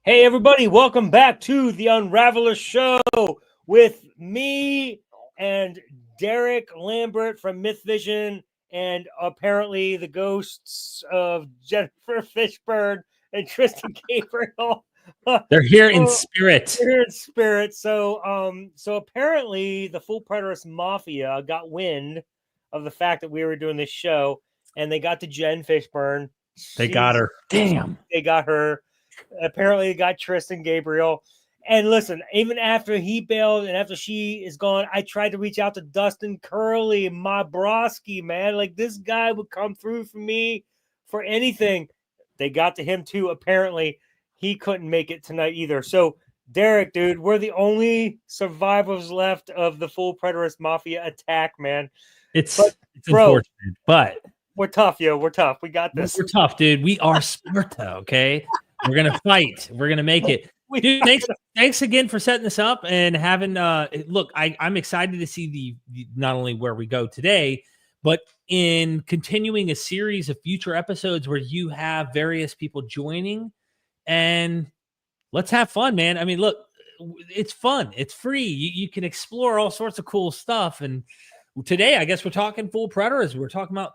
Hey, everybody, welcome back to the Unraveler Show with me and Derek Lambert from Myth Vision, and apparently the ghosts of Jennifer Fishburne and Tristan Gabriel. They're here in spirit. They're here in spirit. So apparently the full Preterist Mafia got wind of the fact that we were doing this show, and they got to Jen Fishburne. They got her. Damn. They got her. Apparently they got Tristan Gabriel. And listen, even after he bailed and after she is gone, I tried to reach out to Dustin Curley, my broski, man. Like, this guy would come through for me for anything. They got to him too. Apparently he couldn't make it tonight either. So Derek, dude, we're the only survivors left of the full Preterist Mafia attack, man. It's unfortunate, but we're tough, yo. We're tough. We got this. We're tough, dude. We are Sparta, okay? We're going to fight. We're going to make it. Dude, thanks again for setting this up and having look, I'm excited to see the not only where we go today, but in continuing a series of future episodes where you have various people joining, and let's have fun, man. I mean, look, it's fun. It's free. You can explore all sorts of cool stuff. And today, I guess we're talking full preterism. We're talking about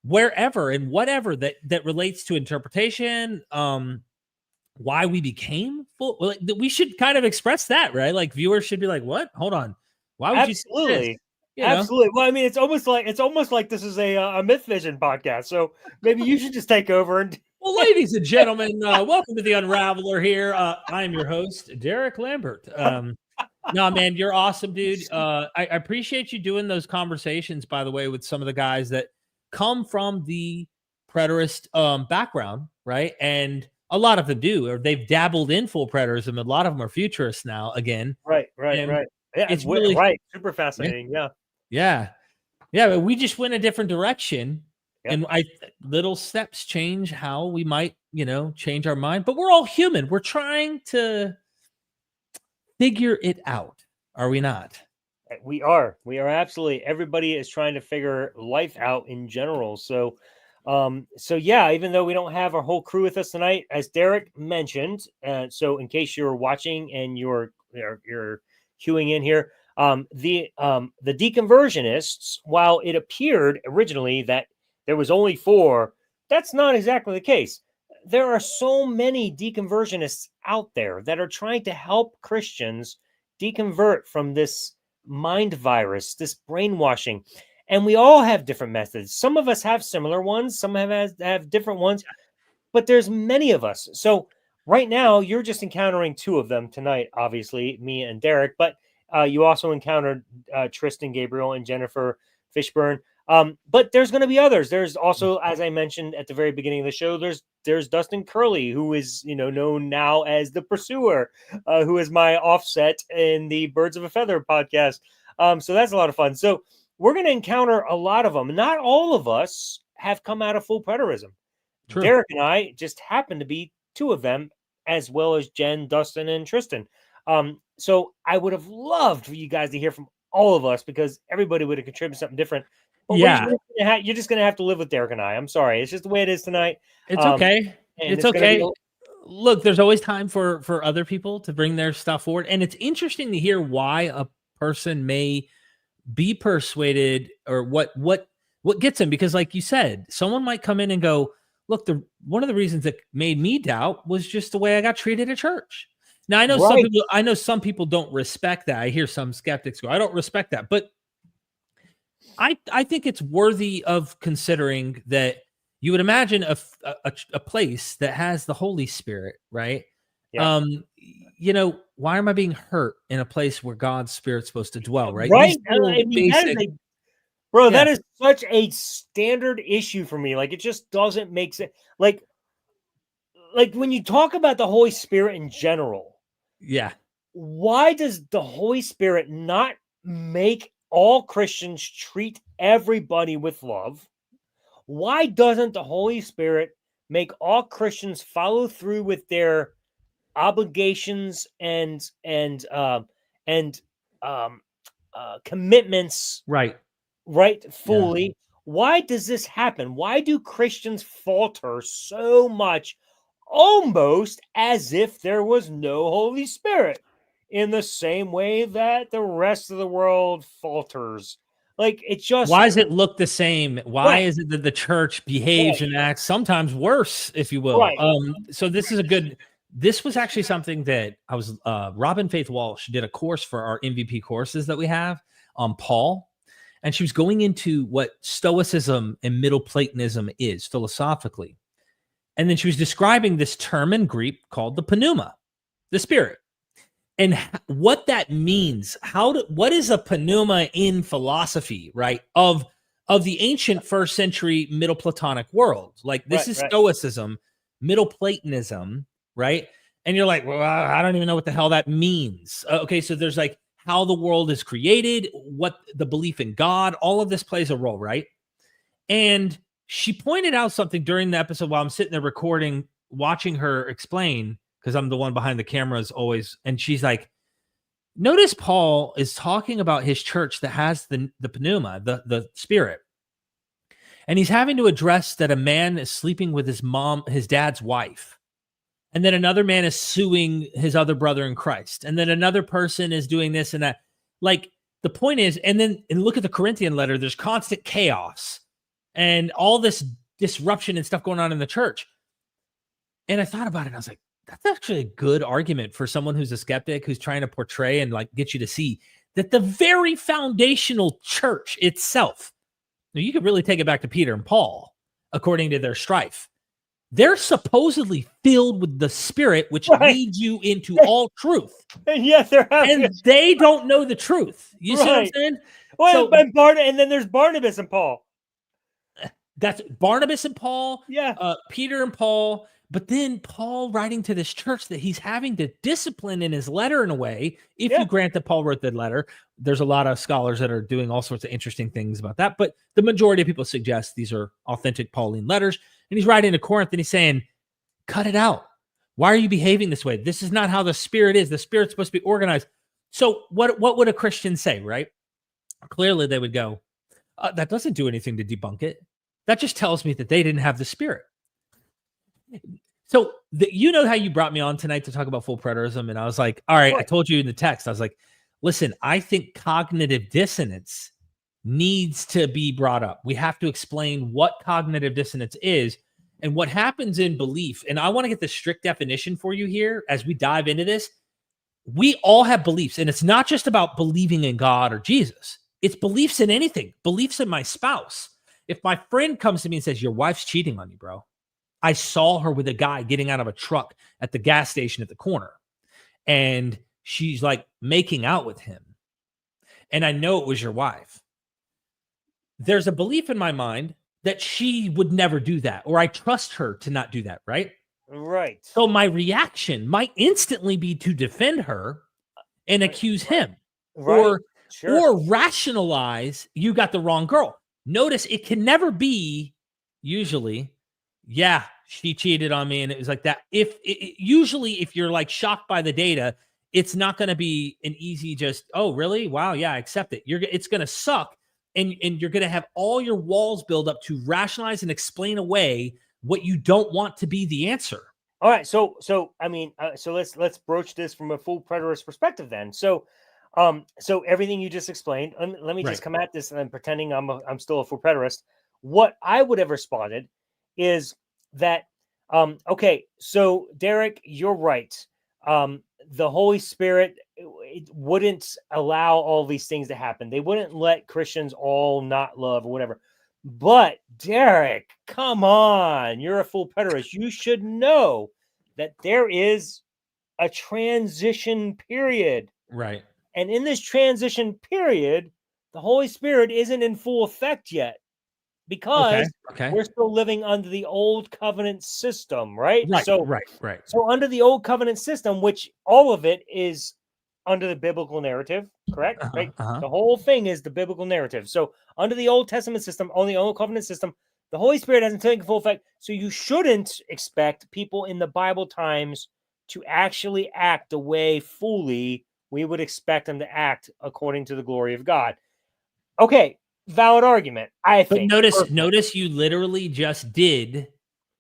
wherever and whatever that relates to interpretation, why we became full. Well, we should kind of express that, right? Like, viewers should be like, "What? Hold on, why would you say this?" Absolutely. Well, I mean, it's almost like this is a Myth Vision podcast. So maybe you should just take over. And well, ladies and gentlemen, welcome to the Unraveler. Here, I am your host, Derek Lambert. No, man, you're awesome, dude. I appreciate you doing those conversations, by the way, with some of the guys that come from the preterist background, right? And a lot of them do, or they've dabbled in full preterism. A lot of them are futurists now again. Right. Yeah, it's really right. Super fascinating. Yeah. But we just went a different direction, and little steps change how we might, change our mind. But we're all human. We're trying to figure it out. Are we not? We are absolutely. Everybody is trying to figure life out in general. So yeah, even though we don't have our whole crew with us tonight, as Derek mentioned, so in case you're watching and you're queuing in here, the Deconversionists, while it appeared originally that there was only 4, that's not exactly the case. There are so many Deconversionists out there that are trying to help Christians deconvert from this mind virus, this brainwashing. And we all have different methods. Some of us have similar ones. Some have different ones. But there's many of us. So right now, you're just encountering 2 of them tonight, obviously, me and Derek. But you also encountered Tristan Gabriel and Jennifer Fishburne. But there's going to be others. There's also, as I mentioned at the very beginning of the show, there's Dustin Curley, who is known now as the Pursuer, who is my offset in the Birds of a Feather podcast. So that's a lot of fun. So we're going to encounter a lot of them. Not all of us have come out of full preterism. True. Derek and I just happen to be two of them, as well as Jen, Dustin, and Tristan. So I would have loved for you guys to hear from all of us, because everybody would have contributed something different. But Yeah. you're just going to have to live with Derek and I. I'm sorry. It's just the way it is tonight. It's okay. It's okay. Look, there's always time for other people to bring their stuff forward. And it's interesting to hear why a person may be persuaded, or what gets them. Because like you said, someone might come in and go, look, one of the reasons that made me doubt was just the way I got treated at church. Now I know some people don't respect that. I hear some skeptics go, I don't respect that. But I think it's worthy of considering that you would imagine a place that has the Holy Spirit, right? Yeah. Why am I being hurt in a place where God's Spirit's supposed to dwell, right? Right. That is such a standard issue for me. Like, it just doesn't make sense. Like when you talk about the Holy Spirit in general, yeah, why does the Holy Spirit not make all Christians treat everybody with love? Why doesn't the Holy Spirit make all Christians follow through with their obligations and commitments right fully? Yeah. Why does this happen? Why do Christians falter so much, almost as if there was no Holy Spirit, in the same way that the rest of the world falters? Like, it just... Why does it look the same? Why is it that the church behaves and acts sometimes worse, if you will? So this was actually something that I was, Robin Faith Walsh did a course for our MVP courses that we have on Paul. And she was going into what Stoicism and Middle Platonism is philosophically. And then she was describing this term in Greek called the pneuma, the spirit. And what that means, what is a pneuma in philosophy, right? Of the ancient first century Middle Platonic world. Like, this is Stoicism, Middle Platonism, right? And you're like, well, I don't even know what the hell that means. Okay, so there's like how the world is created, what the belief in God, all of this plays a role, right? And she pointed out something during the episode while I'm sitting there recording, watching her explain, because I'm the one behind the cameras always. And she's like, notice Paul is talking about his church that has the pneuma, the spirit. And he's having to address that a man is sleeping with his dad's wife. And then another man is suing his other brother in Christ. And then another person is doing this and that. Like, the point is, and look at the Corinthian letter, there's constant chaos and all this disruption and stuff going on in the church. And I thought about it and I was like, that's actually a good argument for someone who's a skeptic, who's trying to portray and like get you to see that the very foundational church itself, now you could really take it back to Peter and Paul, according to their strife. They're supposedly filled with the Spirit, which leads you into all truth. And yes, and they don't know the truth. You see what I'm saying? Well, and then there's Barnabas and Paul. That's Barnabas and Paul. Yeah. Peter and Paul. But then Paul writing to this church that he's having to discipline in his letter in a way, if you grant that Paul wrote the letter. There's a lot of scholars that are doing all sorts of interesting things about that. But the majority of people suggest these are authentic Pauline letters. And he's writing to Corinth and he's saying, cut it out. Why are you behaving this way? This is not how the Spirit is. The Spirit's supposed to be organized. So what would a Christian say, right? Clearly they would go, that doesn't do anything to debunk it. That just tells me that they didn't have the Spirit. So you know how you brought me on tonight to talk about full preterism, and I was like, all right, I told you in the text, I was like, listen, I think cognitive dissonance needs to be brought up. We have to explain what cognitive dissonance is and what happens in belief. And I want to get the strict definition for you here as we dive into this. We all have beliefs, and it's not just about believing in God or Jesus. It's beliefs in anything, beliefs in my spouse. If my friend comes to me and says, your wife's cheating on you, bro. I saw her with a guy getting out of a truck at the gas station at the corner, and she's like making out with him. And I know it was your wife. there's a belief in my mind that she would never do that, or I trust her to not do that, right? Right. So my reaction might instantly be to defend her and accuse him, Right. Sure. or rationalize you got the wrong girl. Notice it can never be usually, yeah, she cheated on me and it was like that. Usually if you're like shocked by the data, it's not going to be an easy just, oh, really? Wow, yeah, I accept it. It's going to suck, and you're going to have all your walls build up to rationalize and explain away what you don't want to be the answer. All right, so I mean, so let's broach this from a full preterist perspective then. So everything you just explained, let me just come at this and pretending I'm still a full preterist. What I would have responded is that okay, so Derek, you're right. The Holy Spirit, it wouldn't allow all these things to happen. They wouldn't let Christians all not love or whatever. But Derek, come on, you're a full preterist. You should know that there is a transition period. Right. And in this transition period, the Holy Spirit isn't in full effect yet, because we're still living under the old covenant system, right? Right. So under the old covenant system, which all of it is under the biblical narrative, correct? Right? The whole thing is the biblical narrative. So under the Old Testament system, on the old covenant system, the Holy Spirit hasn't taken full effect. So you shouldn't expect people in the Bible times to actually act the way fully we would expect them to act according to the glory of God. Okay, valid argument, I think. But notice you literally just did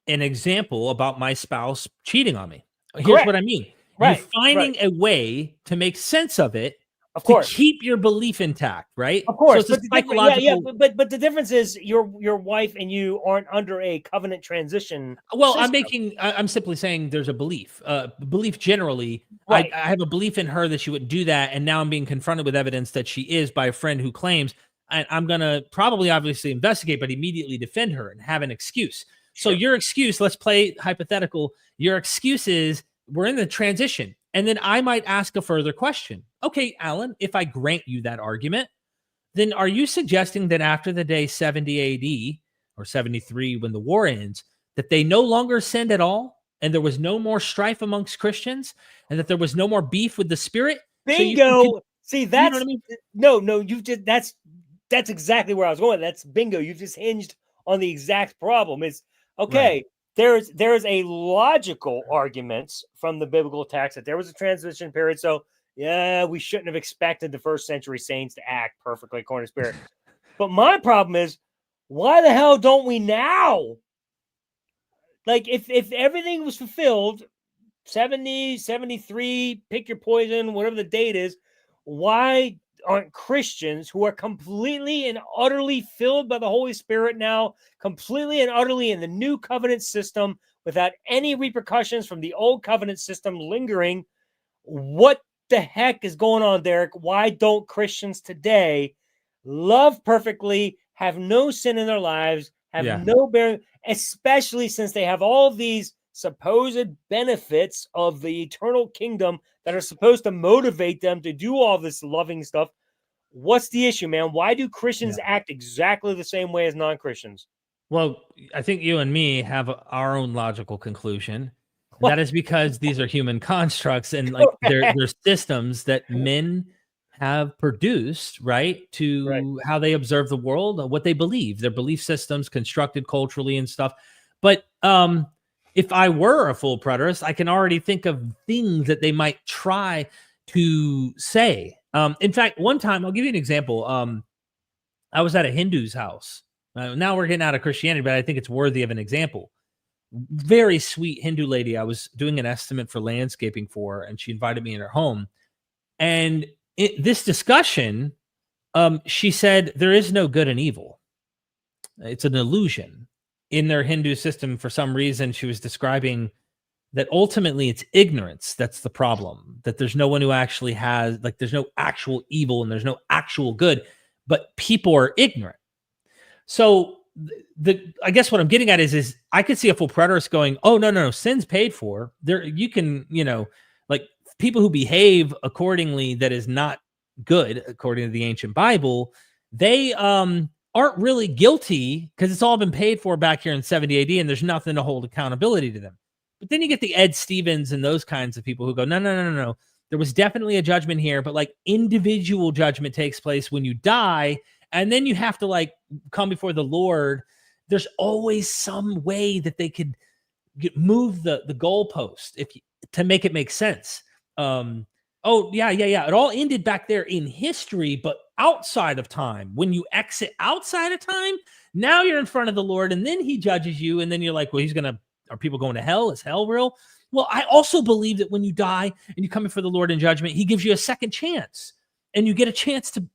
an example about my spouse cheating on me. Here's what I mean. You're finding a way to make sense of it, of course, to keep your belief intact, right? Of course, so it's psychological. But the difference is your wife and you aren't under a covenant transition. Well, system. I'm simply saying there's a belief. Belief generally. I have a belief in her that she wouldn't do that, and now I'm being confronted with evidence that she is by a friend who claims. And I'm gonna probably obviously investigate, but immediately defend her and have an excuse. Sure. So your excuse, let's play hypothetical. Your excuse is we're in the transition. And then I might ask a further question. Okay, Alan, if I grant you that argument, then are you suggesting that after the day 70 AD or 73, when the war ends, that they no longer sinned at all? And there was no more strife amongst Christians, and that there was no more beef with the Spirit? Bingo. So see, that's, you know what I mean? No, you've just, that's exactly where I was going. That's bingo. You've just hinged on the exact problem. It's okay. Right. There's a logical argument from the biblical text that there was a transition period. So yeah, we shouldn't have expected the first century saints to act perfectly according to Spirit. But my problem is, why the hell don't we now? Like if everything was fulfilled, 70, 73, pick your poison, whatever the date is, why aren't Christians who are completely and utterly filled by the Holy Spirit now, completely and utterly in the new covenant system without any repercussions from the old covenant system lingering? What the heck is going on, Derek? Why don't Christians today love perfectly, have no sin in their lives, have no bearing, especially since they have all of these supposed benefits of the eternal kingdom that are supposed to motivate them to do all this loving stuff? What's the issue, man? Why do Christians act exactly the same way as non-Christians? Well, I think you and me have our own logical conclusion. That is because these are human constructs, and like they're systems that men have produced, right? To how they observe the world, what they believe, their belief systems constructed culturally and stuff. But if I were a full preterist, I can already think of things that they might try to say. In fact, one time, I'll give you an example. I was at a Hindu's house. Now we're getting out of Christianity, but I think it's worthy of an example. Very sweet Hindu lady. I was doing an estimate for landscaping for her, and she invited me in her home. And this discussion, she said, there is no good and evil. It's an illusion. In their Hindu system, for some reason, she was describing that ultimately it's ignorance that's the problem, that there's no one who actually has, like, there's no actual evil and there's no actual good, but people are ignorant. So I guess what I'm getting at is I could see a full preterist going, oh, no, sin's paid for. There, you can, like people who behave accordingly that is not good according to the ancient Bible, they aren't really guilty because it's all been paid for back here in 70 AD and there's nothing to hold accountability to them. But then you get the Ed Stevens and those kinds of people who go, no. There was definitely a judgment here, but like individual judgment takes place when you die. And then you have to like come before the Lord. There's always some way that they could move the goalpost to make it make sense. Oh, yeah. It all ended back there in history, but outside of time. When you exit outside of time, now you're in front of the Lord, and then he judges you, and then you're like, well, are people going to hell? Is hell real? Well, I also believe that when you die and you come before the Lord in judgment, he gives you a second chance, and you get a chance to,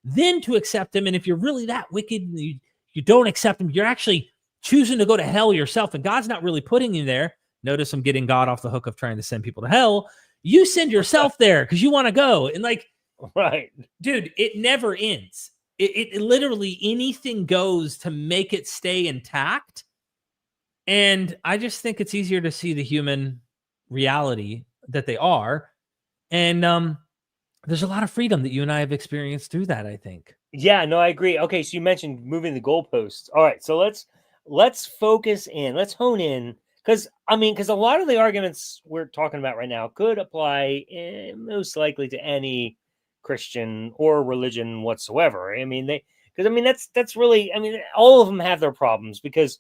then to accept him. And if you're really that wicked and you don't accept him, you're actually choosing to go to hell yourself, and God's not really putting you there. Notice I'm getting God off the hook of trying to send people to hell. You send yourself there because you want to go. And like, right, dude, it never ends. It literally anything goes to make it stay intact. And I just think it's easier to see the human reality that they are. And there's a lot of freedom that you and I have experienced through that, I think. Yeah, no, I agree. Okay, so you mentioned moving the goalposts. All right, so let's focus in. Let's hone in. Because a lot of the arguments we're talking about right now could apply most likely to any Christian or religion whatsoever. That's really, all of them have their problems because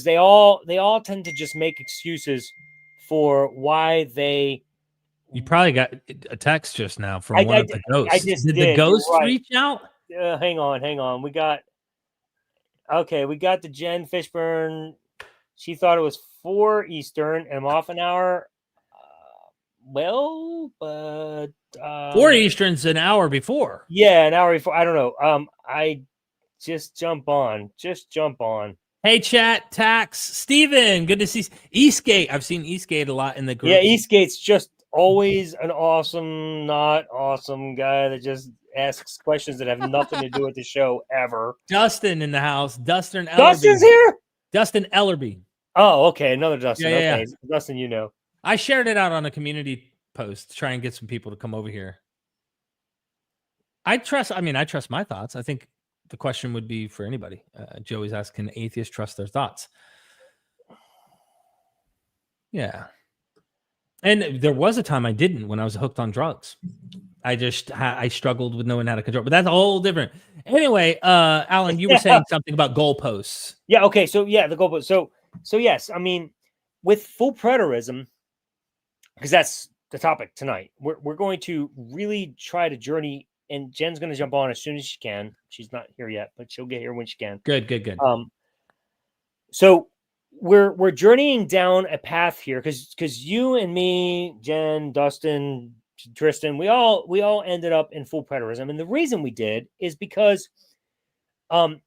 they all tend to just make excuses for why they. You probably got a text just now from one of the ghosts. Did the ghost reach out? Hang on. We got the Jen Fishburne. She thought it was 4 Eastern, and I'm off an hour. But 4 Eastern's an hour before. Yeah, an hour before. I don't know. I just jump on. Hey, chat, Tax, Steven, good to see Eastgate. I've seen Eastgate a lot in the group. Yeah, Eastgate's just always an awesome, not awesome guy that just asks questions that have nothing to do with the show ever. Dustin in the house. Dustin Ellerby. Dustin's here? Dustin Ellerby. Oh, okay. Another Dustin. Yeah. Dustin, I shared it out on a community post to try and get some people to come over here. I trust my thoughts. I think the question would be for anybody. Joey's asking, can atheists trust their thoughts? Yeah. And there was a time I didn't when I was hooked on drugs. I struggled with knowing how to control, but that's a whole different. Anyway, Alan, you were saying something about goalposts. Yeah. Okay. So yeah, the goalposts. So yes, with full preterism, because that's the topic tonight. We're going to really try to journey, and Jen's going to jump on as soon as she can. She's not here yet, but she'll get here when she can. Good. So we're journeying down a path here because you and me, Jen, Dustin, Tristan, we all ended up in full preterism, and the reason we did is because we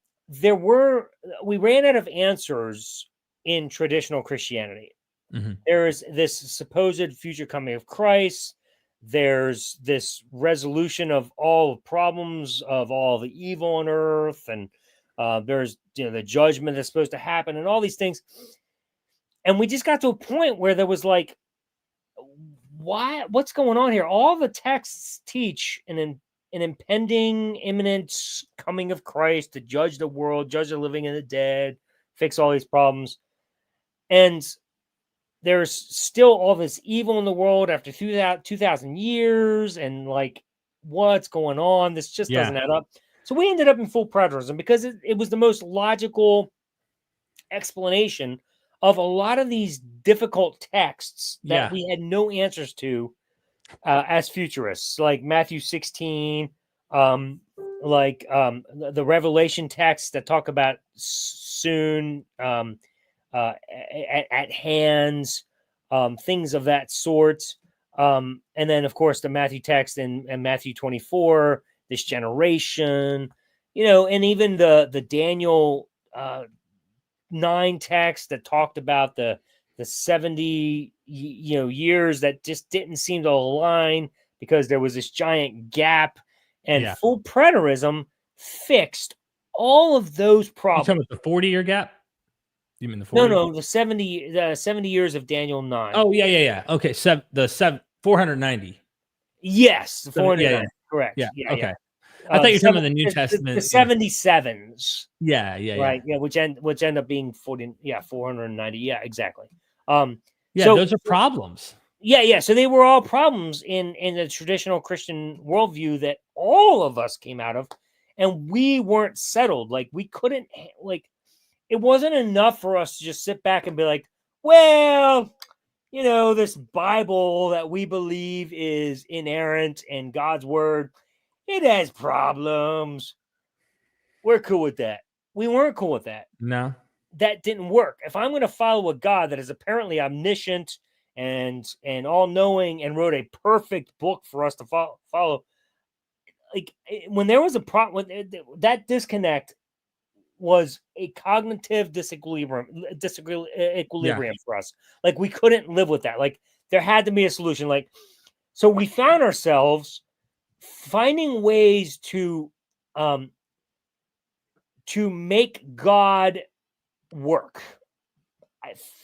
ran out of answers in traditional Christianity. Mm-hmm. There's this supposed future coming of Christ. There's this resolution of all problems of all the evil on earth, and there's the judgment that's supposed to happen, and all these things. And we just got to a point where there was like, what's going on here? All the texts teach an impending, imminent coming of Christ to judge the world, judge the living and the dead, fix all these problems. And there's still all this evil in the world after 2,000 years. And like, what's going on? This just doesn't add up. So we ended up in full preterism because it was the most logical explanation of a lot of these difficult texts that we had no answers to as futurists, like Matthew 16, the Revelation texts that talk about soon, at hands, things of that sort. And then, of course, the Matthew text and Matthew 24, this generation, and even the Daniel 9 text that talked about the 70 years that just didn't seem to align because there was this giant gap, and full preterism fixed all of those problems. You talking about the 40-year gap? You mean the 40? No, the 70 years of Daniel 9. Oh, yeah. Okay, 490. Yes, 490. Yeah. Correct. Yeah. Okay. I thought you were talking about the New Testament. The 77s. Yeah. Right. Yeah. Which end up being 490. Yeah, exactly. Yeah, So those are problems. Yeah. So they were all problems in the traditional Christian worldview that all of us came out of, and we weren't settled. Like we couldn't like it wasn't enough for us to just sit back and be like, well, this Bible that we believe is inerrant and God's word, it has problems. We're cool with that. We weren't cool with that. No. That didn't work. If I'm going to follow a God that is apparently omniscient and all-knowing and wrote a perfect book for us to follow, like when there was a problem, that disconnect was a cognitive disequilibrium for us. Like we couldn't live with that. Like there had to be a solution. Like so, we found ourselves finding ways to make God work,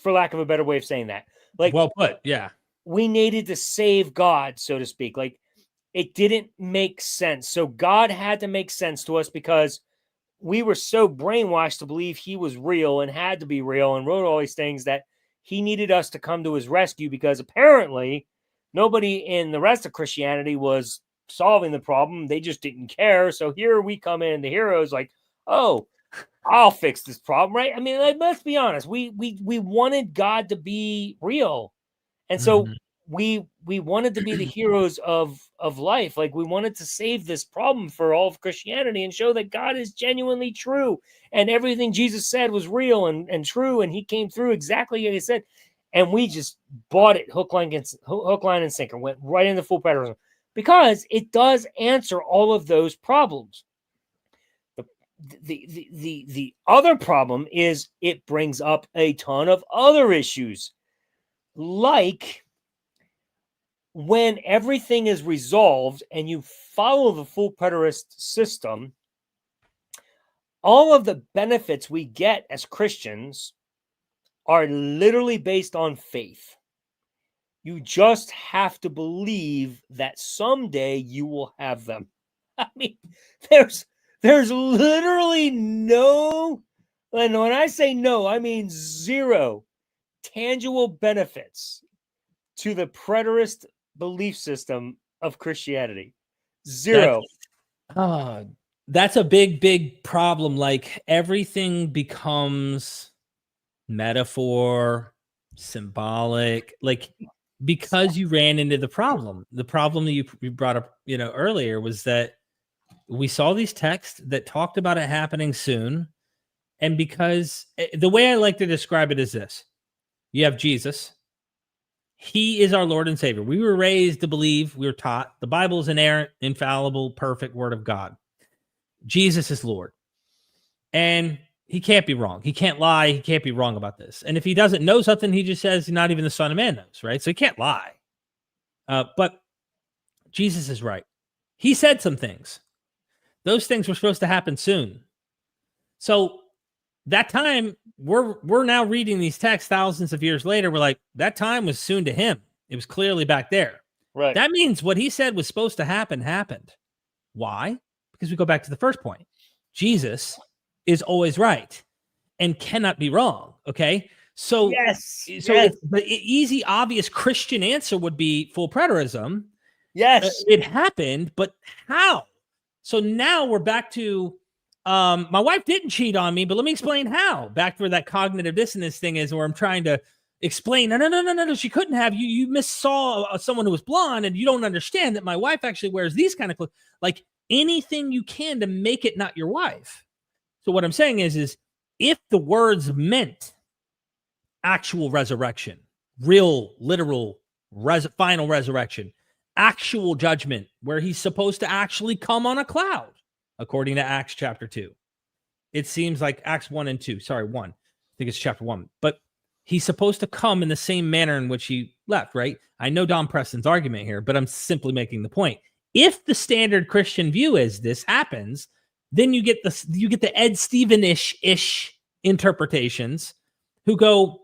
for lack of a better way of saying that. Like, well put. Yeah, we needed to save God, so to speak. Like it didn't make sense. So God had to make sense to us because we were so brainwashed to believe he was real and had to be real and wrote all these things that he needed us to come to his rescue, because apparently nobody in the rest of Christianity was solving the problem. They just didn't care. So here we come in, the heroes, like, oh, I'll fix this problem, right? I mean, like, let's be honest. We wanted God to be real. And so we wanted to be the heroes of life. Like we wanted to save this problem for all of Christianity and show that God is genuinely true and everything Jesus said was real and true, and he came through exactly as he said. And we just bought it hook, line, and sinker, went right into full preterism because it does answer all of those problems. The other problem is it brings up a ton of other issues, like when everything is resolved and you follow the full preterist system, all of the benefits we get as Christians are literally based on faith. You just have to believe that someday you will have them. I mean, there's literally no, and when I say no, I mean zero tangible benefits to the preterist belief system of Christianity. Zero. That's a big problem. Like everything becomes metaphor, symbolic, like because you ran into the problem. The problem that you brought up, earlier was that we saw these texts that talked about it happening soon. And because the way I like to describe it is this: you have Jesus. He is our Lord and Savior. We were raised to believe, we were taught the Bible is inerrant, infallible, perfect word of God. Jesus is Lord. And he can't be wrong. He can't lie. He can't be wrong about this. And if he doesn't know something, he just says not even the Son of Man knows, right? So he can't lie. But Jesus is right. He said some things. Those things were supposed to happen soon. So that time, we're now reading these texts thousands of years later. We're like, that time was soon to him. It was clearly back there. Right. That means what he said was supposed to happen happened. Why? Because we go back to the first point. Jesus is always right and cannot be wrong. Okay. So, the easy, obvious Christian answer would be full preterism. Yes. It happened, but how? So now we're back to, my wife didn't cheat on me, but let me explain how. Back to where that cognitive dissonance thing is, where I'm trying to explain, no, she couldn't have. You missaw someone who was blonde, and you don't understand that my wife actually wears these kind of clothes. Like anything you can to make it not your wife. So what I'm saying is if the words meant actual resurrection, real, literal, final resurrection, actual judgment, where he's supposed to actually come on a cloud, according to Acts chapter 2. It seems like Acts 1 and 2. Sorry, 1. I think it's chapter 1. But he's supposed to come in the same manner in which he left, right? I know Don Preston's argument here, but I'm simply making the point. If the standard Christian view is this happens, then you get the Ed Stephen-ish interpretations who go,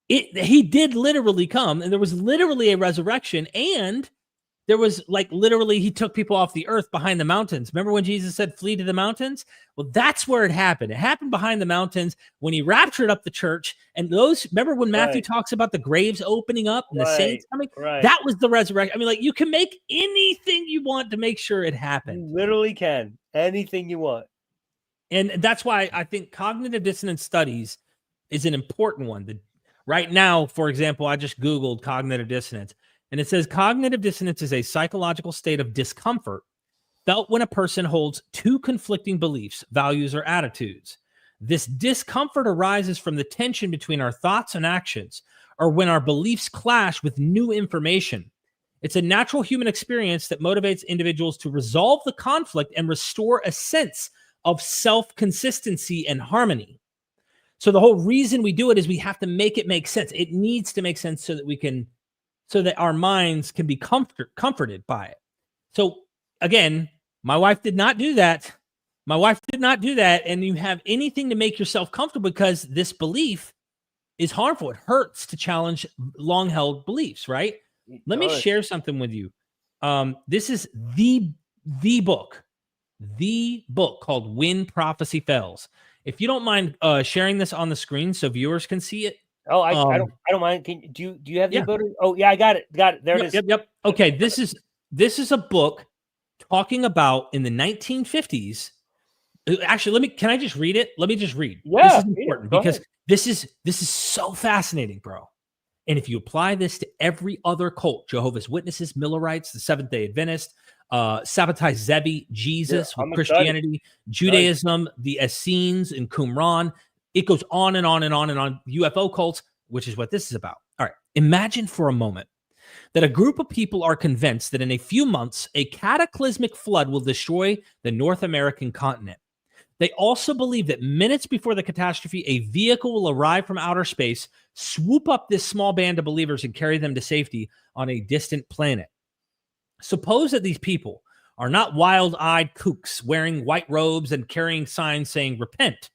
he did literally come, and there was literally a resurrection, and There was like literally he took people off the earth behind the mountains. Remember when Jesus said flee to the mountains? Well, that's where it happened. It happened behind the mountains when he raptured up the church. And those, remember when Matthew talks about the graves opening up and the saints coming? That was the resurrection. I mean, like, you can make anything you want to make sure it happened. You literally can. Anything you want. And that's why I think cognitive dissonance studies is an important one. Right now, for example, I just Googled cognitive dissonance, and it says cognitive dissonance is a psychological state of discomfort felt when a person holds two conflicting beliefs, values, or attitudes. This discomfort arises from the tension between our thoughts and actions, or when our beliefs clash with new information. It's a natural human experience that motivates individuals to resolve the conflict and restore a sense of self-consistency and harmony. So the whole reason we do it is we have to make it make sense. It needs to make sense so that our minds can be comforted by it. So again, my wife did not do that. And you have anything to make yourself comfortable because this belief is harmful. It hurts to challenge long-held beliefs, right? Let me share something with you. This is the book called When Prophecy Fails. If you don't mind sharing this on the screen so viewers can see it. Oh, I don't mind. Do you have the ability? Oh, yeah, I got it. There it is. Yep. Okay, this is a book talking about in the 1950s. Actually, can I just read it? Let me just read. Yeah, this is important because this is so fascinating, bro. And if you apply this to every other cult, Jehovah's Witnesses, Millerites, the Seventh-day Adventists, Sabbatai Zevi, Jesus with Christianity, Judaism, the Essenes and Qumran. It goes on and on and on and on. UFO cults, which is what this is about. All right. Imagine for a moment that a group of people are convinced that in a few months, a cataclysmic flood will destroy the North American continent. They also believe that minutes before the catastrophe, a vehicle will arrive from outer space, swoop up this small band of believers and carry them to safety on a distant planet. Suppose that these people are not wild-eyed kooks wearing white robes and carrying signs saying repent,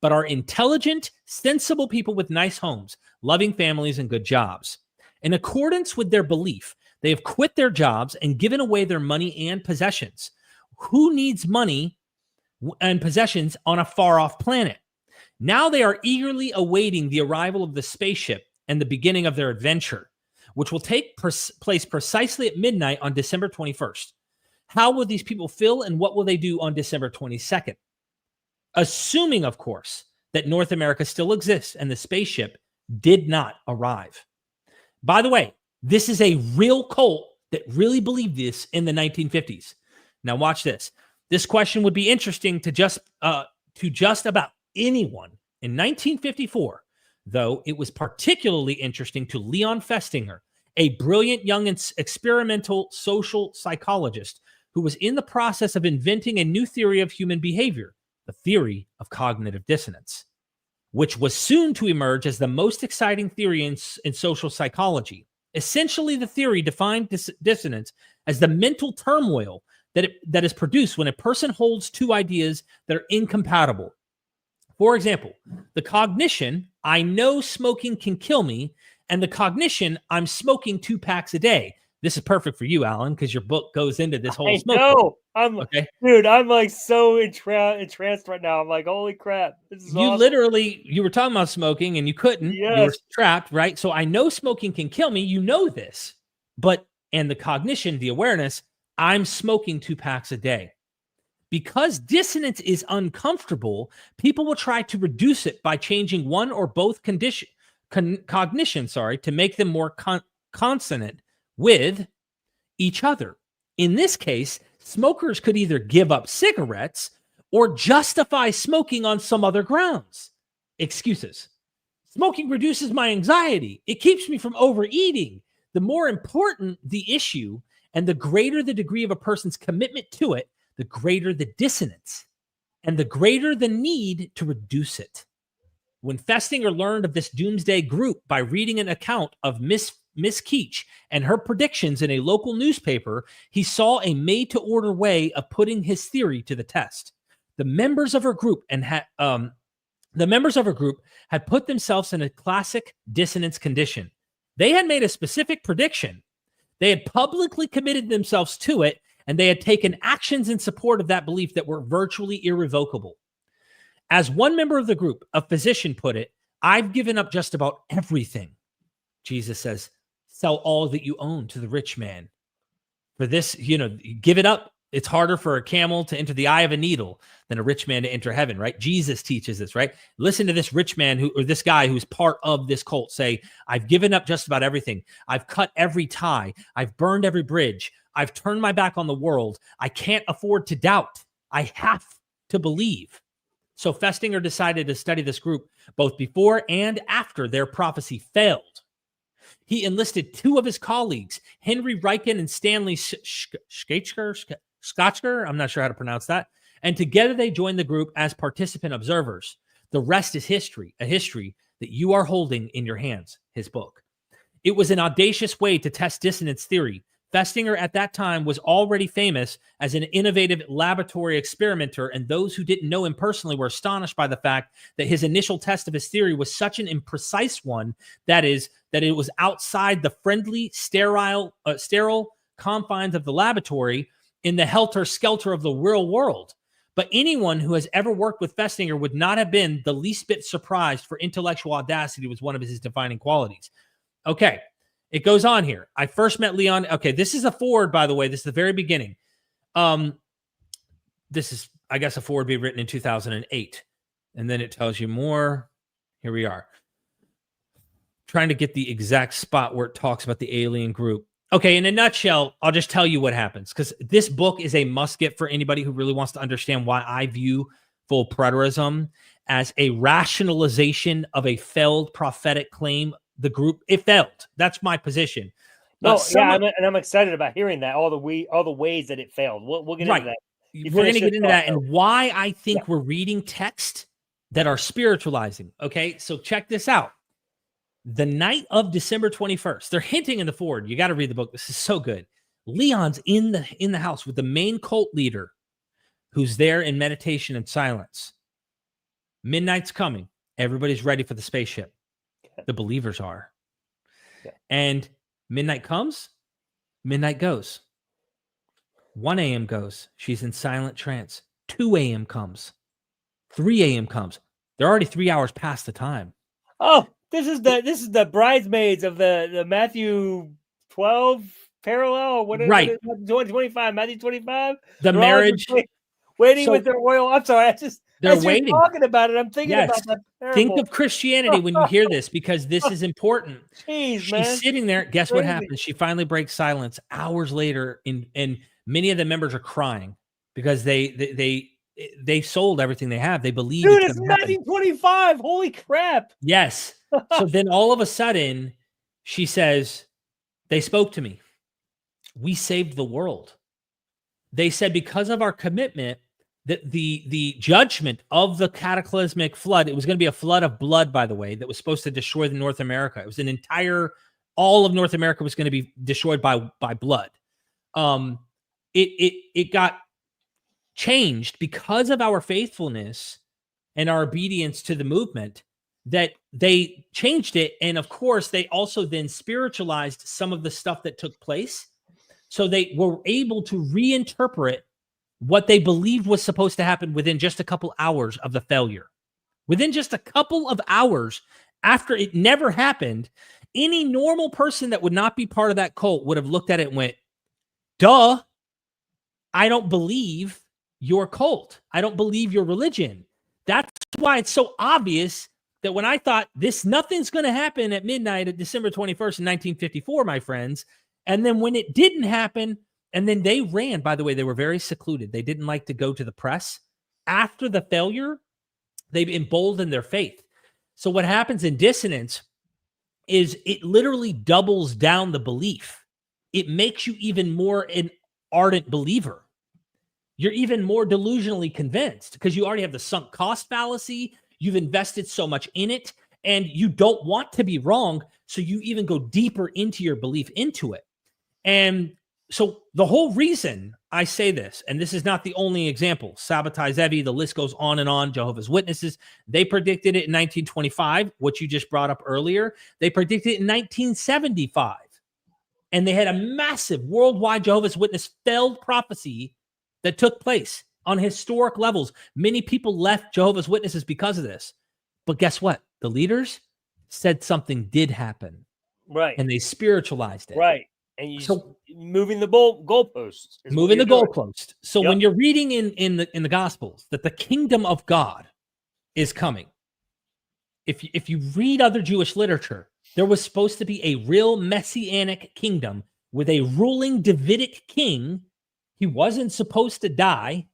but are intelligent, sensible people with nice homes, loving families, and good jobs. In accordance with their belief, they have quit their jobs and given away their money and possessions. Who needs money and possessions on a far-off planet? Now they are eagerly awaiting the arrival of the spaceship and the beginning of their adventure, which will take place precisely at midnight on December 21st. How will these people feel and what will they do on December 22nd? Assuming, of course, that North America still exists and the spaceship did not arrive. By the way, this is a real cult that really believed this in the 1950s. Now watch this. This question would be interesting to just about anyone. In 1954, though, it was particularly interesting to Leon Festinger, a brilliant young experimental social psychologist who was in the process of inventing a new theory of human behavior, the theory of cognitive dissonance, which was soon to emerge as the most exciting theory in social psychology. Essentially, the theory defined dissonance as the mental turmoil that is produced when a person holds two ideas that are incompatible. For example, the cognition, I know smoking can kill me, and the cognition, I'm smoking 2 packs a day. This is perfect for you, Alan, because your book goes into this whole smoke. No, dude, I'm like so entranced right now. I'm like, holy crap. This is awesome. Literally, you were talking about smoking and you couldn't. Yes. You were trapped, right? So I know smoking can kill me. You know this. And the cognition, the awareness, I'm smoking 2 packs a day. Because dissonance is uncomfortable, people will try to reduce it by changing one or both cognition, to make them more consonant with each other. In this case, smokers could either give up cigarettes or justify smoking on some other grounds. Excuses. Smoking reduces my anxiety. It keeps me from overeating. The more important the issue and the greater the degree of a person's commitment to it, the greater the dissonance and the greater the need to reduce it. When Festinger learned of this doomsday group by reading an account of Miss Keach and her predictions in a local newspaper, he saw a made-to-order way of putting his theory to the test. The members of her group had put themselves in a classic dissonance condition. They had made a specific prediction They had publicly committed themselves to it, and they had taken actions in support of that belief that were virtually irrevocable. As one member of the group, a physician, put it, I've given up just about everything. Jesus says, sell all that you own to the rich man. For this, give it up. It's harder for a camel to enter the eye of a needle than a rich man to enter heaven, right? Jesus teaches this, right? Listen to this rich man or this guy who's part of this cult say, I've given up just about everything. I've cut every tie. I've burned every bridge. I've turned my back on the world. I can't afford to doubt. I have to believe. So Festinger decided to study this group both before and after their prophecy failed. He enlisted two of his colleagues, Henry Riken and Stanley Scotchker, I'm not sure how to pronounce that, and together they joined the group as participant observers. The rest is history, a history that you are holding in your hands, his book. It was an audacious way to test dissonance theory. Festinger at that time was already famous as an innovative laboratory experimenter, and those who didn't know him personally were astonished by the fact that his initial test of his theory was such an imprecise one, that is, that it was outside the friendly, sterile confines of the laboratory in the helter-skelter of the real world. But anyone who has ever worked with Festinger would not have been the least bit surprised, for intellectual audacity was one of his defining qualities. Okay. It goes on here. I first met Leon. Okay, this is a forward, by the way. This is the very beginning. This is, I guess, a forward being written in 2008. And then it tells you more. Here we are. Trying to get the exact spot where it talks about the alien group. Okay, in a nutshell, I'll just tell you what happens, because this book is a must-get for anybody who really wants to understand why I view full preterism as a rationalization of a failed prophetic claim. The group, it failed. That's my position. No, I'm excited about hearing that. All the ways that it failed. We'll get into that. We're going to get into that and why I think we're reading text that are spiritualizing. Okay, so check this out. The night of December 21st, they're hinting in the forward. You got to read the book. This is so good. Leon's in the house with the main cult leader, who's there in meditation and silence. Midnight's coming. Everybody's ready for the spaceship. The believers are. Yeah. And midnight comes, midnight goes. 1 a.m. goes. She's in silent trance. 2 a.m. comes. 3 a.m. comes. They're already 3 hours past the time. Oh, this is the bridesmaids of the Matthew 12 parallel. What is right. It? 25, Matthew 25. The They're marriage. Waiting with their oil. I'm sorry. They're waiting. Talking about it. I'm thinking about that parable. Think of Christianity when you hear this, because this is important. Jeez, She's man. sitting there. Guess what happens? She finally breaks silence hours later, and many of the members are crying because they sold everything they have. They believe. Dude, it's 1925. Holy crap. Yes. So then all of a sudden, she says, they spoke to me. We saved the world. They said, because of our commitment, that the judgment of the cataclysmic flood, it was going to be a flood of blood, by the way, that was supposed to destroy the North America. It was all of North America was going to be destroyed by blood. It got changed because of our faithfulness and our obedience to the movement, that they changed it. And of course, they also then spiritualized some of the stuff that took place. So they were able to reinterpret what they believed was supposed to happen within just a couple hours of the failure. Within just a couple of hours after it never happened, any normal person that would not be part of that cult would have looked at it and went, duh, I don't believe your cult. I don't believe your religion. That's why it's so obvious that when I thought nothing's going to happen at midnight of December 21st in 1954, my friends, and then when it didn't happen, and then they ran, by the way, they were very secluded. They didn't like to go to the press. After the failure, they emboldened their faith. So what happens in dissonance is it literally doubles down the belief. It makes you even more an ardent believer. You're even more delusionally convinced because you already have the sunk cost fallacy. You've invested so much in it, and you don't want to be wrong. So you even go deeper into your belief into it. And so the whole reason I say this, and this is not the only example, Sabbatai Zevi, the list goes on and on, Jehovah's Witnesses, they predicted it in 1925, what you just brought up earlier. They predicted it in 1975. And they had a massive worldwide Jehovah's Witness failed prophecy that took place on historic levels. Many people left Jehovah's Witnesses because of this. But guess what? The leaders said something did happen. Right. And they spiritualized it. Right. And you moving the goalposts. Moving the goalpost. So Yep. when you're reading in the Gospels that the kingdom of God is coming, if you read other Jewish literature, there was supposed to be a real messianic kingdom with a ruling Davidic king. He wasn't supposed to die.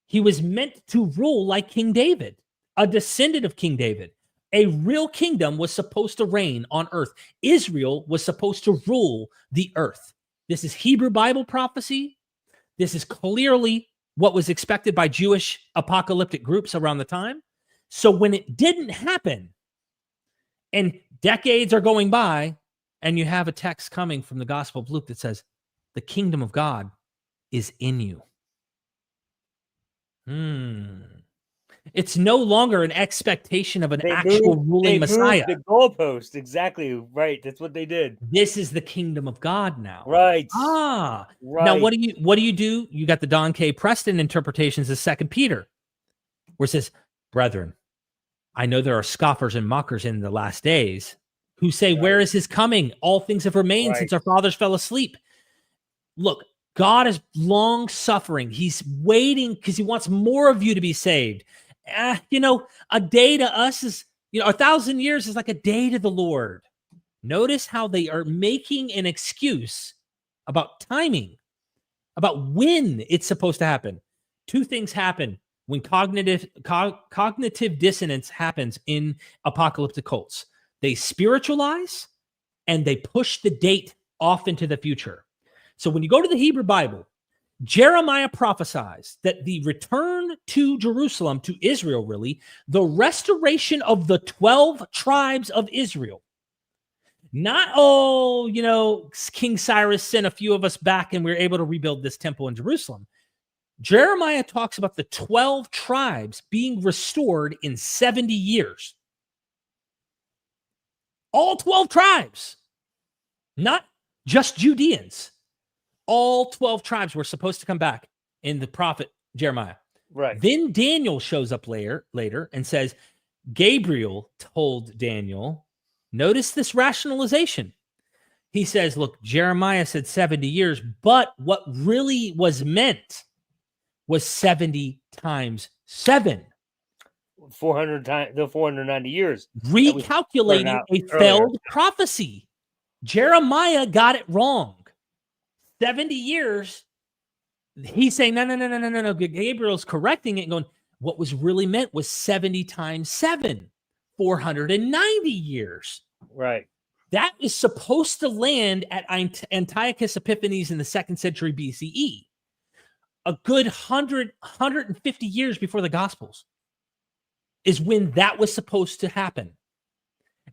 He was meant to rule like King David, a descendant of King David. A real kingdom was supposed to reign on earth. Israel was supposed to rule the earth. This is Hebrew Bible prophecy. This is clearly what was expected by Jewish apocalyptic groups around the time. So when it didn't happen, and decades are going by, and you have a text coming from the Gospel of Luke that says, the kingdom of God is in you. It's no longer an expectation of an actual ruling Messiah. The goalpost, exactly right. That's what they did. This is the kingdom of God now. Right. Right. Now, what do you do? You got the Don K. Preston interpretations of 2 Peter, where it says, brethren, I know there are scoffers and mockers in the last days who say, where is his coming? All things have remained since our fathers fell asleep. Look, God is long suffering. He's waiting because he wants more of you to be saved. A day to us is, 1,000 years is like a day to the Lord. Notice how they are making an excuse about timing, about when it's supposed to happen. Two things happen when cognitive dissonance happens in apocalyptic cults. They spiritualize and they push the date off into the future. So when you go to the Hebrew Bible, Jeremiah prophesies that the return to Jerusalem, to Israel really, the restoration of the 12 tribes of Israel, not, King Cyrus sent a few of us back and we were able to rebuild this temple in Jerusalem. Jeremiah talks about the 12 tribes being restored in 70 years. All 12 tribes, not just Judeans. All 12 tribes were supposed to come back in the prophet Jeremiah. Right. Then Daniel shows up later and says, Gabriel told Daniel, notice this rationalization. He says, look, Jeremiah said 70 years, but what really was meant was 70 times 7. 400 times, the 490 years. Recalculating a failed prophecy. Jeremiah got it wrong. 70 years. He's saying, no. Gabriel's correcting it and going, what was really meant was 70 times 7, 490 years. Right. That is supposed to land at Antiochus Epiphanes in the 2nd century BCE. A good 150 years before the Gospels is when that was supposed to happen.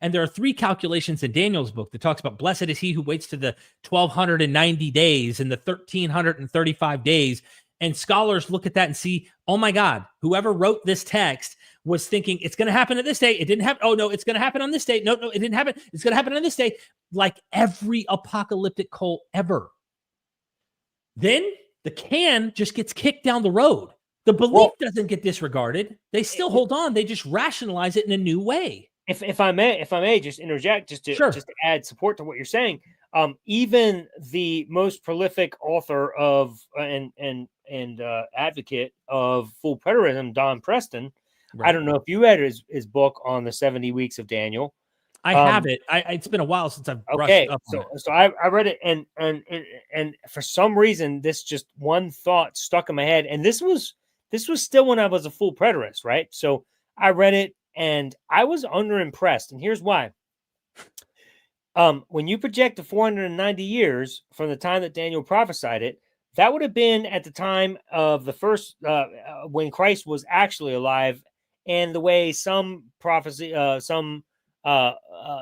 And there are 3 calculations in Daniel's book that talks about blessed is he who waits to the 1,290 days and the 1,335 days. And scholars look at that and see, oh my God, whoever wrote this text was thinking it's going to happen at this day. It didn't happen. Oh no, it's going to happen on this day. No, it didn't happen. It's going to happen on this day. Like every apocalyptic cult ever. Then the can just gets kicked down the road. The belief doesn't get disregarded. They still hold on. They just rationalize it in a new way. If I may just interject, just to add support to what you're saying, even the most prolific author of and advocate of full preterism, Don Preston. Right. I don't know if you read his book on the 70 weeks of Daniel. I have it. It's been a while since I've brushed up on it. So I read it, and for some reason, this just one thought stuck in my head, and this was still when I was a full preterist, right? So I read it. And I was underimpressed, and here's why. When you project to 490 years from the time that Daniel prophesied it, that would have been at the time of the first, when Christ was actually alive, and the way some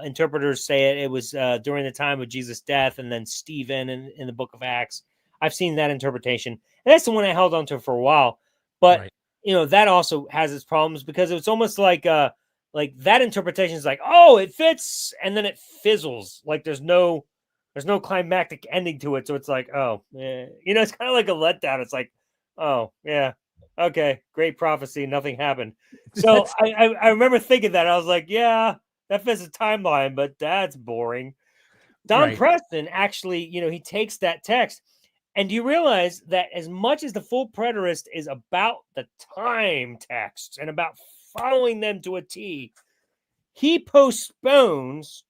interpreters say it was during the time of Jesus' death, and then Stephen in the book of Acts. I've seen that interpretation, and that's the one I held on to for a while, but. Right. That also has its problems because it's almost like that interpretation is like, oh, it fits, and then it fizzles. Like there's no There's no climactic ending to it, so it's like, oh, it's kind of like a letdown. It's like, oh yeah, okay, great prophecy, nothing happened. So I remember thinking that. I was like, yeah, that fits a timeline, but that's boring. Don Preston actually, he takes that text. And do you realize that as much as the full preterist is about the time texts and about following them to a T, he postpones,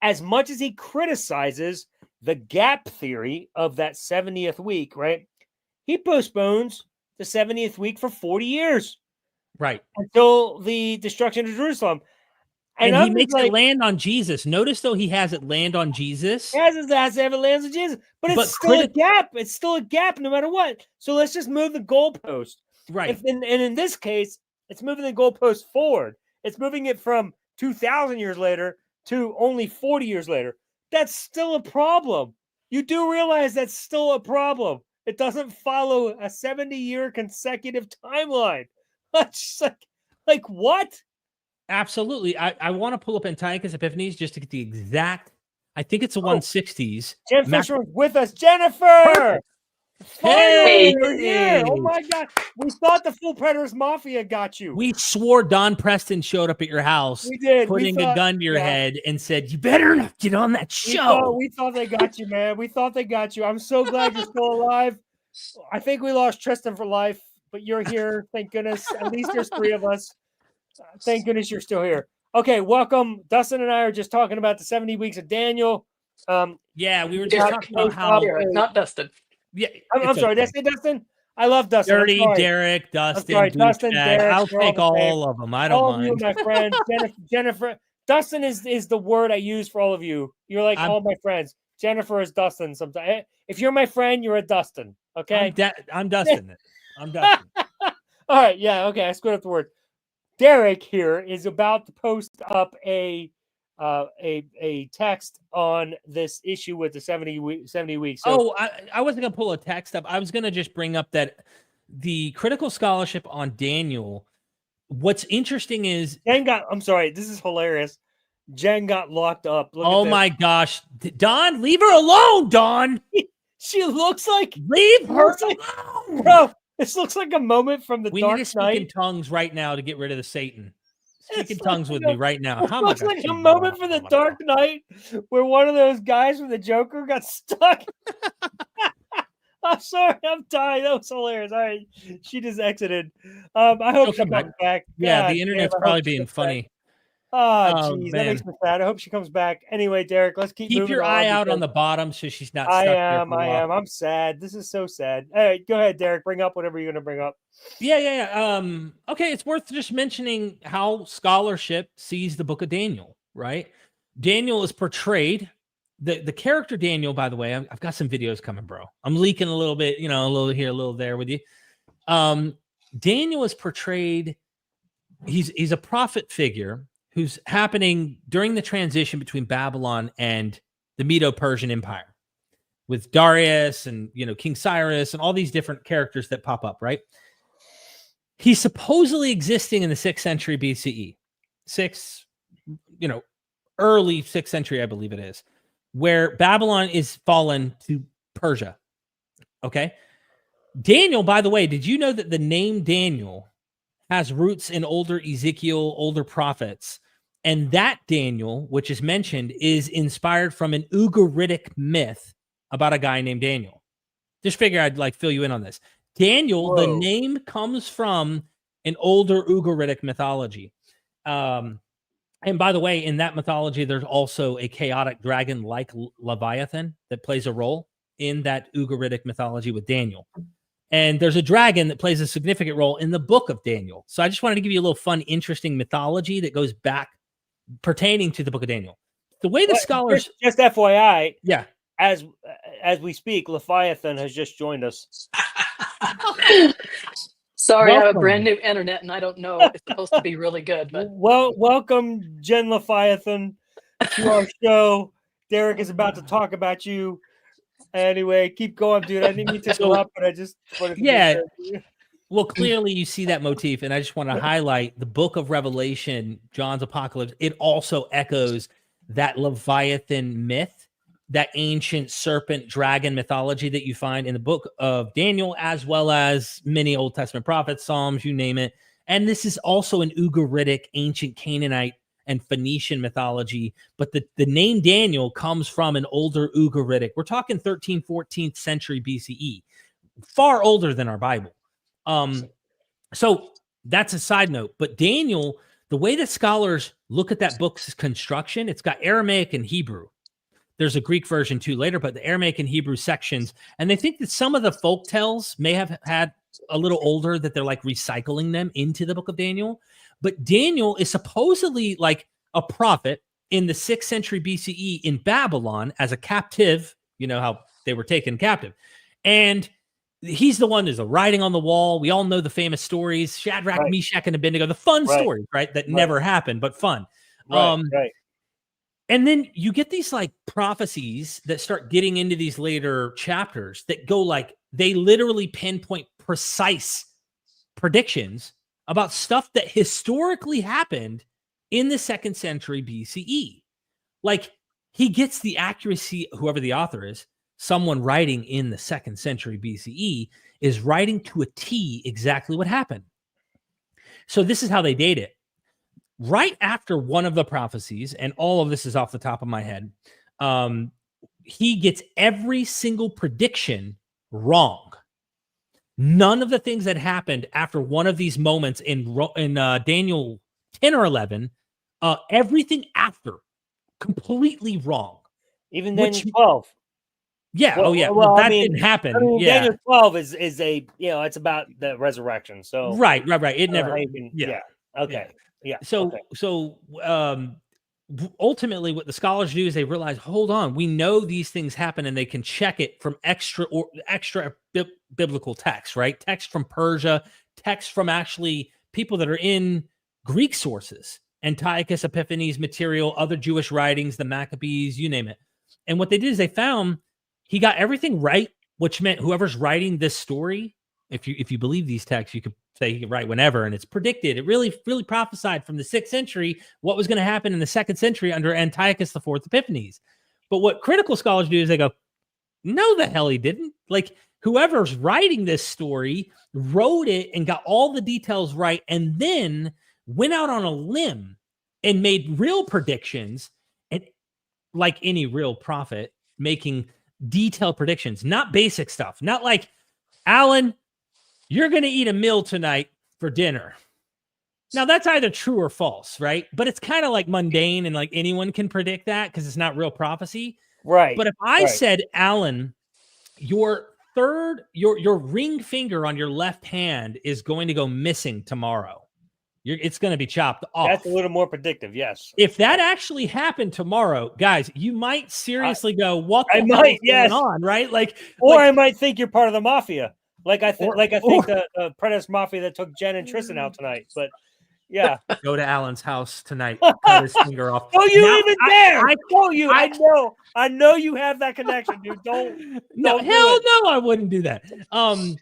as much as he criticizes the gap theory of that 70th week, right? He postpones the 70th week for 40 years. Right. Until the destruction of Jerusalem. And he makes it land on Jesus. Notice, though, he has it land on Jesus. Yes, it has to have it lands on Jesus. But it's still a gap. It's still a gap no matter what. So let's just move the goalpost. Right. And in this case, it's moving the goalpost forward. It's moving it from 2,000 years later to only 40 years later. That's still a problem. You do realize that's still a problem. It doesn't follow a 70-year consecutive timeline. That's like what? Absolutely. I want to pull up Antiochus Epiphanes just to get the exact. I think it's the 160s. Jen Fisher was with us. Jennifer! Hey! You're here. Oh my God. We thought the full Preterist Mafia got you. We swore Don Preston showed up at your house. We did. Putting a gun to your head and said, you better not get on that show. We thought they got you, man. We thought they got you. I'm so glad you're still alive. I think we lost Tristan for life, but you're here. Thank goodness. At least there's 3 of us. Thank goodness you're still here. Okay, welcome. Dustin and I are just talking about the 70 weeks of Daniel. Yeah, we were just talking about how... Not Dustin. Yeah, I'm sorry. Did I say Dustin? I love Dustin. Dirty Derek, Dustin. I'm sorry, Dustin, Derek. I'll take all of them. I don't mind. All of you, my friends. Jennifer. Dustin is the word I use for all of you. You're like all my friends. Jennifer is Dustin. Sometimes, if you're my friend, you're a Dustin. Okay. I'm Dustin. I'm Dustin. All right. Yeah. Okay. I screwed up the word. Derek here is about to post up a text on this issue with the 70 weeks. So, I wasn't going to pull a text up. I was going to just bring up that the critical scholarship on Daniel, what's interesting is... I'm sorry, this is hilarious. Jen got locked up. Oh my gosh. Don, leave her alone, Don. She looks like... Leave her alone. Bro, this looks like a moment from the Dark Knight. We need to speak in tongues right now to get rid of the Satan. Speak in tongues with me right now. It looks like a moment from the Dark Knight where one of those guys from the Joker got stuck. I'm sorry, I'm dying. That was hilarious. All right, she just exited. I hope she comes back. Yeah, God, the internet's probably being funny. Oh, jeez, that makes me sad. I hope she comes back. Anyway, Derek, let's keep moving your eye out on the bottom so she's not stuck I there am. I'm sad. This is so sad. All right, go ahead, Derek. Bring up whatever you're going to bring up. Yeah. Okay, it's worth just mentioning how scholarship sees the book of Daniel, right? Daniel is portrayed, the character Daniel, by the way, I've got some videos coming, bro. I'm leaking a little bit, a little here, a little there with you. Daniel is portrayed, he's a prophet figure who's happening during the transition between Babylon and the Medo-Persian Empire with Darius and, King Cyrus and all these different characters that pop up, right? He's supposedly existing in the 6th century BCE, early 6th century, I believe it is, where Babylon is fallen to Persia. Okay. Daniel, by the way, did you know that the name Daniel has roots in older Ezekiel, older prophets? And that Daniel, which is mentioned, is inspired from an Ugaritic myth about a guy named Daniel. Just figure I'd fill you in on this. Daniel, the name comes from an older Ugaritic mythology. And by the way, in that mythology, there's also a chaotic dragon like Leviathan that plays a role in that Ugaritic mythology with Daniel. And there's a dragon that plays a significant role in the book of Daniel. So I just wanted to give you a little fun, interesting mythology that goes back pertaining to the book of Daniel. The way the scholars... Just FYI, yeah, as we speak, Leviathan has just joined us. Sorry, I have a brand new internet and I don't know. It's supposed to be really good. But welcome, Jen Leviathan, to our show. Derek is about to talk about you. Anyway, keep going, dude. I didn't mean to go up, but I just wanted to Well, clearly you see that motif, and I just want to highlight the book of Revelation, John's Apocalypse. It also echoes that Leviathan myth that ancient serpent dragon mythology that you find in the book of Daniel, as well as many Old Testament prophets, Psalms, you name it. And this is also an Ugaritic, ancient Canaanite and Phoenician mythology. But the name Daniel comes from an older Ugaritic. We're talking 13th, 14th century BCE, far older than our Bible. So that's a side note. But Daniel, the way that scholars look at that book's construction, it's got Aramaic and Hebrew. There's a Greek version too later, but the Aramaic and Hebrew sections. And they think that some of the folk tales may have had a little older, that they're like recycling them into the book of Daniel. But Daniel is supposedly like a prophet in the 6th century BCE in Babylon as a captive. You know how they were taken captive. And he's the one who's a writing on the wall. We all know the famous stories, Shadrach, Right. Meshach, and Abednego, the fun Right. stories, right? That Right. never happened, but fun. Right. And then you get these like prophecies that start getting into these later chapters that go like, they literally pinpoint precise predictions about stuff that historically happened in the 2nd century BCE. Like, he gets the accuracy, whoever the author is, someone writing in the 2nd century BCE is writing to a T exactly what happened. So this is how they date it. Right after one of the prophecies, and all of this is off the top of my head, he gets every single prediction wrong. None of the things that happened after one of these moments in Daniel 10 or 11, everything after, completely wrong. Even Daniel 12. Yeah. Well, oh, yeah. well, that I mean, didn't happen. Yeah. Daniel 12 is a, it's about the resurrection. So Right. It never. Yeah. Okay. Yeah. So ultimately, what the scholars do is they realize, hold on, we know these things happen, and they can check it from extra biblical text, right? Text from Persia, text from actually people that are in Greek sources, Antiochus Epiphanes material, other Jewish writings, the Maccabees, you name it. And what they did is they found he got everything right, which meant whoever's writing this story, if you believe these texts, you could say he could write whenever, and it's predicted. It really prophesied from the 6th century what was going to happen in the 2nd century under Antiochus IV Epiphanes. But what critical scholars do is they go, no, the hell he didn't. Like, whoever's writing this story wrote it and got all the details right, and then went out on a limb and made real predictions, and like any real prophet, making detailed predictions, not basic stuff, not like, Alan, you're going to eat a meal tonight for dinner. Now, that's either true or false, right? But it's kind of like mundane, and like anyone can predict that because it's not real prophecy. Right. But if I said, Alan, your ring finger on your left hand is going to go missing tomorrow, it's going to be chopped off. That's a little more predictive, yes. If that actually happened tomorrow, guys, you might seriously go, "What the hell is going on?" Right? I might think you're part of the mafia. I think the Preterism mafia that took Jen and Tristan out tonight. But yeah, go to Alan's house tonight. Cut his finger off. Don't you even dare! I know you have that connection, dude. Don't. No, hell no, I wouldn't do that. I'm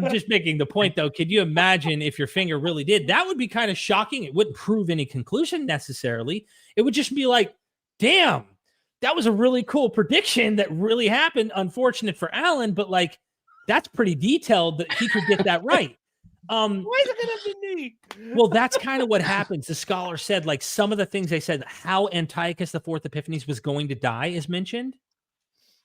just making the point, though. Could you imagine if your finger really did? That would be kind of shocking. It wouldn't prove any conclusion necessarily. It would just be like, damn, that was a really cool prediction that really happened. Unfortunate for Alan, but like, that's pretty detailed that he could get that right. Why is it gonna be me? Well, that's kind of what happens. The scholar said, like, some of the things they said, how Antiochus IV Epiphanes was going to die is mentioned.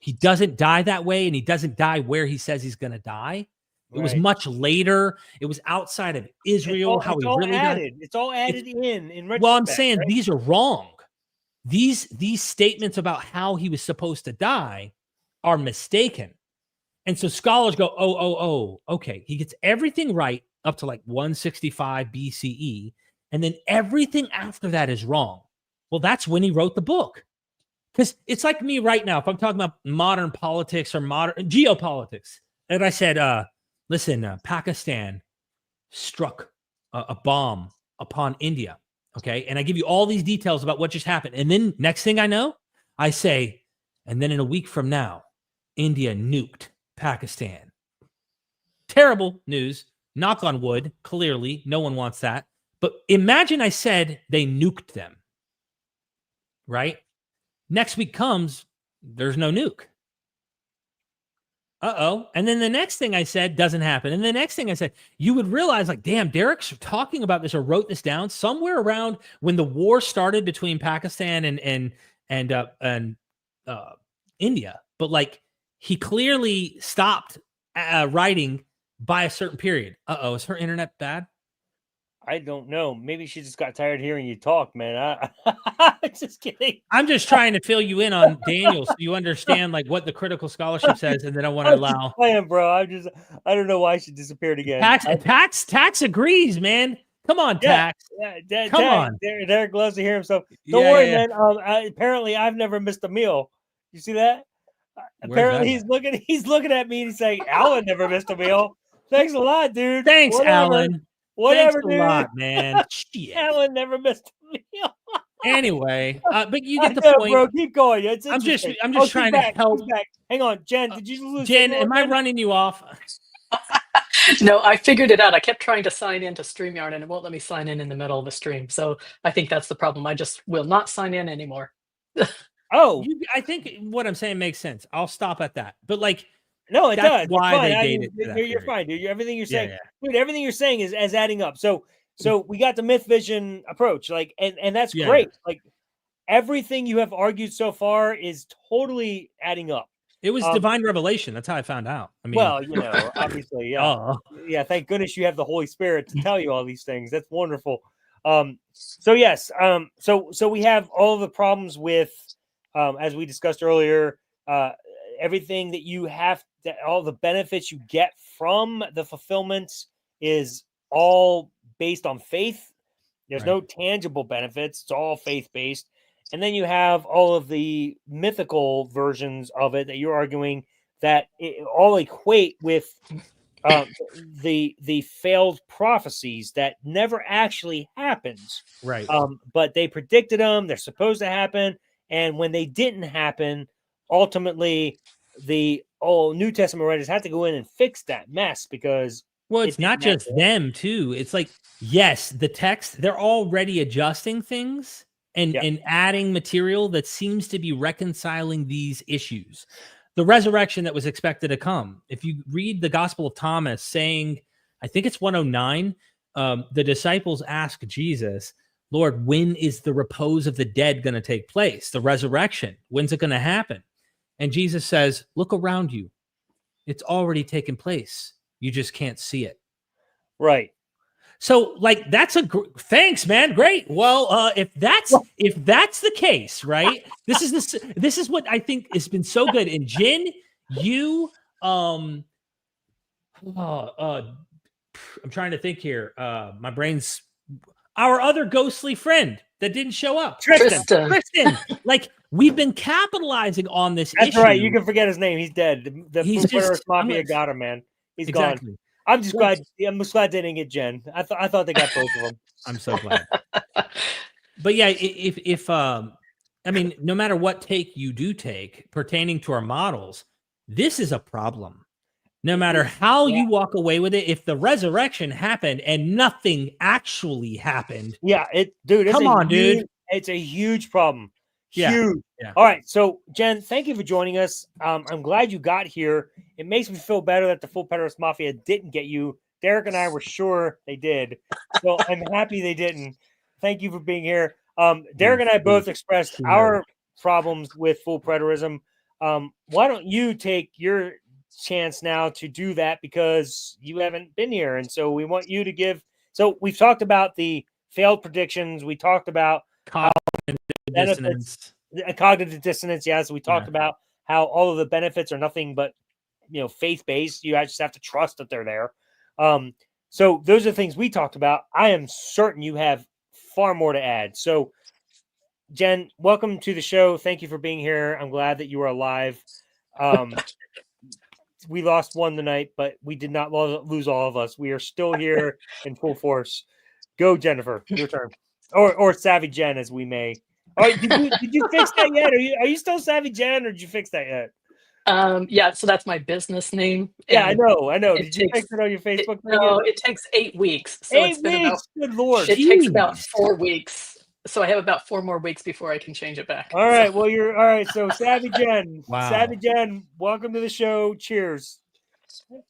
He doesn't die that way, and he doesn't die where he says he's going to die. It was much later. It was outside of Israel. It's all added in retrospect. Well, I'm saying these are wrong. These statements about how he was supposed to die are mistaken. And so scholars go, okay. He gets everything right up to like 165 BCE, and then everything after that is wrong. Well, that's when he wrote the book. Because it's like me right now, if I'm talking about modern politics or modern geopolitics, and I said, listen, Pakistan struck a bomb upon India, okay? And I give you all these details about what just happened. And then next thing I know, I say, and then in a week from now, India nuked Pakistan. Terrible news. Knock on wood. Clearly, no one wants that. But imagine I said they nuked them, right? Next week comes, there's no nuke. And then the next thing I said doesn't happen. And the next thing I said, you would realize, like, damn, Derek's talking about this or wrote this down somewhere around when the war started between Pakistan and India. But like, he clearly stopped writing by a certain period. Is her internet bad? I don't know. Maybe she just got tired of hearing you talk, man. I'm just kidding. I'm just trying to fill you in on Daniel so you understand like what the critical scholarship says, and then I want to allow. Playing, bro. I don't know why she disappeared again. Tax agrees, man. Come on, Tax. Come on. Derek loves to hear himself. Don't worry, man. Apparently, I've never missed a meal. You see that? Apparently, he's looking at me and he's saying, "Alan never missed a meal." Thanks a lot, dude. Thanks, Alan. Whatever, thanks dude. A lot, man. Shit. Alan never missed a meal. Anyway, but you get the point, bro. Keep going. I'm just trying to help. Hang on, Jen. Did you lose? Jen, am I running you off? No, I figured it out. I kept trying to sign into StreamYard and it won't let me sign in the middle of the stream. So I think that's the problem. I just will not sign in anymore. I think what I'm saying makes sense. I'll stop at that. But like, no, it does. Why they dated you're fine, dude. Everything you're saying, dude, everything you're saying is adding up. So we got the myth vision approach, like, and that's great. Like, everything you have argued so far is totally adding up. It was divine revelation. That's how I found out. I mean, well, obviously, yeah, yeah. Thank goodness you have the Holy Spirit to tell you all these things. That's wonderful. So yes, so we have all the problems with, as we discussed earlier, everything that you have, all the benefits you get from the fulfillment is all based on faith. There's no tangible benefits. It's all faith-based. And then you have all of the mythical versions of it that you're arguing that all equate with the failed prophecies that never actually happened. Right. But they predicted them. They're supposed to happen. And when they didn't happen, ultimately, the New Testament writers had to go in and fix that mess because... Well, it's not just them, too. It's like, yes, the text, they're already adjusting things and adding material that seems to be reconciling these issues. The resurrection that was expected to come. If you read the Gospel of Thomas saying, I think it's 109, the disciples ask Jesus, Lord, when is the repose of the dead going to take place? The resurrection, when's it going to happen? And Jesus says, look around you. It's already taken place. You just can't see it. Right. So, like, that's thanks, man. Great. Well, if that's the case, right? This is what I think has been so good. And Jen, you, I'm trying to think here. My brain's our other ghostly friend that didn't show up, Tristan. Like, we've been capitalizing on this. That's issue. Right. You can forget his name. He's dead. The Preterist Mafia got him, man. He's gone. I'm just glad. I'm just glad they didn't get Jen. I thought they got both of them. I'm so glad. But yeah, if I mean, no matter what take you do take pertaining to our models, this is a problem. No matter how you walk away with it, if the resurrection happened and nothing actually happened, come on, dude, it's a huge problem. Huge. Yeah. All right. So, Jen, thank you for joining us. I'm glad you got here. It makes me feel better that the full Preterist Mafia didn't get you. Derek and I were sure they did. So I'm happy they didn't. Thank you for being here. Derek and I both expressed our problems with full preterism. Why don't you take your chance now to do that, because you haven't been here. And so we want you to give. So we've talked about the failed predictions. We talked about cognitive dissonance. Yeah. So we talked about how all of the benefits are nothing but, faith-based. You just have to trust that they're there. So those are the things we talked about. I am certain you have far more to add. So Jen, welcome to the show. Thank you for being here. I'm glad that you are alive. We lost one tonight, but we did not lose all of us. We are still here in full force. Go, Jennifer. Your turn. Or Savvy Jen, as we may. All right, did you fix that yet? Are you still Savvy Jen, or did you fix that yet? Yeah, so that's my business name. Yeah, I know. Did you fix it on your Facebook? No, it takes 8 weeks. So 8 weeks. Good Lord. It takes about 4 weeks So I have about 4 more weeks before I can change it back. All right. Well, you're all right. So Savvy Jen, Wow. Savvy Jen, welcome to the show. Cheers.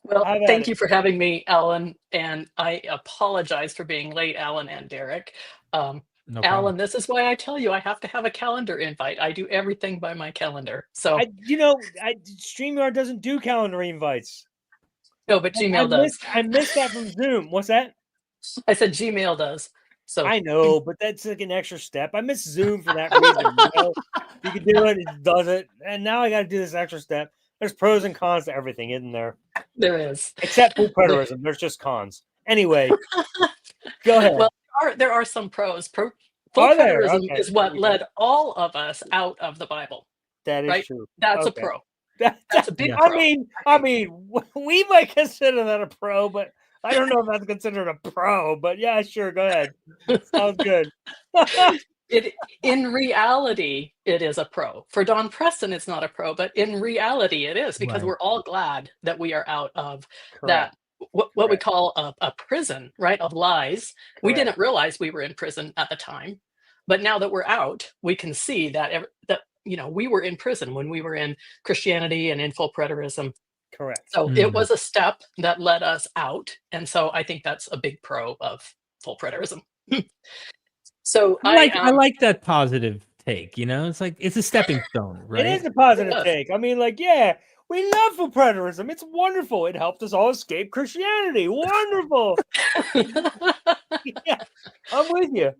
Well, Have at thank it. you for having me, Alan, and I apologize for being late, Alan and Derek. No problem. Alan, this is why I tell you I have to have a calendar invite. I do everything by my calendar. So StreamYard doesn't do calendar invites. no, but Gmail does. I missed that from Zoom. What's that? I said Gmail does. So I know, but that's like an extra step. I miss Zoom for that reason. You can do it, it does it, and now I got to do this extra step. There's pros and cons to everything, isn't there? there is. Except for preterism. There's just cons. Anyway, go ahead. Well, there are some pros. Full Are there? preterism Okay. is what led all of us out of the Bible. That is right? true. That's Okay. a pro. That's a big I pro. mean, we might consider that a pro, but I don't know if that's considered a pro. But yeah, sure, go ahead. Sounds good. In reality, it is a pro. For Don Preston, it's not a pro, but in reality, it is, because Right. we're all glad that we are out of Correct. that what we call a prison, right, of lies. We Correct. didn't realize we were in prison at the time, but now that we're out, we can see that we were in prison when we were in Christianity and in full preterism. Correct. So it was a step that led us out, and so I think that's a big pro of full preterism. So I like that positive take. It's like it's a stepping stone, right? It is a positive Yes. take. I mean, like, yeah, we love full preterism. It's wonderful. It helped us all escape Christianity. Wonderful. Yeah, I'm with you.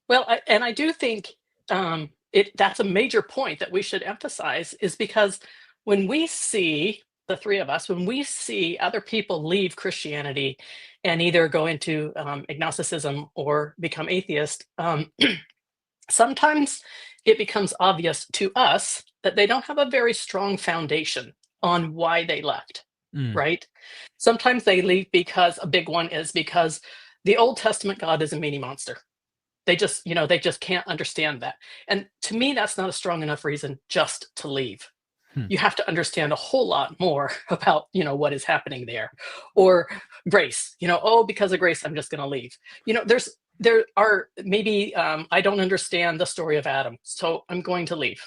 Well, I do think that's a major point that we should emphasize, is because when we see the three of us, when we see other people leave Christianity and either go into agnosticism or become atheist, sometimes it becomes obvious to us that they don't have a very strong foundation on why they left, right? Sometimes they leave because a big one is because the Old Testament God is a meanie monster. They just can't understand that. And to me, that's not a strong enough reason just to leave. You have to understand a whole lot more about, what is happening there. Or grace, because of grace, I'm just going to leave. There are maybe I don't understand the story of Adam, so I'm going to leave.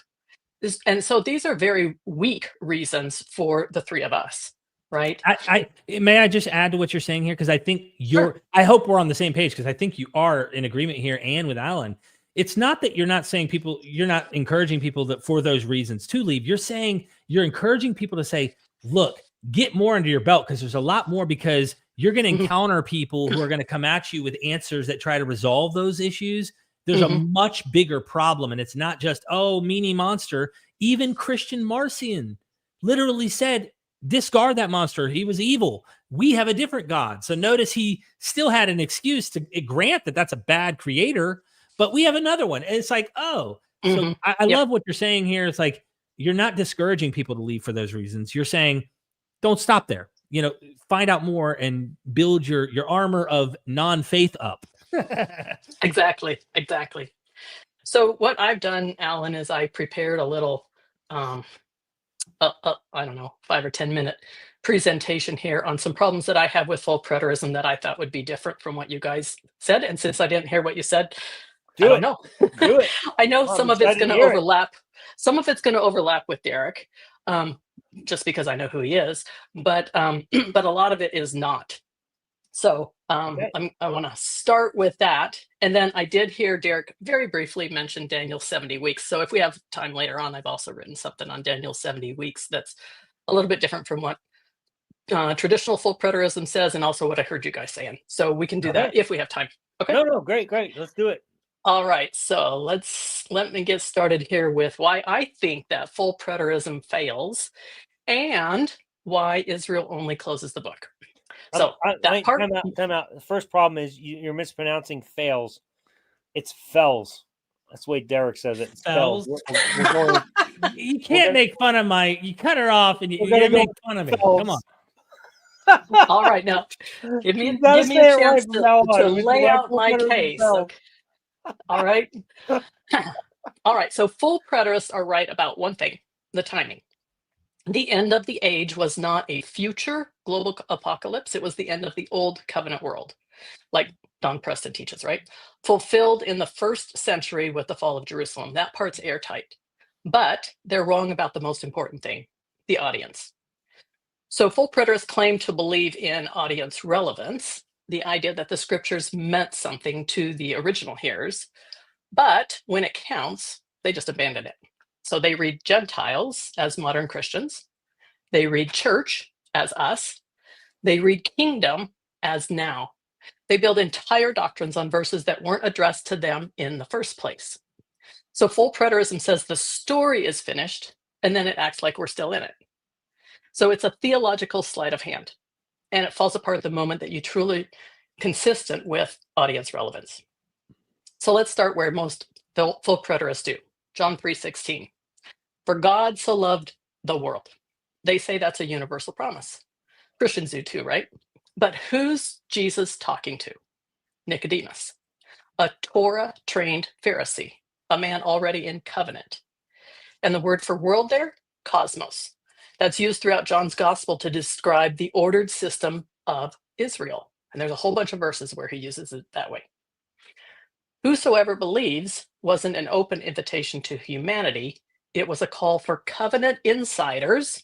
And so these are very weak reasons for the three of us, right? May I just add to what you're saying here? Because I think I hope we're on the same page, because I think you are in agreement here, and with Alan. It's not that you're not encouraging people that for those reasons to leave. You're saying you're encouraging people to say, look, get more under your belt, because there's a lot more, because you're going to encounter people who are going to come at you with answers that try to resolve those issues. There's a much bigger problem. And it's not just, meanie monster. Even Christian Marcion literally said, discard that monster. He was evil. We have a different God. So notice he still had an excuse to grant that that's a bad creator, but we have another one. And it's like, so I love what you're saying here. It's like, you're not discouraging people to leave for those reasons. You're saying, don't stop there. Find out more and build your armor of non-faith up. Exactly. So what I've done, Alan, is I prepared a little, I don't know, 5 or 10 minute presentation here on some problems that I have with full preterism that I thought would be different from what you guys said. And since I didn't hear what you said, I don't know. Do it. I know some of it's going to overlap. Some of it's going to overlap with Derek, just because I know who he is. But a lot of it is not. So I want to start with that. And then I did hear Derek very briefly mention Daniel's 70 weeks. So if we have time later on, I've also written something on Daniel's 70 weeks that's a little bit different from what traditional full preterism says, and also what I heard you guys saying. So we can do that if we have time. Okay. No, great. Let's do it. All right. So let me get started here with why I think that full preterism fails and why Israel only closes the book. So time out. The first problem is you're mispronouncing fails. It's fells. That's the way Derek says it. Fells. You can't make fun of you cut her off and you make fun of me. Come on. All right, now give me a chance to lay out my case. Okay. All right. All right. So full preterists are right about one thing: the timing. The end of the age was not a future global apocalypse. It was the end of the old covenant world. Like Don Preston teaches, right? Fulfilled in the 1st century with the fall of Jerusalem. That part's airtight. But they're wrong about the most important thing, the audience. So full preterists claim to believe in audience relevance, the idea that the scriptures meant something to the original hearers, but when it counts, they just abandon it. So they read Gentiles as modern Christians, they read church as us, they read kingdom as now. They build entire doctrines on verses that weren't addressed to them in the first place. So full preterism says the story is finished, and then it acts like we're still in it. So it's a theological sleight of hand, and it falls apart the moment that you truly consistent with audience relevance. So let's start where most full preterists do. John 3:16. For God so loved the world. They say that's a universal promise. Christians do too, right? But who's Jesus talking to? Nicodemus, a Torah-trained Pharisee, a man already in covenant. And the word for world there, cosmos. That's used throughout John's gospel to describe the ordered system of Israel. And there's a whole bunch of verses where he uses it that way. Whosoever believes wasn't an open invitation to humanity. It was a call for covenant insiders,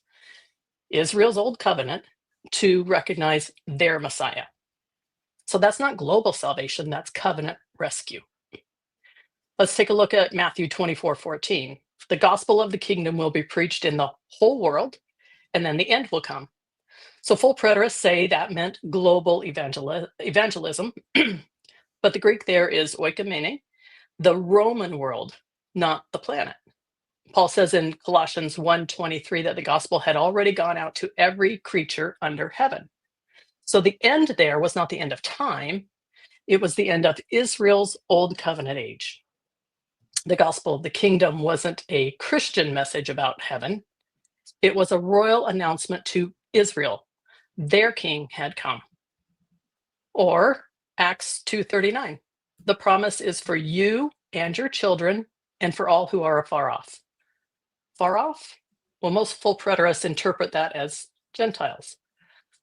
Israel's old covenant, to recognize their Messiah. So that's not global salvation, that's covenant rescue. Let's take a look at Matthew 24:14. The gospel of the kingdom will be preached in the whole world, and then the end will come. So full preterists say that meant global evangelism, but the Greek there is oikomene, the Roman world, not the planet. Paul says in Colossians 1:23 that the gospel had already gone out to every creature under heaven. So the end there was not the end of time, it was the end of Israel's old covenant age. The gospel of the kingdom wasn't a Christian message about heaven, it was a royal announcement to Israel. Their king had come. Or Acts 2:39, the promise is for you and your children and for all who are afar off. Far off? Well, most full preterists interpret that as Gentiles.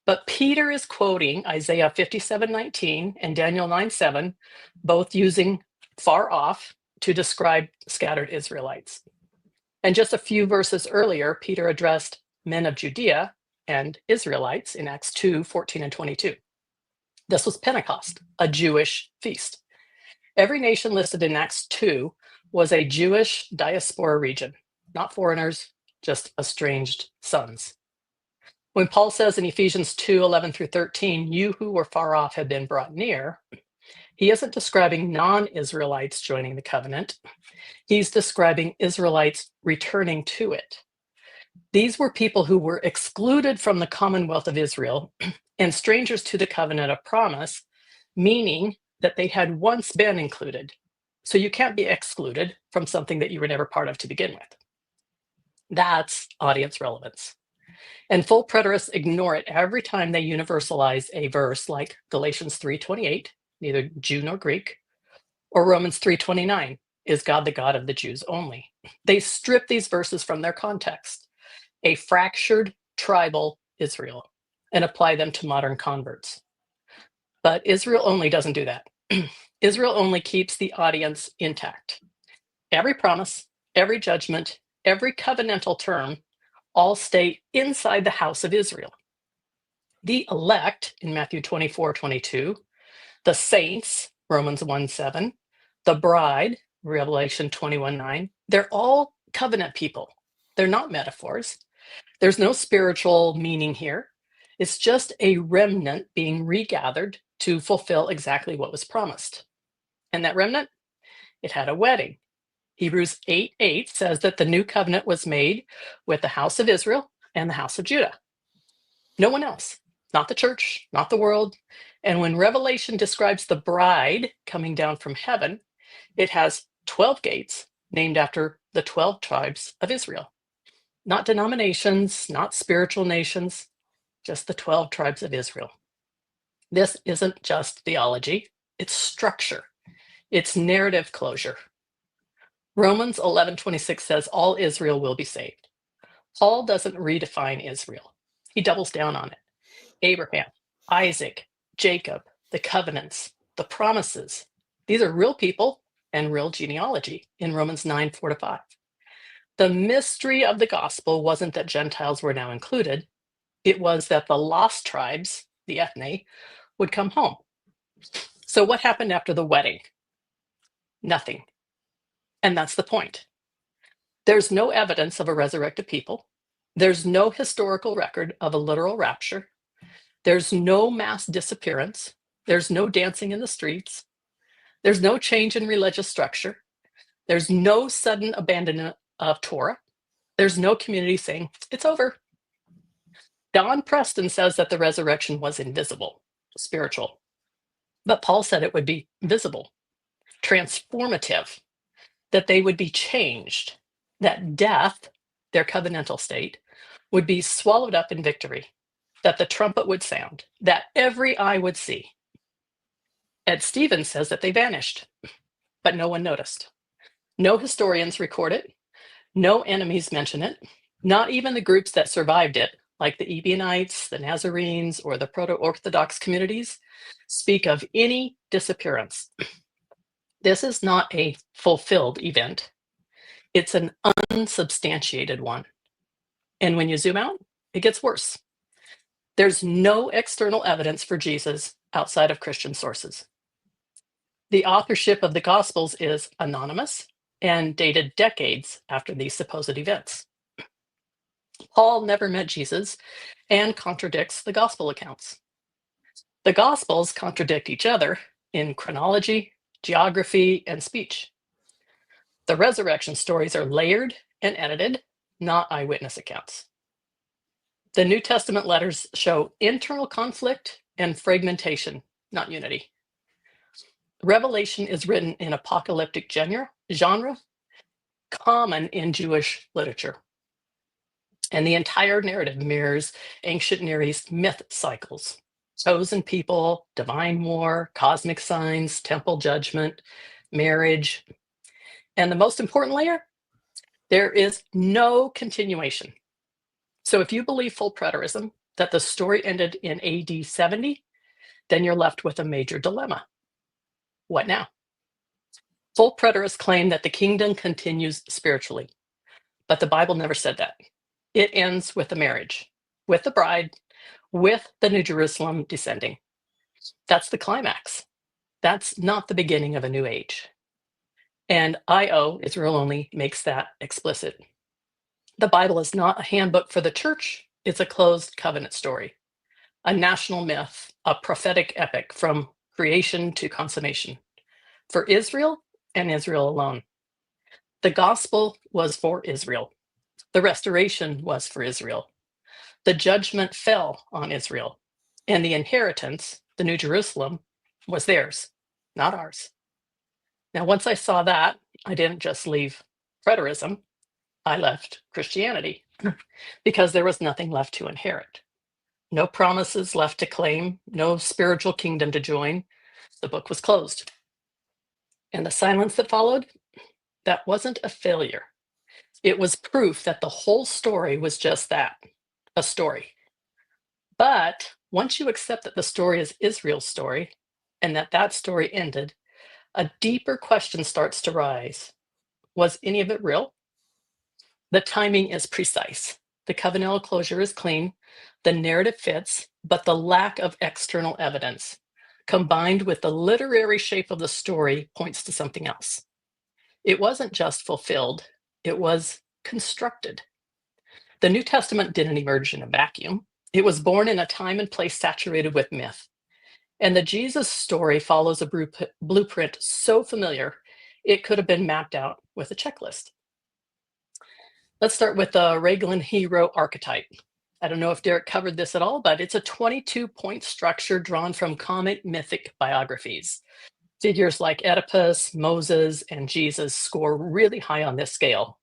But Peter is quoting Isaiah 57:19 and Daniel 9:7, both using far off to describe scattered Israelites. And just a few verses earlier, Peter addressed men of Judea and Israelites in Acts 2:14 and 22. This was Pentecost, a Jewish feast. Every nation listed in Acts 2 was a Jewish diaspora region, not foreigners, just estranged sons. When Paul says in Ephesians 2:11 through 13, you who were far off have been brought near, he isn't describing non-Israelites joining the covenant. He's describing Israelites returning to it. These were people who were excluded from the commonwealth of Israel and strangers to the covenant of promise, meaning that they had once been included. So you can't be excluded from something that you were never part of to begin with. That's audience relevance. And full preterists ignore it every time they universalize a verse like Galatians 3:28, neither Jew nor Greek, or Romans 3:29, is God the God of the Jews only. They strip these verses from their context, a fractured tribal Israel, and apply them to modern converts. But Israel only doesn't do that. Israel only keeps the audience intact. Every promise, every judgment, every covenantal term all stay inside the house of Israel. The elect in Matthew 24:22, the saints, Romans 1:7, the bride, Revelation 21:9, they're all covenant people. They're not metaphors. There's no spiritual meaning here. It's just a remnant being regathered to fulfill exactly what was promised. And that remnant, it had a wedding. Hebrews 8:8 says that the new covenant was made with the house of Israel and the house of Judah. No one else, not the church, not the world. And when Revelation describes the bride coming down from heaven, it has 12 gates named after the 12 tribes of Israel. Not denominations, not spiritual nations, just the 12 tribes of Israel. This isn't just theology, it's structure, it's narrative closure. Romans 11:26 says all Israel will be saved. Paul doesn't redefine Israel. He doubles down on it. Abraham, Isaac, Jacob, the covenants, the promises. These are real people and real genealogy in Romans 9, 4-5. The mystery of the gospel wasn't that Gentiles were now included. It was that the lost tribes, the ethne, would come home. So what happened after the wedding? Nothing. And that's the point. There's no evidence of a resurrected people. There's no historical record of a literal rapture. There's no mass disappearance. There's no dancing in the streets. There's no change in religious structure. There's no sudden abandonment of Torah. There's no community saying, it's over. Don Preston says that the resurrection was invisible, spiritual. But Paul said it would be visible, transformative, that they would be changed, that death, their covenantal state, would be swallowed up in victory, that the trumpet would sound, that every eye would see. Ed Stevens says that they vanished, but no one noticed. No historians record it. No enemies mention it. Not even the groups that survived it, like the Ebionites, the Nazarenes, or the Proto-Orthodox communities, speak of any disappearance. This is not a fulfilled event. It's an unsubstantiated one. And when you zoom out, it gets worse. There's no external evidence for Jesus outside of Christian sources. The authorship of the Gospels is anonymous and dated decades after these supposed events. Paul never met Jesus and contradicts the Gospel accounts. The Gospels contradict each other in chronology, geography, and speech. The resurrection stories are layered and edited, not eyewitness accounts. The New Testament letters show internal conflict and fragmentation, not unity. Revelation is written in apocalyptic genre, common in Jewish literature. And the entire narrative mirrors ancient Near East myth cycles. Chosen people, divine war, cosmic signs, temple judgment, marriage. And the most important layer, there is no continuation. So if you believe full preterism, that the story ended in AD 70, then you're left with a major dilemma. What now? Full preterists claim that the kingdom continues spiritually, but the Bible never said that. It ends with the marriage, with the bride, with the New Jerusalem descending. That's the climax. That's not the beginning of a new age. And I.O., Israel Only, makes that explicit. The Bible is not a handbook for the church. It's a closed covenant story, a national myth, a prophetic epic from creation to consummation, for Israel and Israel alone. The gospel was for Israel. The restoration was for Israel. The judgment fell on Israel, and the inheritance, the New Jerusalem, was theirs, not ours. Now, once I saw that, I didn't just leave preterism, I left Christianity because there was nothing left to inherit. No promises left to claim, no spiritual kingdom to join. The book was closed. And the silence that followed, that wasn't a failure. It was proof that the whole story was just that, a story. But once you accept that the story is Israel's story and that that story ended, a deeper question starts to rise. Was any of it real? The timing is precise. The covenantal closure is clean. The narrative fits, but the lack of external evidence, combined with the literary shape of the story, points to something else. It wasn't just fulfilled, it was constructed. The New Testament didn't emerge in a vacuum. It was born in a time and place saturated with myth. And the Jesus story follows a blueprint so familiar, it could have been mapped out with a checklist. Let's start with the Raglan hero archetype. I don't know if Derek covered this at all, but it's a 22-point structure drawn from comic mythic biographies. Figures like Oedipus, Moses, and Jesus score really high on this scale.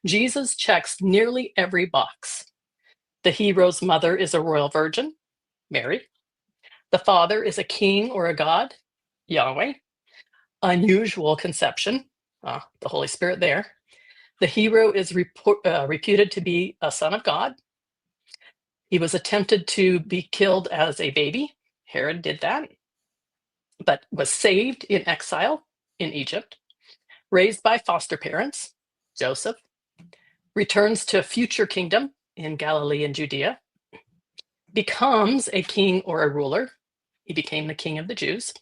Jesus checks nearly every box. The hero's mother is a royal virgin, Mary. The father is a king or a god, Yahweh. Unusual conception, the Holy Spirit there. The hero is reputed to be a son of God. He was attempted to be killed as a baby. Herod did that. but was saved in exile in Egypt, raised by foster parents, Joseph, returns to a future kingdom in Galilee and Judea, becomes a king or a ruler. He became the king of the Jews.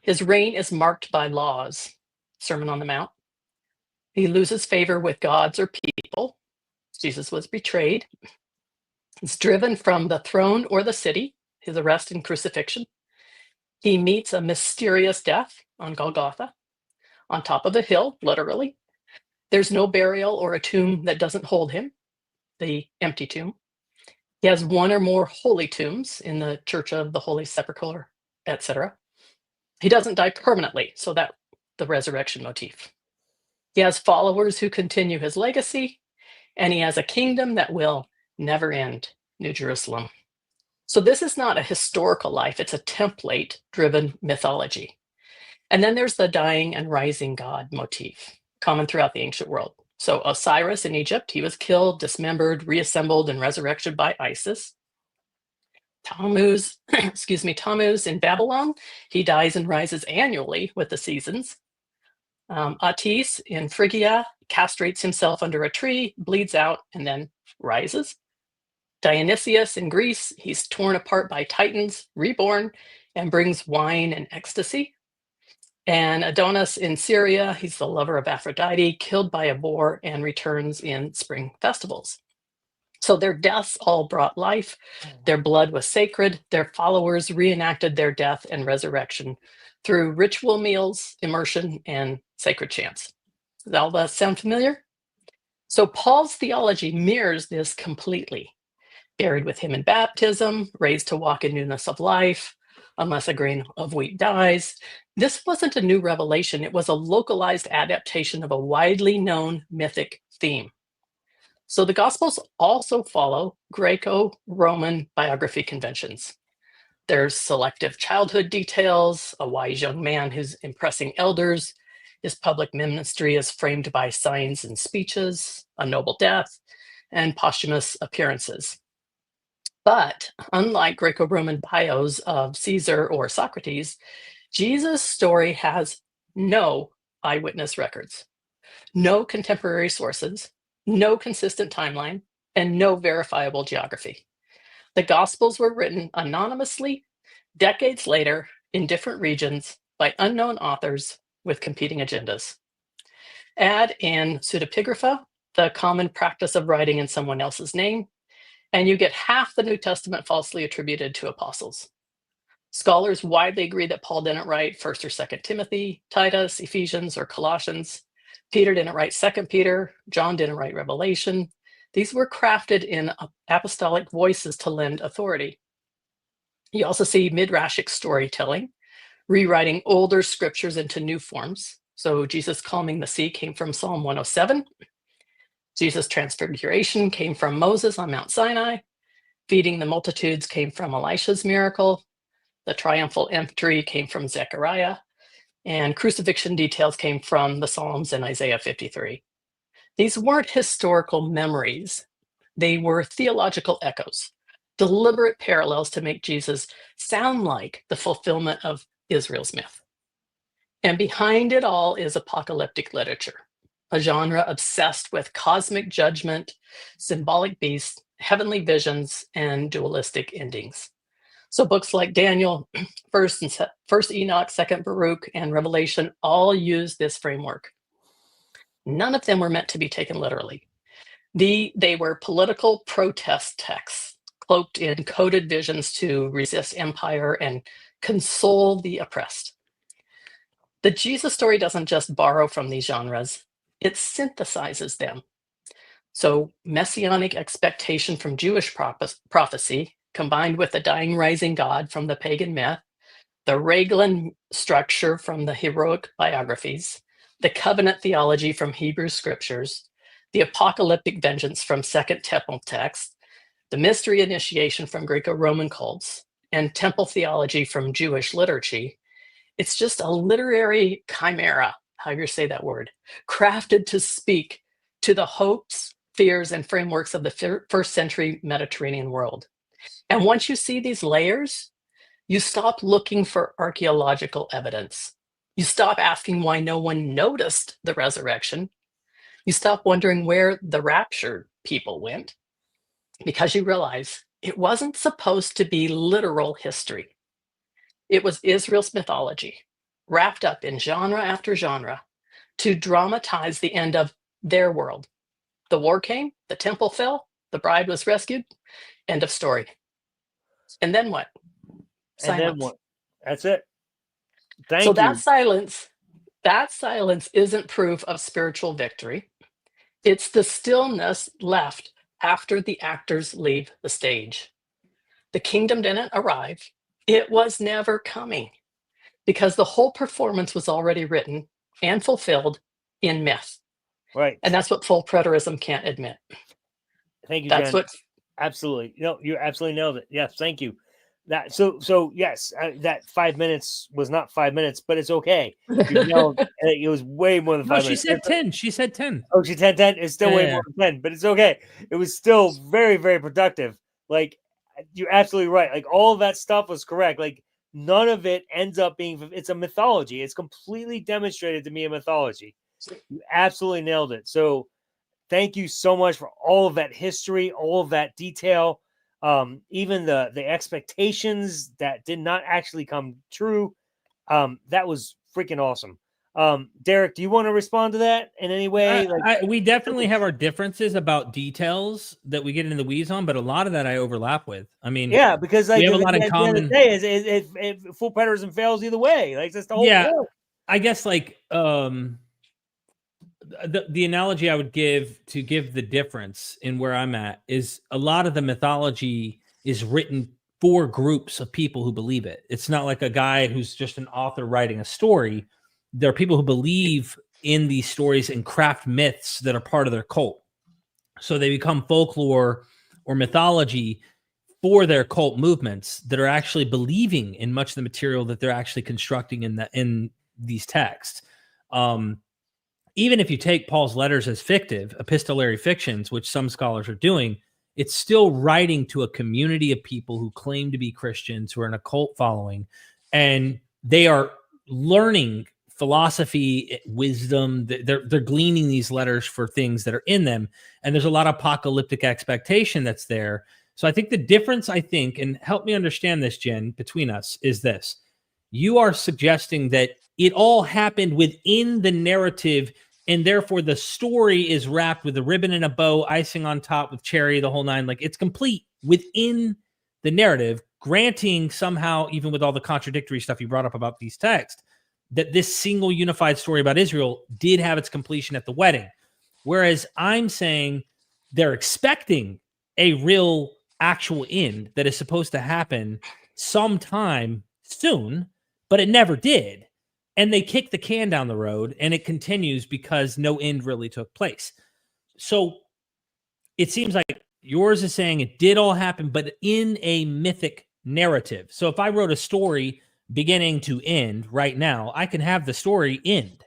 His reign is marked by laws, Sermon on the Mount. He loses favor with gods or people. Jesus was betrayed. He's driven from the throne or the city, his arrest and crucifixion. He meets a mysterious death on Golgotha, on top of a hill, literally. There's no burial or a tomb that doesn't hold him, the empty tomb. He has one or more holy tombs in the Church of the Holy Sepulchre, etc. He doesn't die permanently, so that the resurrection motif. He has followers who continue his legacy, and he has a kingdom that will never end, New Jerusalem. So this is not a historical life, it's a template-driven mythology. And then there's the dying and rising God motif, common throughout the ancient world. So Osiris in Egypt, he was killed, dismembered, reassembled, and resurrected by Isis. Tammuz, Tammuz in Babylon, he dies and rises annually with the seasons. Atis in Phrygia castrates himself under a tree, bleeds out, and then rises. Dionysius in Greece, he's torn apart by Titans, reborn, and brings wine and ecstasy. And Adonis in Syria, he's the lover of Aphrodite, killed by a boar and returns in spring festivals. So their deaths all brought life. Their blood was sacred. Their followers reenacted their death and resurrection through ritual meals, immersion, and sacred chants. Does all that sound familiar? So Paul's theology mirrors this completely. Buried with him in baptism, raised to walk in newness of life, unless a grain of wheat dies. This wasn't a new revelation. It was a localized adaptation of a widely known mythic theme. So the Gospels also follow Greco-Roman biography conventions. There's selective childhood details, a wise young man who's impressing elders. His public ministry is framed by signs and speeches, a noble death, and posthumous appearances. But unlike Greco-Roman bios of Caesar or Socrates, Jesus' story has no eyewitness records, no contemporary sources, no consistent timeline, and no verifiable geography. The Gospels were written anonymously, decades later, in different regions, by unknown authors with competing agendas. Add in pseudepigrapha, the common practice of writing in someone else's name, and you get half the New Testament falsely attributed to apostles. Scholars widely agree that Paul didn't write 1st or 2nd Timothy, Titus, Ephesians, or Colossians. Peter didn't write 2nd Peter. John didn't write Revelation. These were crafted in apostolic voices to lend authority. You also see midrashic storytelling, rewriting older scriptures into new forms. So Jesus calming the sea came from Psalm 107. Jesus' transfiguration came from Moses on Mount Sinai. Feeding the multitudes came from Elisha's miracle. The triumphal entry came from Zechariah. And crucifixion details came from the Psalms and Isaiah 53. These weren't historical memories. They were theological echoes, deliberate parallels to make Jesus sound like the fulfillment of Israel's myth. And behind it all is apocalyptic literature, a genre obsessed with cosmic judgment, symbolic beasts, heavenly visions, and dualistic endings. So books like Daniel, First Enoch, Second Baruch, and Revelation all use this framework. None of them were meant to be taken literally. They were political protest texts, cloaked in coded visions to resist empire and console the oppressed. The Jesus story doesn't just borrow from these genres, it synthesizes them. So messianic expectation from Jewish prophecy, combined with the dying rising God from the pagan myth, the Raglan structure from the heroic biographies, the covenant theology from Hebrew scriptures, the apocalyptic vengeance from Second Temple texts, the mystery initiation from Greco-Roman cults, and temple theology from Jewish liturgy. It's just a literary chimera, however you say that word, crafted to speak to the hopes, fears, and frameworks of the first century Mediterranean world. And once you see these layers, You stop looking for archaeological evidence. You stop asking why no one noticed the resurrection. You stop wondering where the raptured people went, because you realize it wasn't supposed to be literal history. It was Israel's mythology, wrapped up in genre after genre, to dramatize the end of their world. The war came, the temple fell, the bride was rescued, end of story. And then what? And then Silence. what? That's it. Thank So you. that silence isn't proof of spiritual victory. It's the stillness left after the actors leave the stage. The kingdom didn't arrive. It was never coming, because the whole performance was already written and fulfilled in myth. Right. And that's what full preterism can't admit. Thank you, That's Jen. what Absolutely. No, you absolutely nailed it. Yes, thank you. That so yes, that 5 minutes was not 5 minutes, but it's okay. You nailed it. It was way more than No, 5 she minutes. said 10. She said 10. Oh, she 10. It's still way Yeah. more than 10, but it's okay. It was still very, very productive. Like, you're absolutely right. Like, all of that stuff was correct. Like, none of it ends up being, it's a mythology. It's completely demonstrated to me a mythology. You absolutely nailed it. So thank you so much for all of that history, all of that detail, even the expectations that did not actually come true. That was freaking awesome. Derek, do you want to respond to that in any way? We definitely have our differences about details that we get into the weeds on, but a lot of that I overlap with. I mean, yeah, because like we have a at lot in the end of common. the day, if full preterism fails either way, like that's the whole point. I guess like the analogy I would give to give the difference in where I'm at is a lot of the mythology is written for groups of people who believe it. It's not like a guy who's just an author writing a story. There are people who believe in these stories and craft myths that are part of their cult. So they become folklore or mythology for their cult movements that are actually believing in much of the material that they're actually constructing in these texts. Even if you take Paul's letters as fictive, epistolary fictions, which some scholars are doing, it's still writing to a community of people who claim to be Christians, who are in a cult following, and they are learning philosophy, wisdom. They're gleaning these letters for things that are in them, and there's a lot of apocalyptic expectation that's there. So I think the difference, and help me understand this, Jen, between us is this. You are suggesting that it all happened within the narrative, and therefore the story is wrapped with a ribbon and a bow, icing on top with cherry, the whole nine. Like, it's complete within the narrative, granting somehow, even with all the contradictory stuff you brought up about these texts, that this single unified story about Israel did have its completion at the wedding. Whereas I'm saying they're expecting a real actual end that is supposed to happen sometime soon, but it never did. And they kick the can down the road, and it continues because no end really took place. So it seems like yours is saying it did all happen, but in a mythic narrative. So if I wrote a story beginning to end right now, I can have the story end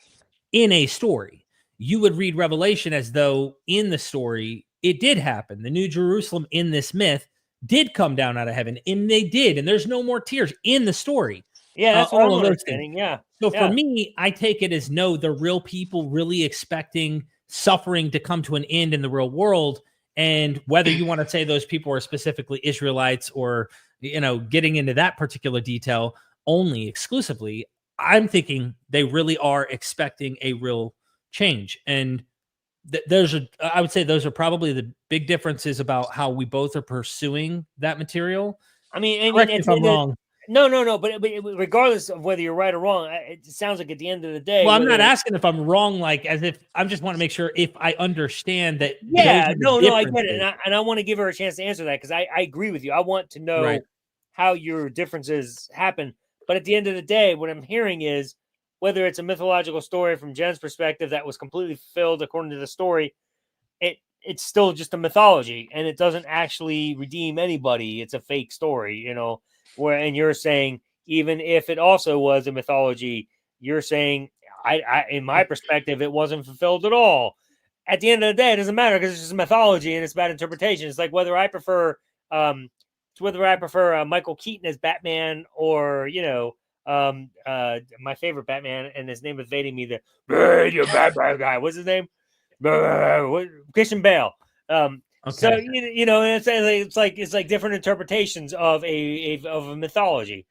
in a story. You would read Revelation as though in the story it did happen. The New Jerusalem in this myth did come down out of heaven, and they did. And there's no more tears in the story. Yeah, that's what all I'm of those understanding. things. Yeah. So for me, I take it as no, the real people really expecting suffering to come to an end in the real world. And whether you want to say those people are specifically Israelites or, getting into that particular detail only exclusively, I'm thinking they really are expecting a real change. And I would say those are probably the big differences about how we both are pursuing that material. I mean, correct me if I'm wrong. No. But regardless of whether you're right or wrong, it sounds like at the end of the day. Well, I'm not asking if I'm wrong, like as if I just want to make sure if I understand that. Yeah, no, I get it, and I want to give her a chance to answer that because I agree with you. I want to know how your differences happen. But at the end of the day, what I'm hearing is whether it's a mythological story from Jen's perspective that was completely fulfilled according to the story, it's still just a mythology and it doesn't actually redeem anybody. It's a fake story, and you're saying even if it also was a mythology, you're saying I in my perspective, it wasn't fulfilled at all. At the end of the day, it doesn't matter because it's just mythology and it's bad interpretation. It's like whether I prefer It's whether I prefer Michael Keaton as Batman or, my favorite Batman, and his name is evading me. The Batman guy. What's his name? Christian Bale. Okay. So it's like different interpretations of a mythology.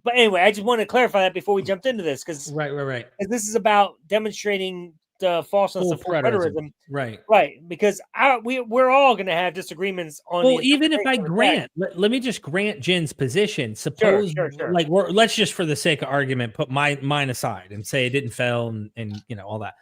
But anyway, I just want to clarify that before we jumped into this, because right. Because this is about demonstrating the falseness of full preterism. Right. Because we're all going to have disagreements on. Well, even if I grant, let me just grant Jen's position. Suppose, sure. like, let's just, for the sake of argument, put mine aside and say it didn't fail and all that.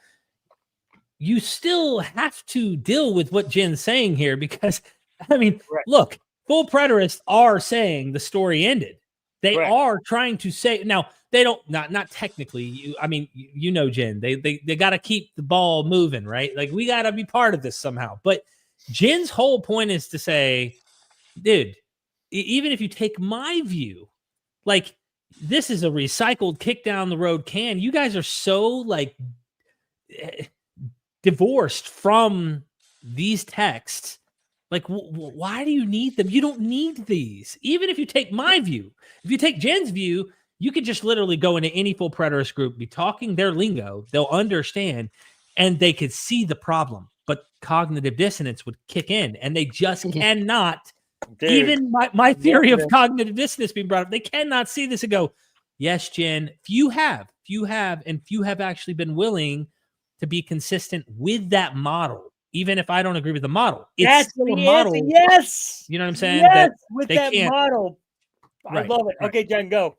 You still have to deal with what Jen's saying here, because, I mean, look, full preterists are saying the story ended. They are trying to say, now they don't, not technically. Jen, they got to keep the ball moving, right? Like, we got to be part of this somehow. But Jen's whole point is to say, dude, even if you take my view, like, this is a recycled kick down the road can. You guys are so, like, divorced from these texts. Like, why do you need them? You don't need these. Even if you take my view, if you take Jen's view, you could just literally go into any full preterist group, be talking their lingo, they'll understand, and they could see the problem. But cognitive dissonance would kick in, and they just cannot. Dude, even my theory of cognitive dissonance being brought up, they cannot see this and go, yes, Jen, few have actually been willing to be consistent with that model. Even if I don't agree with the model, it's still a model. Yes. You know what I'm saying? Yes, with that model. I love it. Right. Okay, Jen, go.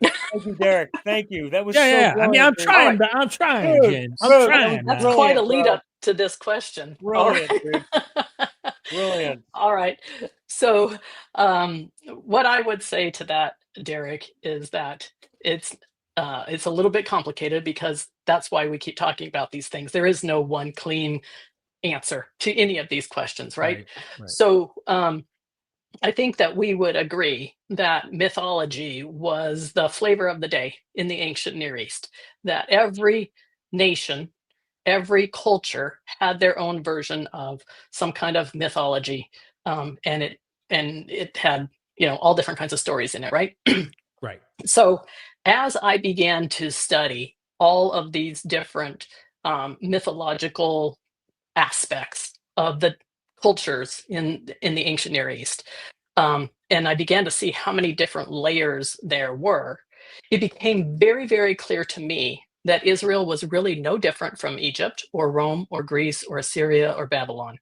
Thank you, Derek. Thank you. That was I mean, I'm trying, but I'm trying, Jen. I'm trying. That's quite a lead up to this question. Brilliant, dude. Brilliant. All right. So what I would say to that, Derek, is that it's a little bit complicated, because that's why we keep talking about these things. There is no one clean answer to any of these questions, right? So I think that we would agree that mythology was the flavor of the day in the ancient Near East, that every nation, every culture had their own version of some kind of mythology, and it had, all different kinds of stories in it, right? Right. So as I began to study all of these different mythological aspects of the cultures in the ancient Near East, and I began to see how many different layers there were, it became very, very clear to me that Israel was really no different from Egypt or Rome or Greece or Assyria or Babylon.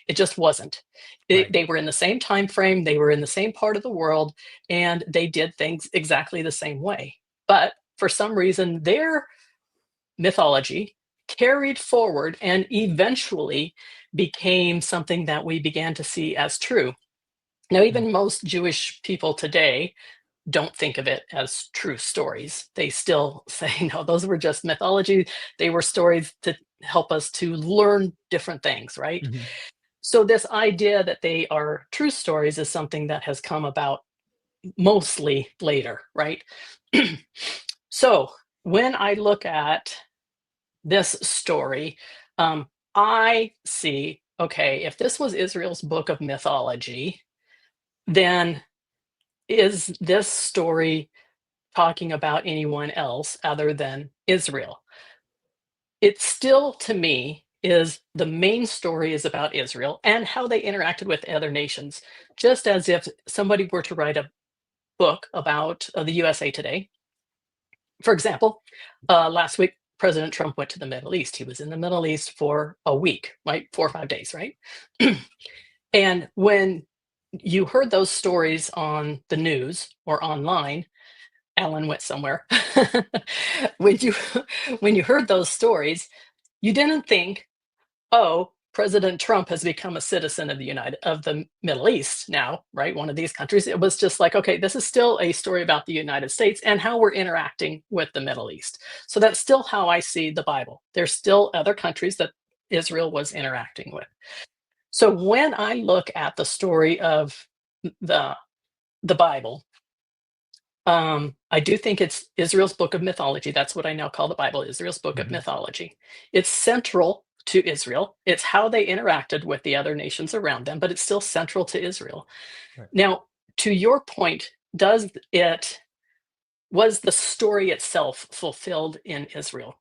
It just wasn't. They were in the same time frame, they were in the same part of the world, and they did things exactly the same way. But for some reason, their mythology carried forward and eventually became something that we began to see as true. Now, even most Jewish people today don't think of it as true stories. They still say, no, those were just mythology. They were stories to help us to learn different things, right? Mm-hmm. So this idea that they are true stories is something that has come about mostly later, right? So when I look at this story, I see, okay, if this was Israel's book of mythology, then is this story talking about anyone else other than Israel? It still, to me, is the main story is about Israel and how they interacted with other nations, just as if somebody were to write a book about the USA today. For example, last week, President Trump went to the Middle East. He was in the Middle East for a week, right? 4 or 5 days, right? And when you heard those stories on the news or online, Alan went somewhere. when you heard those stories, you didn't think, oh, President Trump has become a citizen of the Middle East now, right? One of these countries. It was just like, okay, this is still a story about the United States and how we're interacting with the Middle East. So that's still how I see the Bible. There's still other countries that Israel was interacting with. So when I look at the story of the Bible, I do think it's Israel's book of mythology. That's what I now call the Bible, Israel's book of mythology. It's central to Israel. It's how they interacted with the other nations around them, but it's still central to Israel. Right. Now, to your point, was the story itself fulfilled in Israel?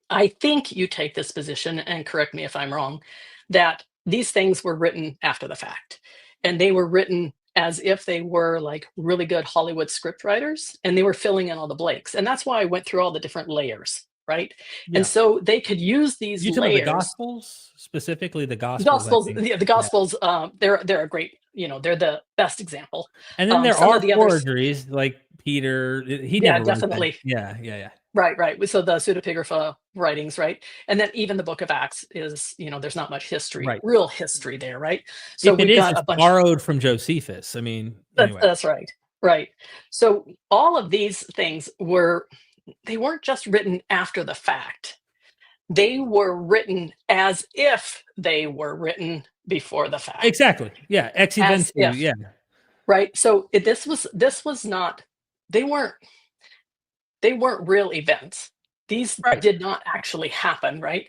I think you take this position, and correct me if I'm wrong, that these things were written after the fact, and they were written as if they were like really good Hollywood script writers, and they were filling in all the blanks. And that's why I went through all the different layers, right? Yeah. And so they could use these You talking about layers. the Gospels, specifically the Gospels? The Gospels, they're a great, they're the best example. And then there some are of the others, forgeries, like Peter. He yeah, never wrote that. definitely. Yeah. Right. So the pseudepigrapha writings, right? And then even the Book of Acts is, there's not much history, Right. real history there, right? So if it we've is, got it's a bunch borrowed from Josephus. I mean, anyway. That's right. Right. So all of these things they weren't just written after the fact. They were written as if they were written before the fact. Exactly. Yeah. Ex eventu. Yeah. Right. So this was not. They weren't real events. These did not actually happen, right?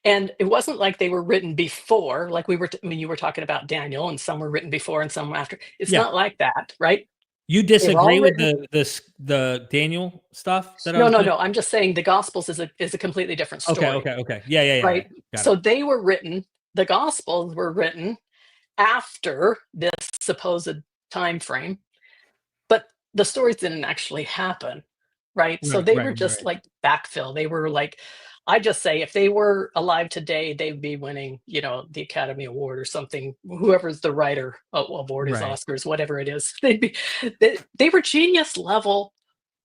And it wasn't like they were written before, like when you were talking about Daniel, and some were written before and some after. It's not like that, right? You disagree with the Daniel stuff? No. I'm just saying the Gospels is a completely different story. Okay. Yeah. Right. So they were written. The Gospels were written after this supposed time frame, but the stories didn't actually happen. Right. So they were just like backfill. They were like, I just say if they were alive today, they'd be winning, the Academy Award or something. Whoever's the writer award is Oscars, whatever it is. They were genius level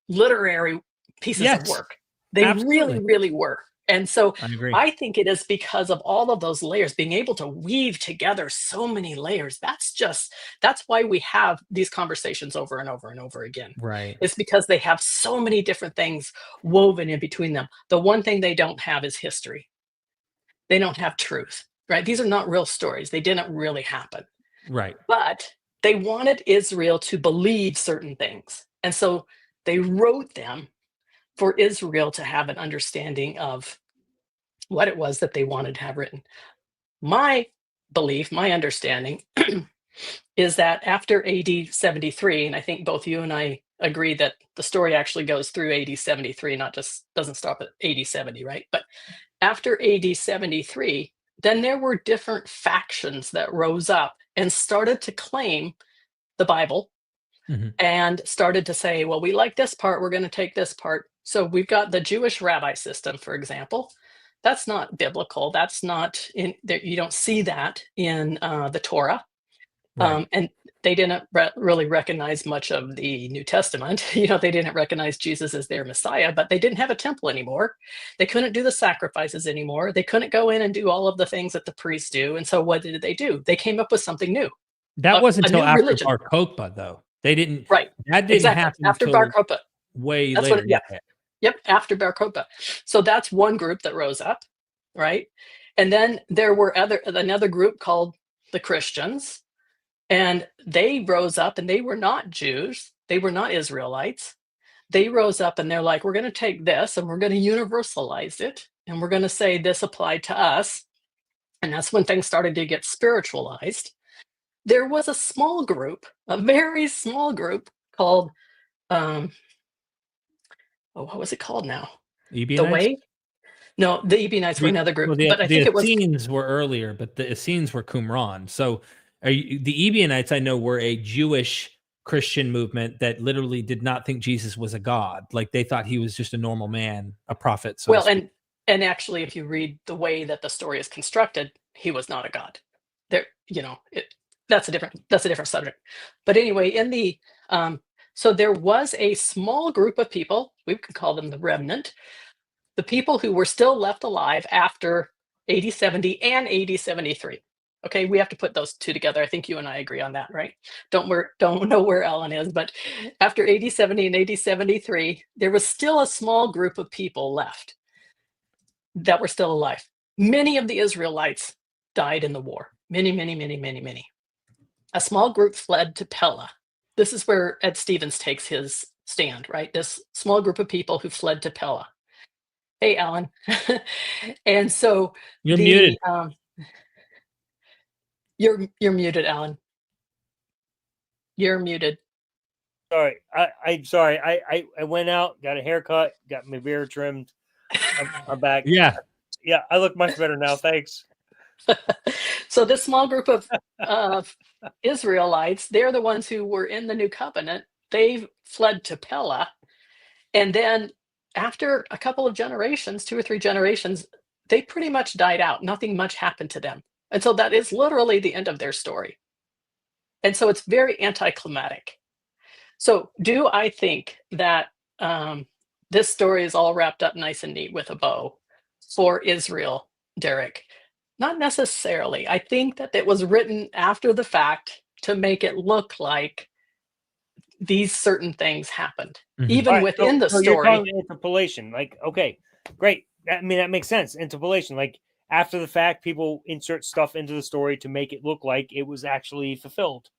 literary pieces of work. They really, really were. And so I think it is because of all of those layers, being able to weave together so many layers. That's why we have these conversations over and over and over again. Right. It's because they have so many different things woven in between them. The one thing they don't have is history. They don't have truth, right? These are not real stories. They didn't really happen. Right. But they wanted Israel to believe certain things. And so they wrote them for Israel to have an understanding of what it was that they wanted to have written. My belief, my understanding is that after AD 73, and I think both you and I agree that the story actually goes through AD 73, not just doesn't stop at AD 70, right? But after AD 73, then there were different factions that rose up and started to claim the Bible and started to say, well, we like this part, we're going to take this part. So we've got the Jewish rabbi system, for example. That's not biblical. That's not you don't see that in the Torah. And they didn't really recognize much of the New Testament. They didn't recognize Jesus as their Messiah, but they didn't have a temple anymore. They couldn't do the sacrifices anymore. They couldn't go in and do all of the things that the priests do. And so what did they do? They came up with something new. That wasn't until after Bar Kokhba, though. They didn't. Right. That didn't happen after Bar Kokhba. Way later. Yep. After Bar Kokhba. So that's one group that rose up, right? And then there were another group called the Christians, and they rose up, and they were not Jews. They were not Israelites. They rose up and they're like, we're going to take this and we're going to universalize it. And we're going to say this applied to us. And that's when things started to get spiritualized. There was a small group, a very small group called, what was it called now? Ebionites? The Way? No, the Ebionites were another group. Well, but I think it was. The Essenes were earlier, but the Essenes were Qumran. So the Ebionites, I know, were a Jewish Christian movement that literally did not think Jesus was a god. Like they thought he was just a normal man, a prophet. So and actually, if you read the way that the story is constructed, he was not a god. There, that's a different subject. But anyway, so there was a small group of people, we could call them the remnant, the people who were still left alive after AD 70 and AD 73. Okay, we have to put those two together. I think you and I agree on that, right? Don't know where Ellen is, but after AD 70 and AD 73, there was still a small group of people left that were still alive. Many of the Israelites died in the war. Many. A small group fled to Pella. This is where Ed Stevens takes his stand, right? This small group of people who fled to Pella. Hey, Alan. And so you're muted. You're muted, Alan. You're muted. Sorry, I'm sorry. I went out, got a haircut, got my beard trimmed. I'm back. Yeah. Yeah, I look much better now. Thanks. So this small group of Israelites, they're the ones who were in the new covenant. They fled to Pella, and then after a couple of generations, 2 or 3 generations, they pretty much died out. Nothing much happened to them. And so that is literally the end of their story. And so it's very anticlimactic. So do I think that this story is all wrapped up nice and neat with a bow for Israel, Derek? Not necessarily. I think that it was written after the fact to make it look like these certain things happened, even within the story. You're calling it interpolation. Like, okay, great. I mean, that makes sense. Interpolation. Like, after the fact, people insert stuff into the story to make it look like it was actually fulfilled.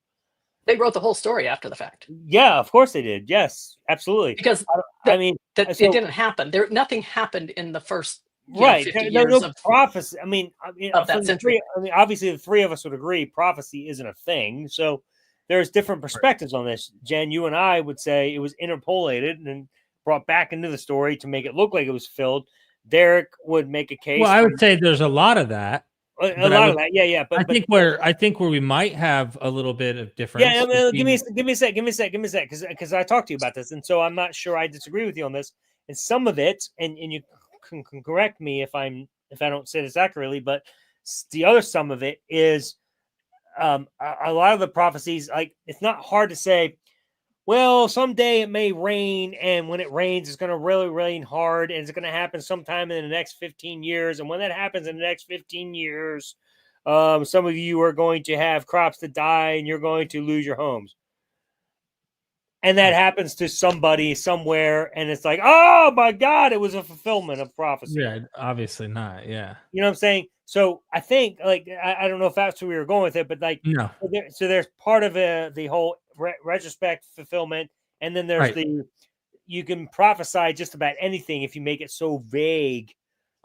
They wrote the whole story after the fact. Yeah, of course they did. Yes, absolutely. Because it didn't happen. Nothing happened in the first 50 years of prophecy. I mean, of that century. Obviously, the three of us would agree prophecy isn't a thing. So there's different perspectives on this. Jen, you and I would say it was interpolated and brought back into the story to make it look like it was filled. Derek would make a case. Well, I would say there's a lot of that. A lot of that, yeah. But I think where we might have a little bit of difference. Yeah, give me a sec, because I talked to you about this, and so I'm not sure I disagree with you on this. And some of it, and you can correct me if I don't say this accurately, but the other some of it is a lot of the prophecies. Like, it's not hard to say, well, someday it may rain, and when it rains, it's going to really rain hard, and it's going to happen sometime in the next 15 years. And when that happens in the next 15 years, some of you are going to have crops that die, and you're going to lose your homes. And that happens to somebody somewhere, and it's like, oh my God, it was a fulfillment of prophecy. Yeah, obviously not. Yeah. You know what I'm saying? So I think, like, I don't know if that's where we were going with it, but like, no. So there's part of the whole retrospect fulfillment, and then there's you can prophesy just about anything if you make it so vague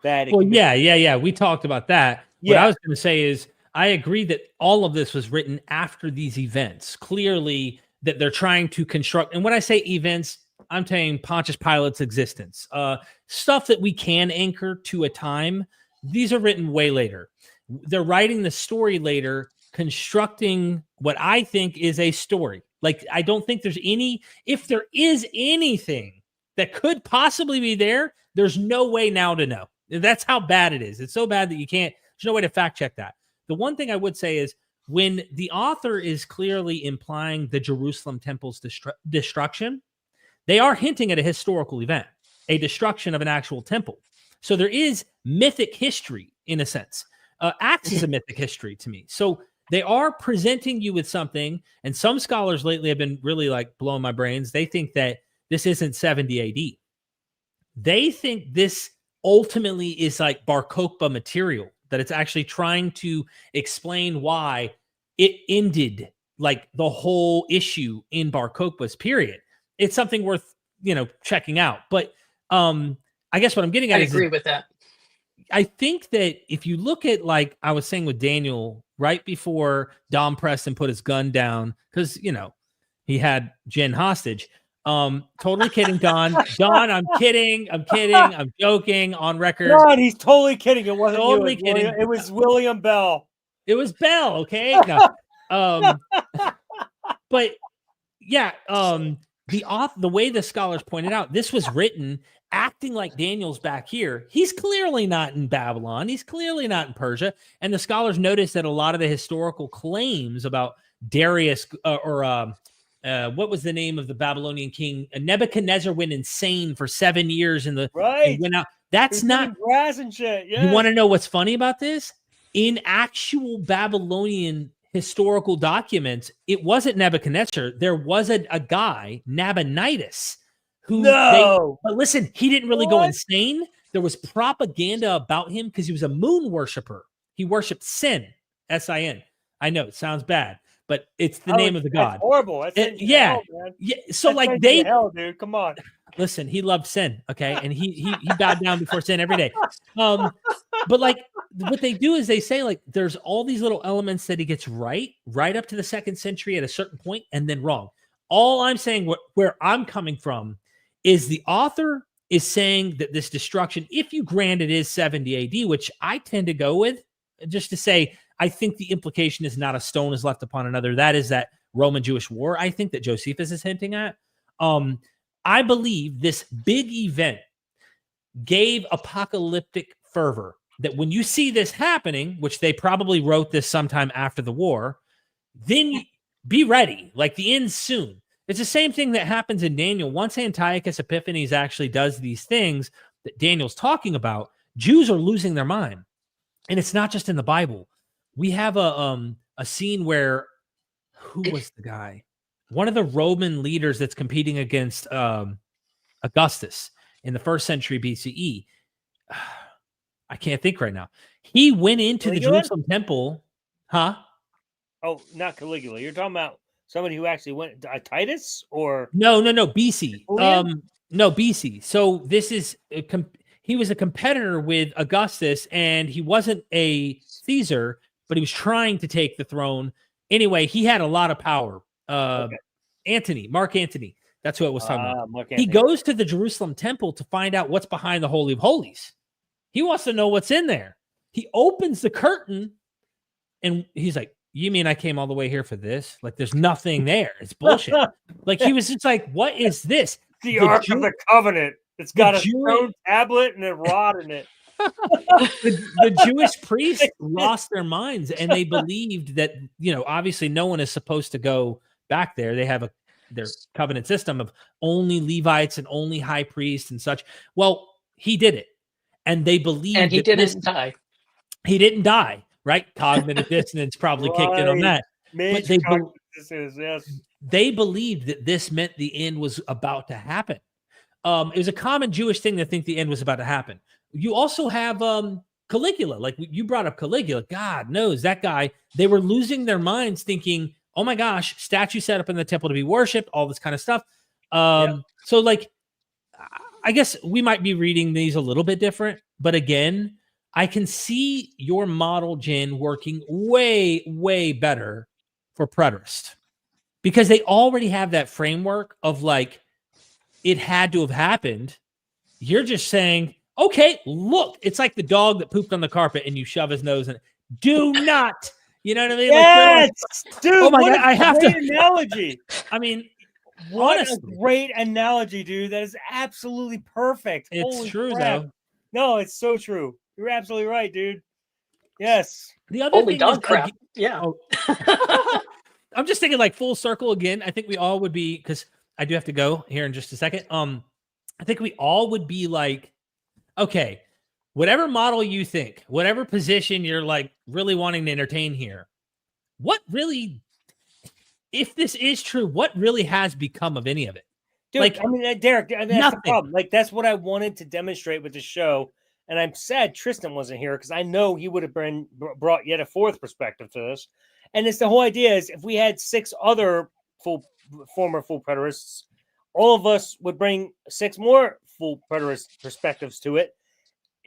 that it yeah. We talked about that. Yeah. What I was going to say is I agree that all of this was written after these events. Clearly, that they're trying to construct. And when I say events, I'm saying Pontius Pilate's existence, stuff that we can anchor to a time. These are written way later. They're writing the story later, constructing what I think is a story. Like, I don't think if there is anything that could possibly be there, there's no way now to know. That's how bad it is. It's so bad that there's no way to fact check that. The one thing I would say is, when the author is clearly implying the Jerusalem temple's destruction, they are hinting at a historical event, a destruction of an actual temple. So there is mythic history in a sense. Acts is a mythic history to me. So they are presenting you with something, and some scholars lately have been really like blowing my brains. They think that this isn't 70 AD. They think this ultimately is like Bar Kokhba material, that it's actually trying to explain why it ended, like the whole issue in Bar Kokhba's period. It's something worth, checking out. But I guess what I'm getting at I agree with that. I think that if you look at, like I was saying with Daniel, right before Dom Preston put his gun down, because, he had Jen hostage. Totally kidding, Don. Don, I'm kidding. I'm joking on record. Don, he's totally kidding. It wasn't totally kidding. It was William Bell. It was Bell, okay? No. But yeah, the way the scholars pointed out, this was written acting like Daniel's back here. He's clearly not in Babylon. He's clearly not in Persia. And the scholars noticed that a lot of the historical claims about Darius what was the name of the Babylonian king? Nebuchadnezzar went insane for 7 years and went out. That's not grass and shit. Yes. You want to know what's funny about this? In actual Babylonian historical documents, it wasn't Nebuchadnezzar. There was a guy, Nabonidus, who but listen, he didn't really go insane. There was propaganda about him because he was a moon worshiper. He worshipped Sin, S-I-N. I know it sounds bad, but it's the name of the god. Horrible. Hell, man. Yeah. So that's like hell, dude. Come on. Listen, he loved sin, okay, and he bowed down before sin every day. But like what they do is they say like there's all these little elements that he gets right up to the 2nd century at a certain point, and then wrong. All I'm saying, where I'm coming from, is the author is saying that this destruction, if you grant it is 70 AD, which I tend to go with, just to say, I think the implication is not a stone is left upon another. That is that Roman-Jewish war, I think, that Josephus is hinting at. I believe this big event gave apocalyptic fervor, that when you see this happening, which they probably wrote this sometime after the war, then be ready, like the end soon. It's the same thing that happens in Daniel. Once Antiochus Epiphanes actually does these things that Daniel's talking about, Jews are losing their mind. And it's not just in the Bible. We have a scene where, who was the guy? One of the Roman leaders that's competing against Augustus in the 1st century BCE. I can't think right now. He went into the Jerusalem temple. Huh? Oh, not Caligula. You're talking about somebody who actually went, Titus, or no, BC. No, BC. So this is he was a competitor with Augustus, and he wasn't a Caesar, but he was trying to take the throne. Anyway, he had a lot of power. Mark Antony. That's who I was talking about. He goes to the Jerusalem temple to find out what's behind the Holy of Holies. He wants to know what's in there. He opens the curtain, and he's like, you mean I came all the way here for this? Like, there's nothing there. It's bullshit. Like, he was just like, what is this? The Ark of the Covenant. It's got a stone tablet and a rod in it. the Jewish priests lost their minds, and they believed that, obviously no one is supposed to go back there. They have their covenant system of only Levites and only high priests and such. Well, he did it. And they believed and he didn't die. He didn't die, right? Cognitive dissonance probably kicked in on that. But they believed that this meant the end was about to happen. It was a common Jewish thing to think the end was about to happen. You also have Caligula. Like you brought up Caligula. God knows that guy. They were losing their minds thinking, oh my gosh, statue set up in the temple to be worshipped, all this kind of stuff. So like, I guess we might be reading these a little bit different, but again, I can see your model, Jen, working way, way better for preterist, because they already have that framework of like, it had to have happened. You're just saying, okay, look, it's like the dog that pooped on the carpet and you shove his nose in it. Do not, you know what I mean? Yes, like, dude, oh my God, I have to analogy. I mean, what honestly, a great analogy, dude. That is absolutely perfect. It's Holy true, crap. though. No, it's so true. You're absolutely right, dude. Yes. The other Holy thing dog is, crap. Yeah. I'm just thinking like full circle again. I think we all would be, because I do have to go here in just a second. I think we all would be like, okay, whatever model you think, whatever position you're like really wanting to entertain here, what really, if this is true, what really has become of any of it? Dude, like, I mean, Derek, that's the problem. Like, that's what I wanted to demonstrate with the show. And I'm sad Tristan wasn't here, because I know he would have brought yet a fourth perspective to this. And it's the whole idea is if we had 6 other former full preterists, all of us would bring 6 more full preterist perspectives to it.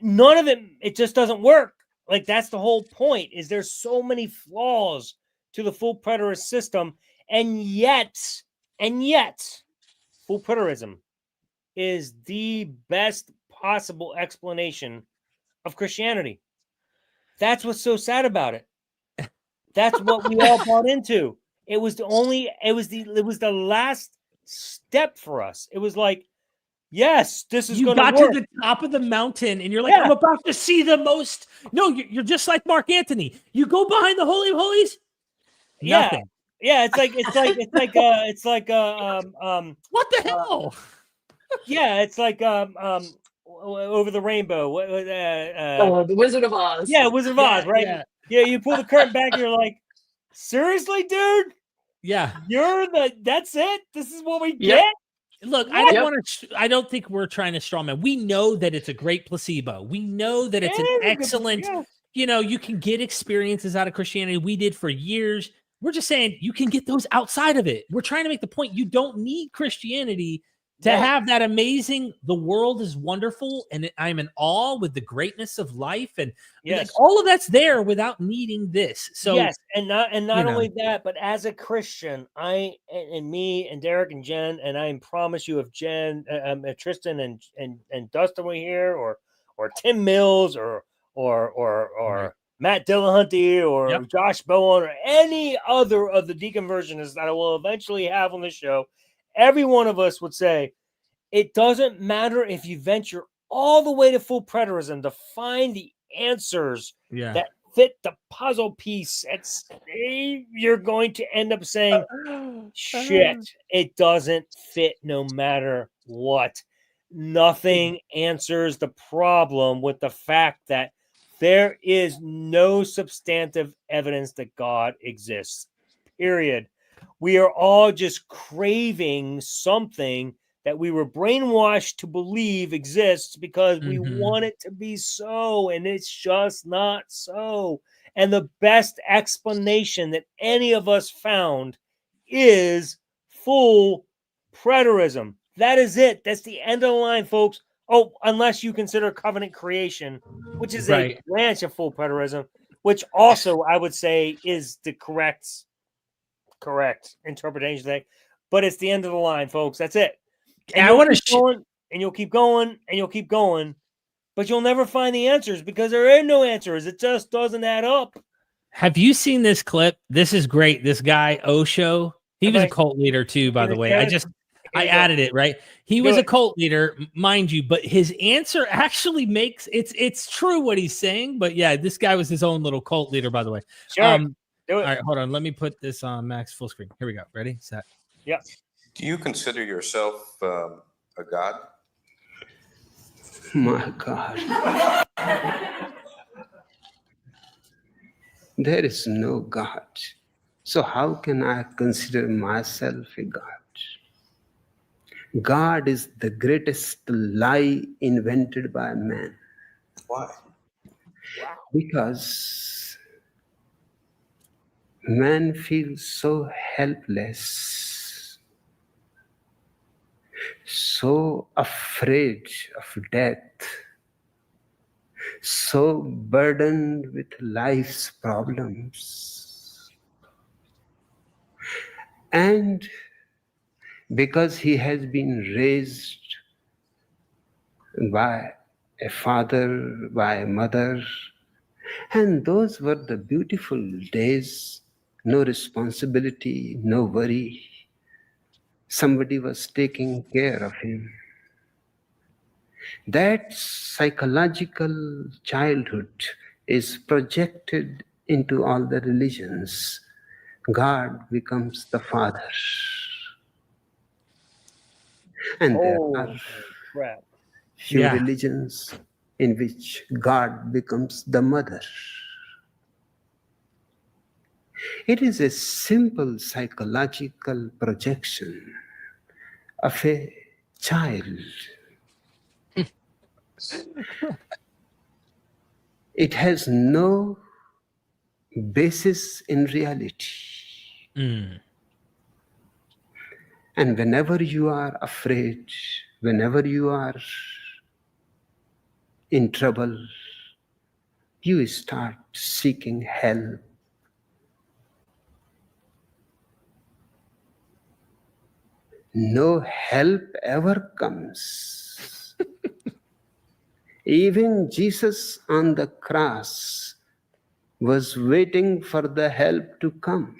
None of it just doesn't work. Like, that's the whole point, is there's so many flaws to the full preterist system. And yet, full preterism is the best possible explanation of Christianity. That's what's so sad about it. That's what we all bought into. It was the last step for us. It was like, yes, this is going to work. You got to the top of the mountain and you're like, I'm about to see the most. No, you're just like Mark Antony. You go behind the Holy of Holies. Nothing. Yeah, it's like what the hell? Yeah, it's like over the rainbow. The Wizard of Oz. Yeah, Wizard of Oz, right? Yeah, you pull the curtain back and you're like, seriously, dude? Yeah. That's it? This is what we get? Look, I don't think we're trying to strawman. We know that it's a great placebo. We know that it's an excellent, you can get experiences out of Christianity. We did for years. We're just saying you can get those outside of it. We're trying to make the point you don't need Christianity to have that amazing, the world is wonderful and I'm in awe with the greatness of life. And like all of that's there without needing this. So yes, and not only that, but as a Christian, and me and Derek and Jen, and I promise you, if Jen, Tristan and Dustin were here, or Tim Mills, or Matt Dillahunty, or Josh Bowen, or any other of the deconversionists that I will eventually have on the show, every one of us would say, it doesn't matter if you venture all the way to full preterism to find the answers that fit the puzzle piece. You're going to end up saying, shit, it doesn't fit no matter what. Nothing answers the problem with the fact that there is no substantive evidence that God exists. Period. We are all just craving something that we were brainwashed to believe exists because we want it to be so, and it's just not so. And the best explanation that any of us found is full preterism. That is it. That's the end of the line, folks. Oh, unless you consider covenant creation, which is a branch of full preterism, which also I would say is the correct interpretation thing. But it's the end of the line, folks. That's it. And I want to and you'll keep going and you'll keep going, but you'll never find the answers because there are no answers. It just doesn't add up. Have you seen this clip? This is great. This guy Osho, he was a cult leader too, by the way. I added it, right? He was a cult leader, mind you, but his answer actually makes it's true what he's saying. But yeah, this guy was his own little cult leader, by the way. Sure. Do it. All right, hold on. Let me put this on max full screen. Here we go. Ready? Set. Yeah. Do you consider yourself a god? My God. There is no God. So how can I consider myself a God? God is the greatest lie invented by man. Why? Wow. Because man feels so helpless, so afraid of death, so burdened with life's problems. And because he has been raised by a father, by a mother, and those were the beautiful days, no responsibility, no worry. Somebody was taking care of him. That psychological childhood is projected into all the religions. God becomes the father. And there are few religions in which God becomes the mother. It is a simple psychological projection of a child. It has no basis in reality. And whenever you are afraid, whenever you are in trouble, you start seeking help. No help ever comes. Even Jesus on the cross was waiting for the help to come.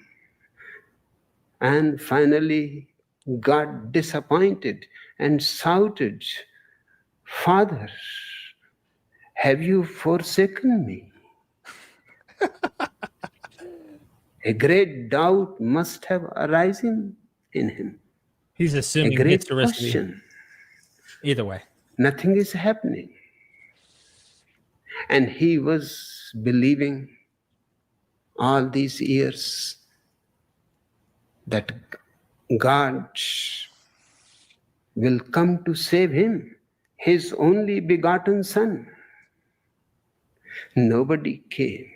And finally, got disappointed and shouted, "Father, have you forsaken me?" A great doubt must have arisen in him. He's assuming a great it's the risk. question. Either way. Nothing is happening. And he was believing all these years that God will come to save him, his only begotten son. Nobody came.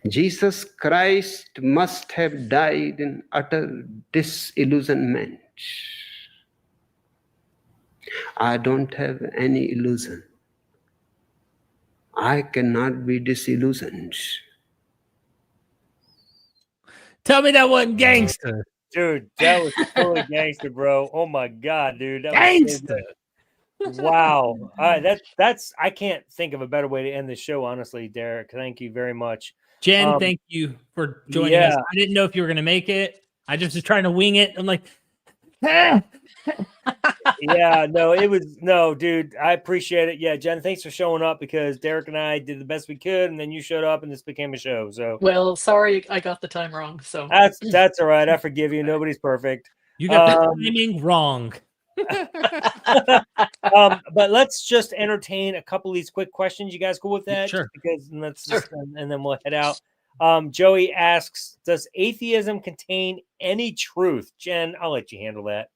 Jesus Christ must have died in utter disillusionment. I don't have any illusion. I cannot be disillusioned. Tell me that wasn't gangster. Dude, that was totally gangster, bro. Oh my god, dude, that was so Gangster. good. Wow. All right, that's I can't think of a better way to end the show, honestly, Derek. Thank you very much. Jen, thank you for joining us. I didn't know if you were going to make it. I just was trying to wing it. I'm like, yeah, no, dude. I appreciate it. Yeah, Jen, thanks for showing up because Derek and I did the best we could, and then you showed up, and this became a show. So, well, sorry, I got the time wrong. So that's all right. I forgive you. Nobody's perfect. You got the timing wrong. But let's just entertain a couple of these quick questions. You guys cool with that? Sure. Because and then we'll head out. Joey asks, does atheism contain any truth? Jen, I'll let you handle that.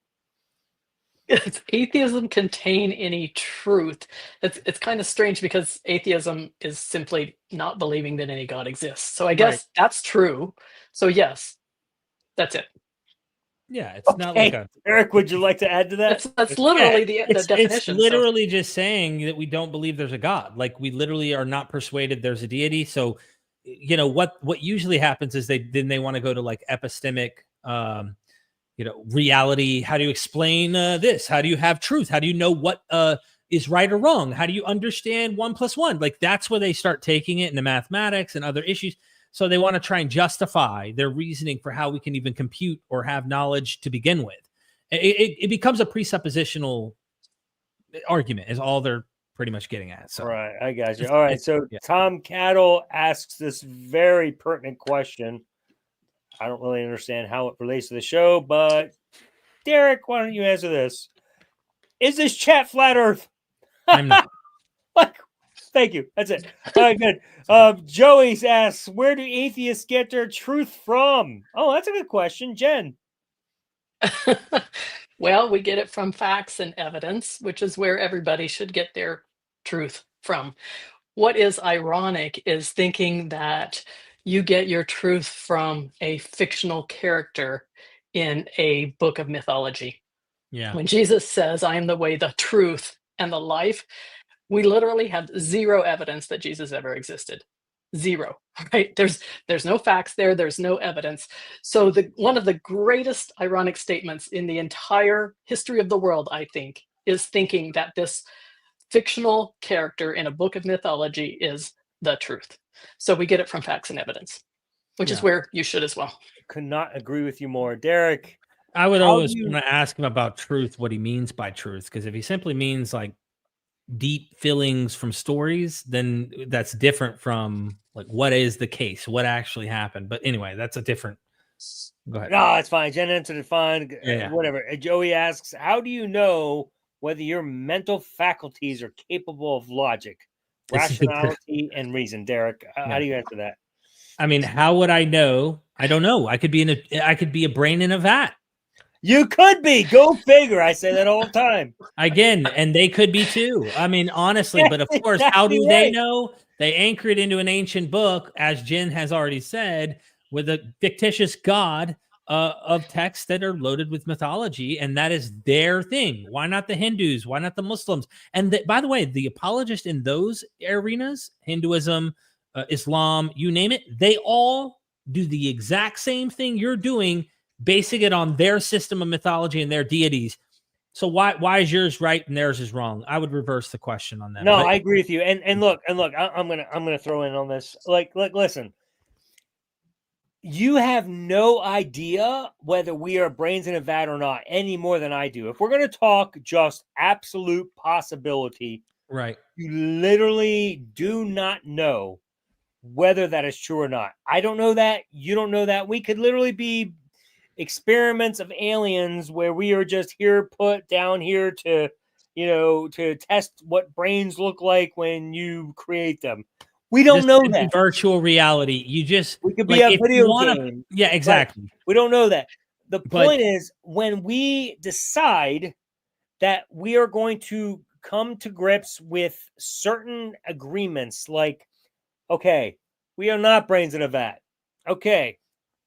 Does atheism contain any truth? It's kind of strange because atheism is simply not believing that any God exists. So I guess that's true. So yes, that's it. Yeah, it's not like a Eric. Would you like to add to that? That's literally the definition. It's literally just saying that we don't believe there's a God. Like we literally are not persuaded there's a deity. So, you know what usually happens is they want to go to like epistemic, reality. How do you explain this? How do you have truth? How do you know what is right or wrong? How do you understand 1 + 1? Like that's where they start taking it into mathematics and other issues. So they want to try and justify their reasoning for how we can even compute or have knowledge to begin with. It becomes a presuppositional argument is all they're pretty much getting at. So right, I got you. All right, so Tom Cattle asks this very pertinent question. I don't really understand how it relates to the show, but Derek, why don't you answer this? Is this chat flat Earth? I'm not. Thank you. That's it. All right, good. Joey asks, where do atheists get their truth from? Oh, that's a good question. Jen. Well, we get it from facts and evidence, which is where everybody should get their truth from. What is ironic is thinking that you get your truth from a fictional character in a book of mythology. Yeah. When Jesus says, I am the way, the truth, and the life, we literally have zero evidence that Jesus ever existed. Zero, right? There's no facts there. There's no evidence. So one of the greatest ironic statements in the entire history of the world, I think, is thinking that this fictional character in a book of mythology is the truth. So we get it from facts and evidence, which is where you should as well. Could not agree with you more. Derek. I would always want to ask him about truth, what he means by truth. Because if he simply means like deep feelings from stories, then that's different from like what is the case, what actually happened. But anyway, that's a different. Go ahead. No, it's fine. Jen answered it fine. Yeah. Whatever. Joey asks, how do you know whether your mental faculties are capable of logic, rationality, and reason? Derek, how do you answer that? I mean, how would I know? I don't know. I could be a brain in a vat. You could be. Go figure. I say that all the time. Again, and they could be too. I mean, honestly, but of course, how do they know? They anchor it into an ancient book, as Jen has already said, with a fictitious god of texts that are loaded with mythology, and that is their thing. Why not the Hindus? Why not the Muslims? And by the way, the apologists in those arenas, Hinduism, Islam, you name it, they all do the exact same thing you're doing, basing it on their system of mythology and their deities. So why is yours right and theirs is wrong? I would reverse the question on that. No, I agree with you. And look, I'm gonna throw in on this. Like, listen, you have no idea whether we are brains in a vat or not any more than I do. If we're gonna talk just absolute possibility, right? You literally do not know whether that is true or not. I don't know that. You don't know that. We could literally be experiments of aliens where we are just put down here to, to test what brains look like when you create them. We don't know that. Virtual reality. We could be a video game. Yeah, exactly. We don't know that. The point is, when we decide that we are going to come to grips with certain agreements, like, okay, We are not brains in a vat. Okay,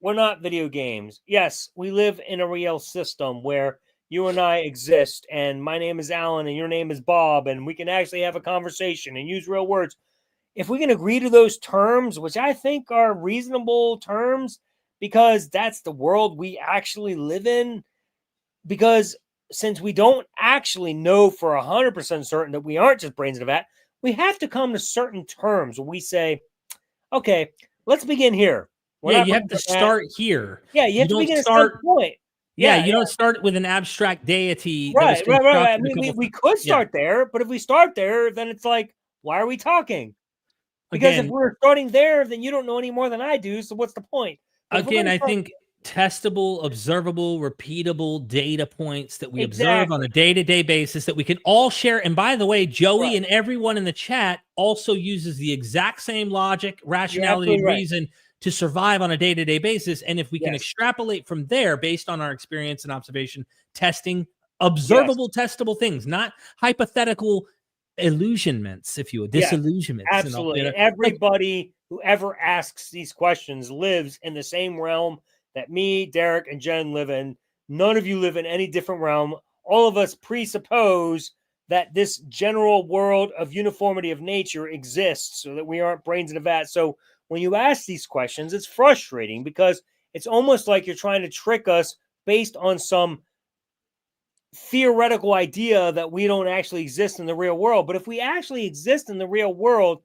we're not video games. Yes, we live in a real system where you and I exist, and my name is Alan, and your name is Bob, and we can actually have a conversation and use real words. If we can agree to those terms, which I think are reasonable terms, because that's the world we actually live in, because since we don't actually know for 100% certain that we aren't just brains in a vat, we have to come to certain terms where we say, okay, let's begin here. Yeah, you have to start here. Yeah, you have to begin at some point. Yeah, you don't start with an abstract deity. Right. I mean, we could start there, but if we start there, then it's like, why are we talking? Because if we're starting there, then you don't know any more than I do. So what's the point? Again, I think testable, observable, repeatable data points that we observe on a day-to-day basis that we can all share. And by the way, Joey and everyone in the chat also uses the exact same logic, rationality, and reason to survive on a day-to-day basis. And if we can extrapolate from there based on our experience and observation, testing, observable, testable things, not hypothetical illusionments, if you will, disillusionments. Absolutely. And everybody who ever asks these questions lives in the same realm that me, Derek, and Jen live in. None of you live in any different realm. All of us presuppose that this general world of uniformity of nature exists, so that we aren't brains in a vat. So when you ask these questions, it's frustrating because it's almost like you're trying to trick us based on some theoretical idea that we don't actually exist in the real world. But if we actually exist in the real world,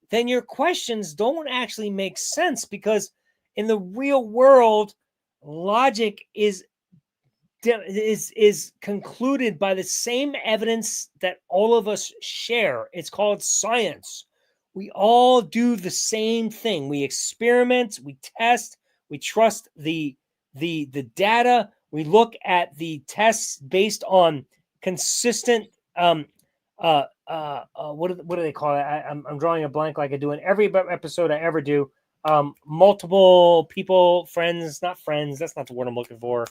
then your questions don't actually make sense, because in the real world, logic is concluded by the same evidence that all of us share. It's called science. We all do the same thing. We experiment, we test, we trust the data. We look at the tests based on consistent what do they call it? I'm drawing a blank, like I do in every episode I ever do. Multiple people, friends, not friends. That's not the word I'm looking for.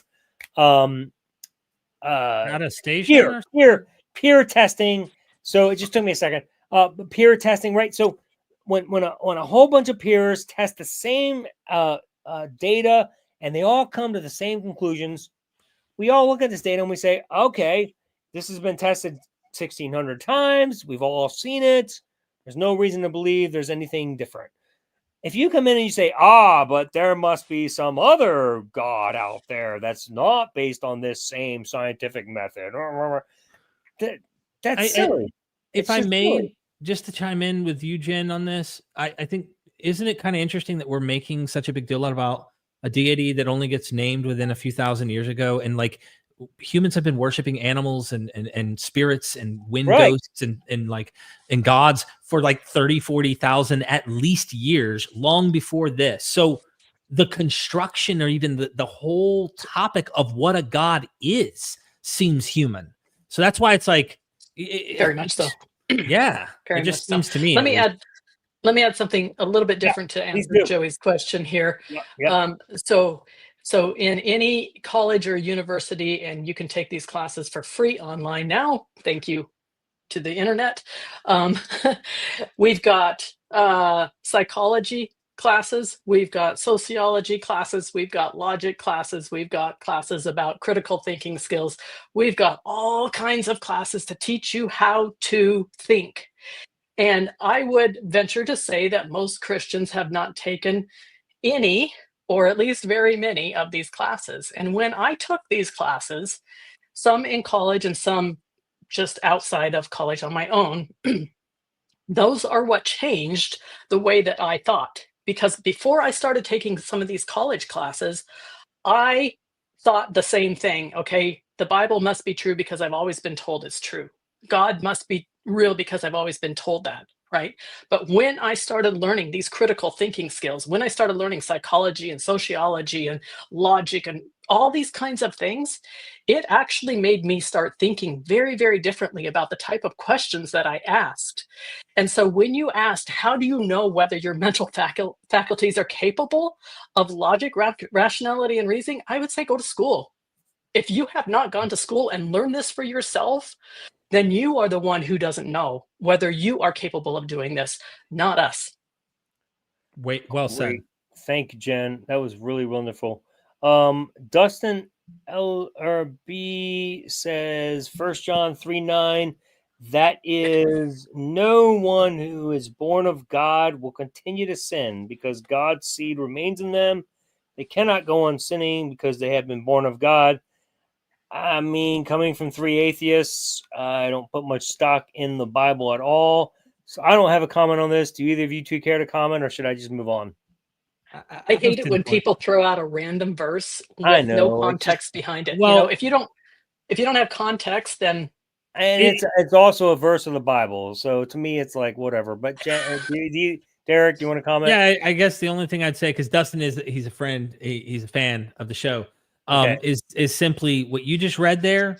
Attestation, peer testing. So it just took me a second. Peer testing, right? So when a whole bunch of peers test the same data and they all come to the same conclusions, we all look at this data and we say, okay, this has been tested 1,600 times. We've all seen it. There's no reason to believe there's anything different. If you come in and you say, but there must be some other God out there that's not based on this same scientific method, that's silly. If I may, just to chime in with you, Jen, on this, I think, isn't it kind of interesting that we're making such a big deal about a deity that only gets named within a few thousand years ago? And like, humans have been worshiping animals and spirits and wind ghosts and gods for like 30,000-40,000 at least years, long before this. So the construction, or even the whole topic of what a god is, seems human. So that's why it's like, very much so. Yeah, very it just much seems to me. Let me add something a little bit different to answer Joey's question here. So in any college or university, and you can take these classes for free online now, thank you to the internet. We've got psychology classes, we've got sociology classes, we've got logic classes, we've got classes about critical thinking skills. We've got all kinds of classes to teach you how to think. And I would venture to say that most Christians have not taken any, or at least very many, of these classes. And when I took these classes, some in college and some just outside of college on my own, those are what changed the way that I thought. Because before I started taking some of these college classes, I thought the same thing. Okay, the Bible must be true because I've always been told it's true. God must be real because I've always been told that, right? But when I started learning these critical thinking skills, when I started learning psychology and sociology and logic and all these kinds of things, it actually made me start thinking very, very differently about the type of questions that I asked. And so when you asked, how do you know whether your mental faculties are capable of logic, rationality, and reasoning? I would say go to school. If you have not gone to school and learned this for yourself, then you are the one who doesn't know whether you are capable of doing this, not us. Well said. Great. Thank you, Jen. That was really wonderful. Dustin LRB says 1 John 3:9. That is, no one who is born of God will continue to sin because God's seed remains in them. They cannot go on sinning because they have been born of God. I mean, coming from three atheists, I don't put much stock in the Bible at all. So I don't have a comment on this. Do either of you two care to comment, or should I just move on? I hate it when people throw out a random verse I with know, no it's just- context behind it. Well- if you don't have context, then And it's also a verse of the Bible. So to me, it's like whatever. But Derek, do you want to comment? Yeah, I guess the only thing I'd say, because Dustin he's a friend, he's a fan of the show, Okay. is simply what you just read there.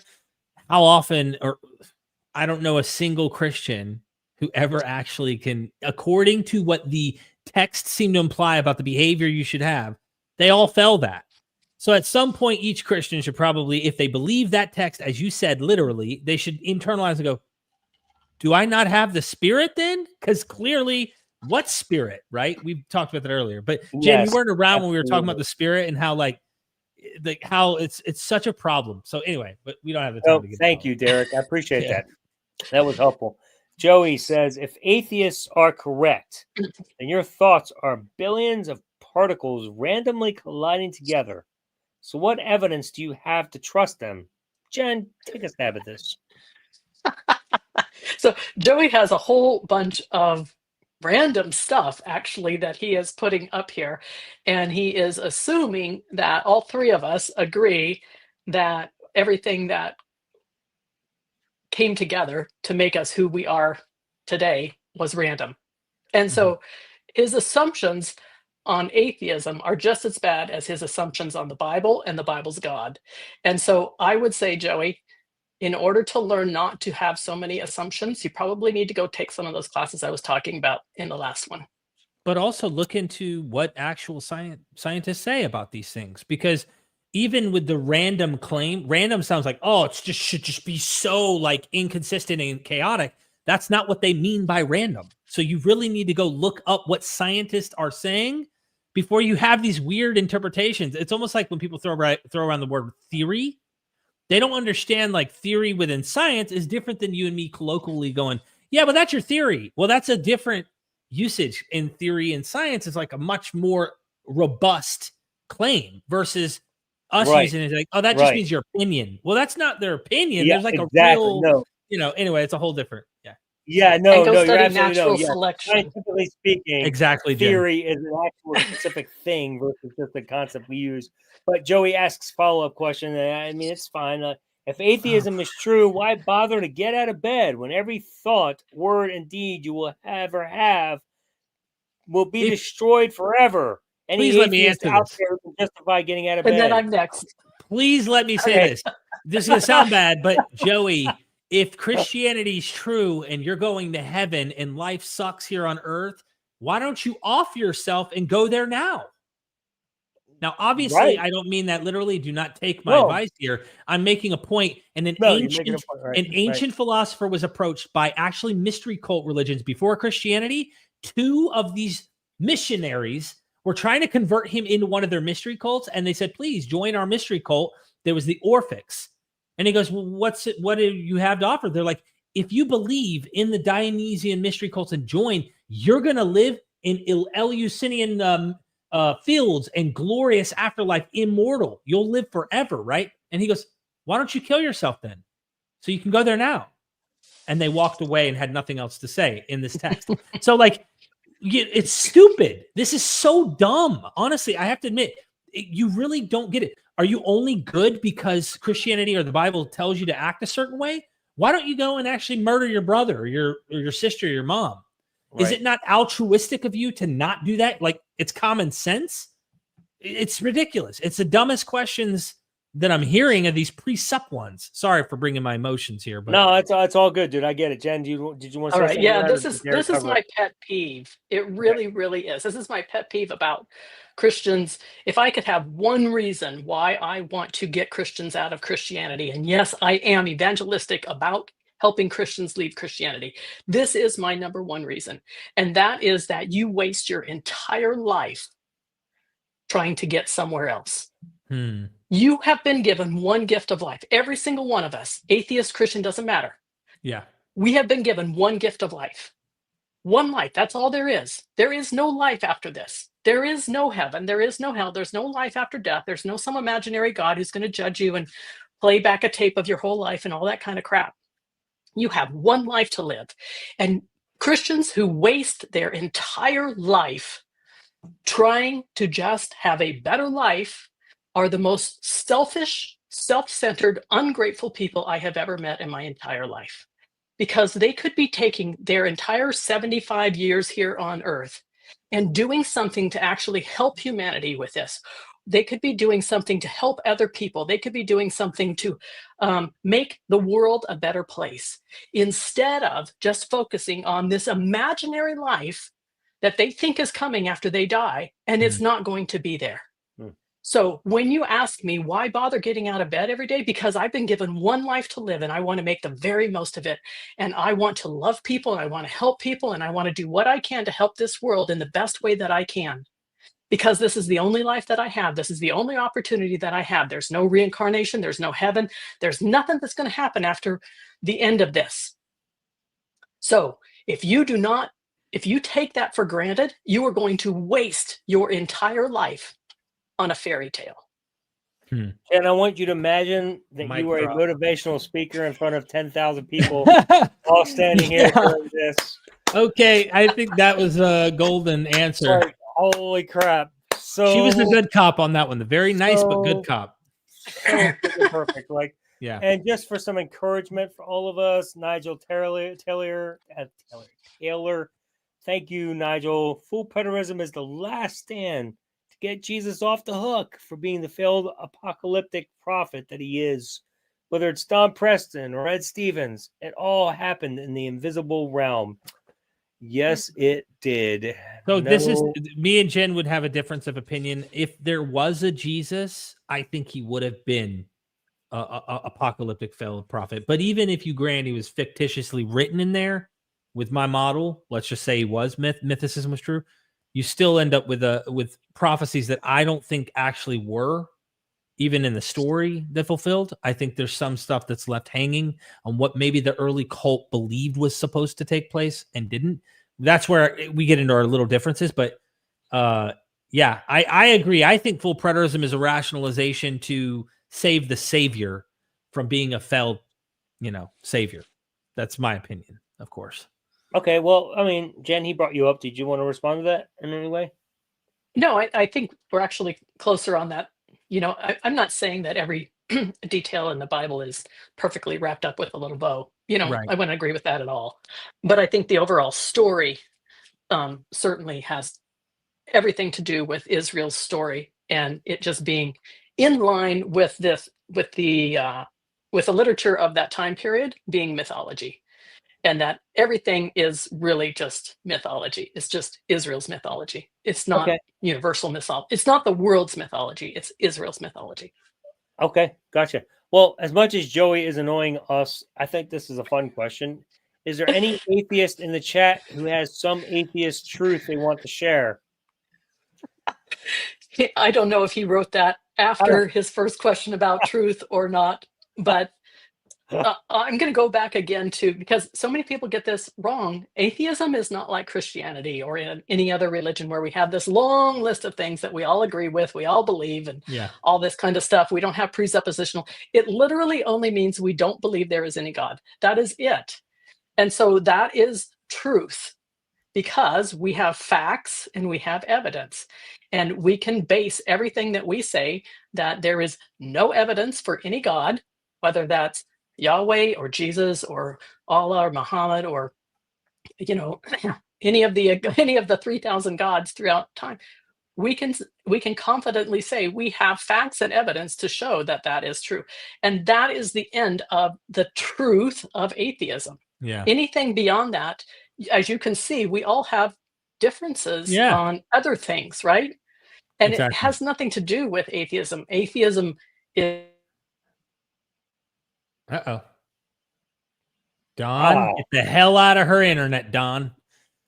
How often, or I don't know a single Christian who ever actually can, according to what the text seemed to imply about the behavior you should have, they all fell that. So at some point, each Christian should probably, if they believe that text, as you said, literally, they should internalize and go, do I not have the Spirit then? Because clearly, what Spirit, right? We talked about that earlier. But Jim, Yes, you weren't around when we were talking absolutely. about the Spirit and how it's such a problem. So anyway, but we don't have the time to get Thank into you, Derek. I appreciate Yeah. that. That was helpful. Joey says, if atheists are correct, then your thoughts are billions of particles randomly colliding together. So what evidence do you have to trust them? Jen, take a stab at this. So Joey has a whole bunch of random stuff actually that he is putting up here, and he is assuming that all three of us agree that everything that came together to make us who we are today was random. And so his assumptions on atheism are just as bad as his assumptions on the Bible and the Bible's God. And so I would say, Joey, in order to learn not to have so many assumptions, you probably need to go take some of those classes I was talking about in the last one. But also look into what actual scientists say about these things, because even with the random claim, random sounds like, oh, it's just should just be so like inconsistent and chaotic. That's not what they mean by random. So you really need to go look up what scientists are saying before you have these weird interpretations. It's almost like when people throw around the word theory. They don't understand like theory within science is different than you and me colloquially going, yeah, but that's your theory. Well, that's a different usage in theory and science. Is like a much more robust claim versus us Right. using it like, oh, that just means your opinion. Well, that's not their opinion. Yeah, There's like exactly. a real, No. Anyway, it's a whole different, Yeah, no, And go you're study absolutely natural Yeah. selection. Scientifically speaking, Exactly, Jim. theory is an actual specific thing versus just a concept we use. But Joey asks follow-up question, and I mean, it's fine. If atheism is true, why bother to get out of bed when every thought, word, and deed you will ever have will be destroyed forever? Any Please let me atheist answer out this. there who can justify getting out of And bed? then I'm next. Please let me say Okay. this. This is going to sound bad, but Joey, if Christianity's true and you're going to heaven and life sucks here on earth, why don't you off yourself and go there now? Now, obviously, Right. I don't mean that literally. Do not take my No. advice here. I'm making a point. And an No, you're making a point, right, an ancient philosopher was approached by actually mystery cult religions before Christianity. Two of these missionaries were trying to convert him into one of their mystery cults, and they said, "Please join our mystery cult." There was the Orphics, and he goes, "Well, what do you have to offer?" They're like, "If you believe in the Dionysian mystery cults and join, you're going to live in Eleusinian fields and glorious afterlife, immortal. You'll live forever, right?" And he goes, "Why don't you kill yourself then, so you can go there now?" And they walked away and had nothing else to say in this text. So, like, it's stupid. This is so dumb. Honestly, I have to admit, you really don't get it. Are you only good because Christianity or the Bible tells you to act a certain way? Why don't you go and actually murder your brother or your sister or your mom? Is it not altruistic of you to not do that? Like, it's common sense. It's ridiculous. It's the dumbest questions that I'm hearing of these precept ones. Sorry for bringing my emotions here, but No, it's all good, dude. I get it. Jen, did you want to All say right. something? Yeah, to that, this or is did Derek this is cover my it? pet peeve. It really is. This is my pet peeve about Christians. If I could have one reason why I want to get Christians out of Christianity, and yes, I am evangelistic about helping Christians leave Christianity. This is my number one reason. And that is that you waste your entire life trying to get somewhere else. You have been given one gift of life. Every single one of us, atheist, Christian, doesn't matter. Yeah. We have been given one gift of life. One life. That's all there is. There is no life after this. There is no heaven. There is no hell. There's no life after death. There's no some imaginary God who's going to judge you and play back a tape of your whole life and all that kind of crap. You have one life to live. And Christians who waste their entire life trying to just have a better life are the most selfish, self-centered, ungrateful people I have ever met in my entire life. Because they could be taking their entire 75 years here on Earth and doing something to actually help humanity with this. They could be doing something to help other people. They could be doing something to make the world a better place, instead of just focusing on this imaginary life that they think is coming after they die, and it's not going to be there. So when you ask me why bother getting out of bed every day, because I've been given one life to live and I want to make the very most of it. And I want to love people and I want to help people and I want to do what I can to help this world in the best way that I can. Because this is the only life that I have. This is the only opportunity that I have. There's no reincarnation. There's no heaven. There's nothing that's going to happen after the end of this. So if you take that for granted, you are going to waste your entire life on a fairy tale. And I want you to imagine that you were a motivational speaker in front of 10,000 people all standing here doing this. Okay, I think that was a golden answer. Like, holy crap. So she was a good cop on that one. The very nice but good cop. So perfect. Like, yeah. And just for some encouragement for all of us, Nigel Taylor, thank you, Nigel. Full preterism is the last stand to get Jesus off the hook for being the failed apocalyptic prophet that he is. Whether it's Don Preston or Ed Stevens, it all happened in the invisible realm. Yes, it did. So this is, me and Jen would have a difference of opinion. If there was a Jesus, I think he would have been a apocalyptic failed prophet. But even if you grant he was fictitiously written in there with my model, let's just say he was mythicism was true, you still end up with prophecies that I don't think actually were even in the story that fulfilled. I think there's some stuff that's left hanging on what maybe the early cult believed was supposed to take place and didn't. That's where we get into our little differences. But yeah, I agree. I think full preterism is a rationalization to save the savior from being a failed, savior. That's my opinion, of course. Okay, well, I mean, Jen, he brought you up. Did you want to respond to that in any way? No, I think we're actually closer on that. I'm not saying that every detail in the Bible is perfectly wrapped up with a little bow. Right. I wouldn't agree with that at all. But I think the overall story certainly has everything to do with Israel's story and it just being in line with the literature of that time period being mythology. And that everything is really just mythology. It's just Israel's mythology. It's not universal mythology. It's not the world's mythology. It's Israel's mythology. Okay, gotcha. Well, as much as Joey is annoying us, I think this is a fun question. Is there any atheist in the chat who has some atheist truth they want to share? I don't know if he wrote that after his first question about truth or not, but I'm going to go back again because so many people get this wrong. Atheism is not like Christianity or in any other religion where we have this long list of things that we all agree with, we all believe, and all this kind of stuff. We don't have presuppositional. It literally only means we don't believe there is any God. That is it. And so that is truth because we have facts and we have evidence. And we can base everything that we say that there is no evidence for any God, whether that's Yahweh or Jesus or Allah or Muhammad or any of the 3,000 gods throughout time. We can confidently say we have facts and evidence to show that that is true, and that is the end of the truth of atheism. Yeah. Anything beyond that, as you can see, we all have differences on other things, right? And it has nothing to do with atheism. Atheism is. Uh-oh. Don, get the hell out of her internet, Don.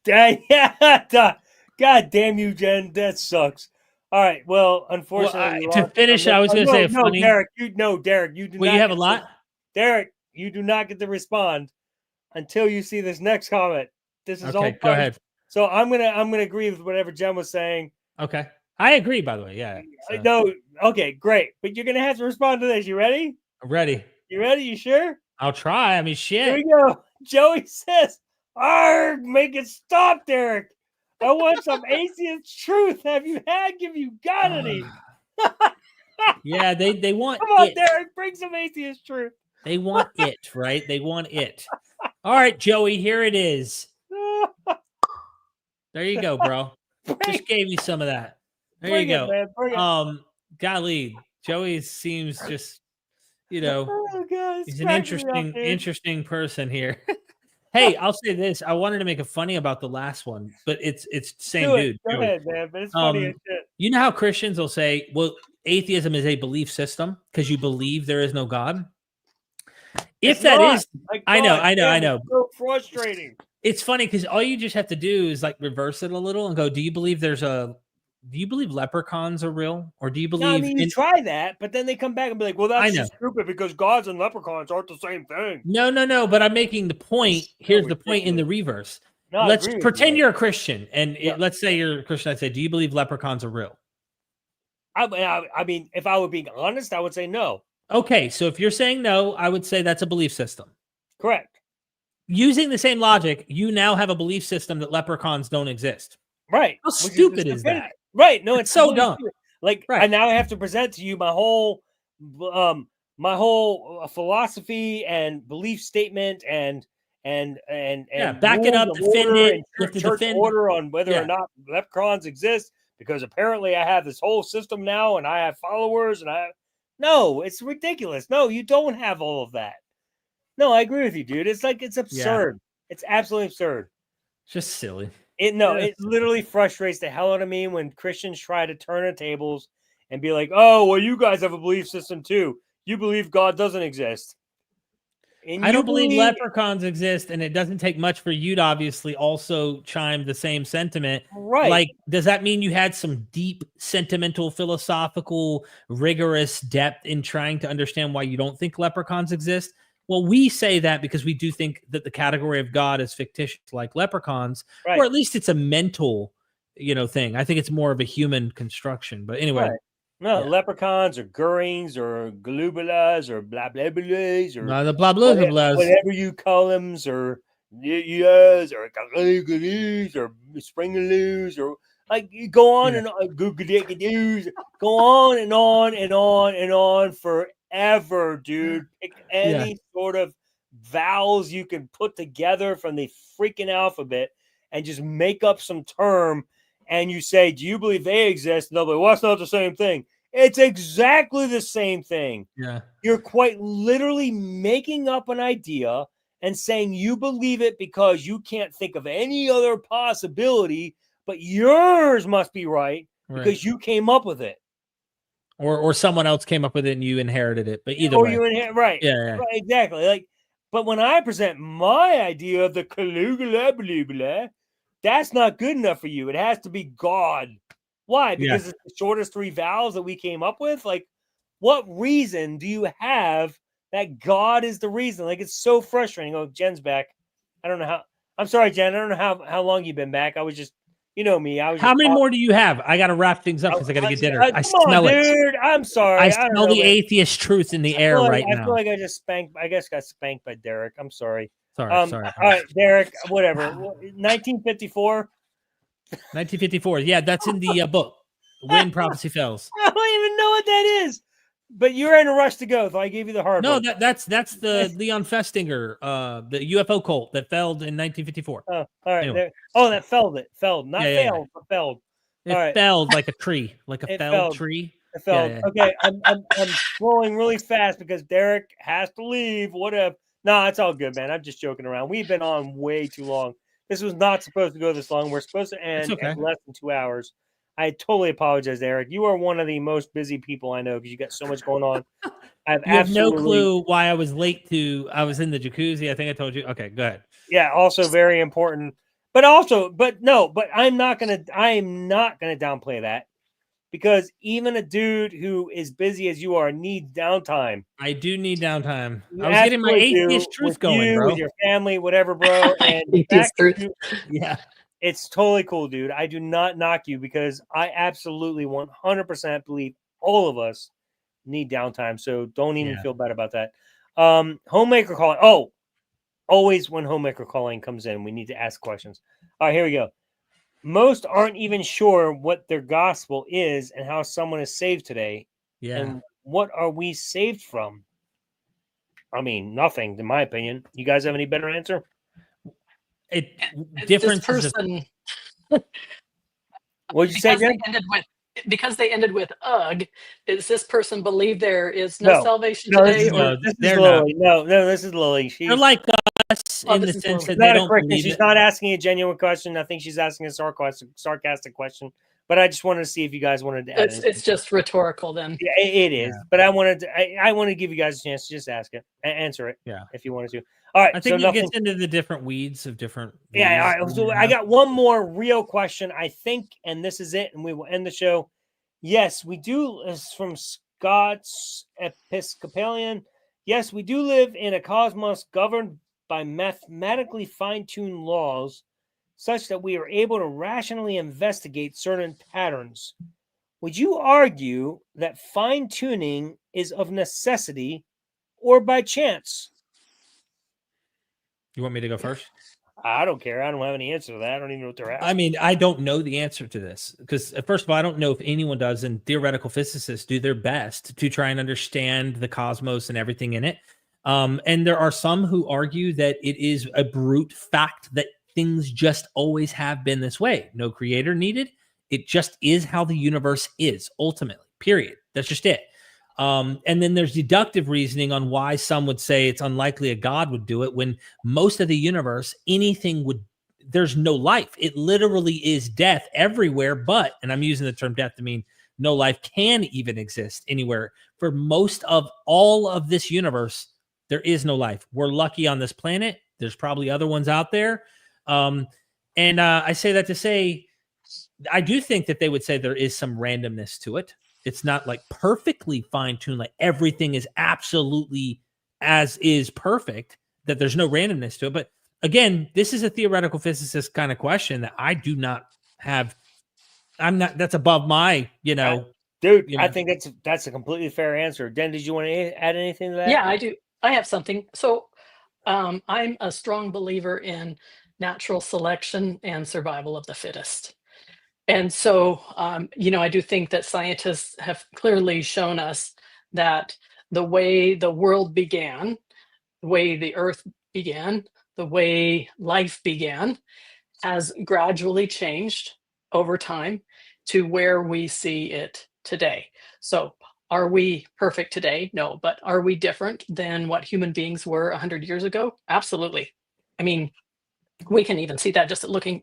Yeah, God damn you, Jen. That sucks. All right. Well, unfortunately, to finish, I was going to say a funny. Derek, Derek, you do not. You have a lot. Derek, you do not get to respond until you see this next comment. This is okay. Go ahead. So I'm gonna agree with whatever Jen was saying. Okay, I agree. By the way, yeah. So. No. Okay, great. But you're gonna have to respond to this. You ready? I'm ready. You ready? You sure? I'll try. I mean, shit. Here we go. Joey says, "Arg, make it stop, Derek. I want some atheist truth. Have you got any?" Yeah, they want. Come on, Derek, bring some atheist truth. They want it, right? They want it. All right, Joey, here it is. There you go, bro. Just gave you some of that. There you go. Golly, Joey seems just, he's an interesting person here. Hey, I'll say this. I wanted to make a funny about the last one, but it's same dude. Go ahead, man. But it's funny as shit. You know how Christians will say, well, atheism is a belief system because you believe there is no God? If that is, I know. It's so frustrating. It's funny because all you just have to do is like reverse it a little and go, do you believe leprechauns are real? Or do you believe... No, I mean, you try that, but then they come back and be like, well, that's just stupid because gods and leprechauns aren't the same thing. No, but I'm making the point. Here's the point in the reverse. No, let's pretend you're a Christian. And let's say you're a Christian. I'd say, do you believe leprechauns are real? I mean, if I were being honest, I would say no. Okay, so if you're saying no, I would say that's a belief system. Correct. Using the same logic, you now have a belief system that leprechauns don't exist. Right. How stupid is that? Right. No, it's so dumb. Stupid. Like, and now I have to present to you my whole philosophy and belief statement and back it up, defend it, church order on whether or not leprechauns exist, because apparently I have this whole system now and I have followers and no, it's ridiculous. No, you don't have all of that. No, I agree with you, dude. It's like, it's absurd. Yeah. It's absolutely absurd. Just silly. It literally frustrates the hell out of me when Christians try to turn the tables and be like, oh, well, you guys have a belief system too. You believe God doesn't exist. And I don't believe leprechauns exist, and it doesn't take much for you to obviously also chime the same sentiment. Right. Like, does that mean you had some deep, sentimental, philosophical, rigorous depth in trying to understand why you don't think leprechauns exist? Well, we say that because we do think that the category of God is fictitious, like leprechauns, or at least it's a mental, thing. I think it's more of a human construction. But anyway. Right. No, leprechauns or gurings or glubulas or blah blah blahs or the blah blah blah, whatever you call them, or yes, or galugaloos or springaloos, or like you go on and on, go on and on and on and on forever, dude. Pick any sort of vowels you can put together from the freaking alphabet and just make up some term. And you say, do you believe they exist? Nobody, well, it's not the same thing. It's exactly the same thing. Yeah. You're quite literally making up an idea and saying you believe it because you can't think of any other possibility, but yours must be right because you came up with it. Or someone else came up with it and you inherited it. But either way. You inherit, right. Yeah. Right, exactly. Like, but when I present my idea of the Caligula, that's not good enough for you. It has to be God. Why? Because it's the shortest three vowels that we came up with. Like, what reason do you have that God is the reason? Like, it's so frustrating. Oh, Jen's back. I don't know how. I'm sorry, Jen. I don't know how long you've been back. I was just, how many more do you have? I got to wrap things up because I got to get dinner. I smell it, dude. I'm sorry. I smell the atheist truth in the air now. I feel like I just spanked. I guess got spanked by Derek. I'm sorry. Sorry. All right, Derek, whatever. 1954? 1954. Yeah, that's in the book. When Prophecy Fails. I don't even know what that is. But you're in a rush to go, so I gave you the hard one. No, that's the Leon Festinger, the UFO cult that failed in 1954. Oh, all right. Anyway. That failed. Not failed, but failed. It felled like a tree, like a felled tree. It felled. Yeah. Okay, I'm scrolling really fast because Derek has to leave. Whatever. No, it's all good, man. I'm just joking around. We've been on way too long. This was not supposed to go this long. We're supposed to end in less than 2 hours. I totally apologize, Eric. You are one of the most busy people I know because you got so much going on. You have no clue why I was late I was in the jacuzzi. I think I told you. Okay, go ahead. Yeah, also very important. But I'm not gonna downplay that, because even a dude who is busy as you are needs downtime. I do need downtime. You I was getting my absolutely atheist do, truth with going, you, bro. with your family, whatever, bro. And the Atheist fact that truth. Yeah. it's totally cool, dude. I do not knock you, because I absolutely 100% believe all of us need downtime. So don't even feel bad about that. Homemaker calling. Oh, always when homemaker calling comes in, we need to ask questions. All right, here we go. Most aren't even sure what their gospel is and how someone is saved today. Yeah. And what are we saved from? I mean, nothing, in my opinion. You guys have any better answer? This person, What'd you say, Jen? Because they ended with ugh, does this person believe there is no salvation today? This is Lily. No, this is Lily. They're like us in the sense that they don't believe She's not asking a genuine question. I think she's asking a sarcastic question. But I just wanted to see if you guys wanted to add it's just rhetorical then. Yeah, it is. Yeah. But I wanted to give you guys a chance to just ask it, answer it. Yeah, if you wanted to. All right. I think it gets into the different weeds of different. Yeah. All right. So I got one more real question, I think, and this is it, and we will end the show. Yes, we do. It's from Scott's Episcopalian. Yes, we do live in a cosmos governed by mathematically fine-tuned laws, such that we are able to rationally investigate certain patterns. Would you argue that fine-tuning is of necessity or by chance? You want me to go first? I don't care. I don't have any answer to that. I don't even know what they're asking. I mean, I don't know the answer to this because, first of all, I don't know if anyone does, and theoretical physicists do their best to try and understand the cosmos and everything in it. And there are some who argue that it is a brute fact that things just always have been this way. No creator needed. It just is how the universe is, ultimately, period. That's just it. And then there's deductive reasoning on why some would say it's unlikely a God would do it when most of the universe, there's no life. It literally is death everywhere, and I'm using the term death to mean no life can even exist anywhere. For most of all of this universe, there is no life. We're lucky on this planet. There's probably other ones out there. And I say that to say, I do think that they would say there is some randomness to it. It's not like perfectly fine-tuned, like everything is absolutely as is perfect, that there's no randomness to it. But again, this is a theoretical physicist kind of question that I do not have. That's above my, Dude, I think that's a completely fair answer. Den, did you want to add anything to that? Yeah, I do. I have something. So I'm a strong believer in natural selection and survival of the fittest. And so, I do think that scientists have clearly shown us that the way the world began, the way the earth began, the way life began, has gradually changed over time to where we see it today. So are we perfect today? No, but are we different than what human beings were 100 years ago? Absolutely. I mean, we can even see that just looking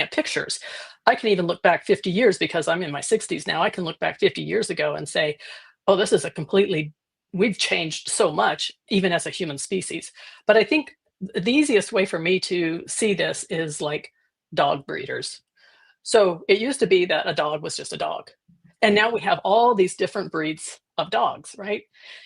at pictures. I can even look back 50 years because I'm in my 60s now. I can look back 50 years ago and say, oh, this is we've changed so much, even as a human species. But I think the easiest way for me to see this is like dog breeders. So it used to be that a dog was just a dog. And now we have all these different breeds of dogs, right?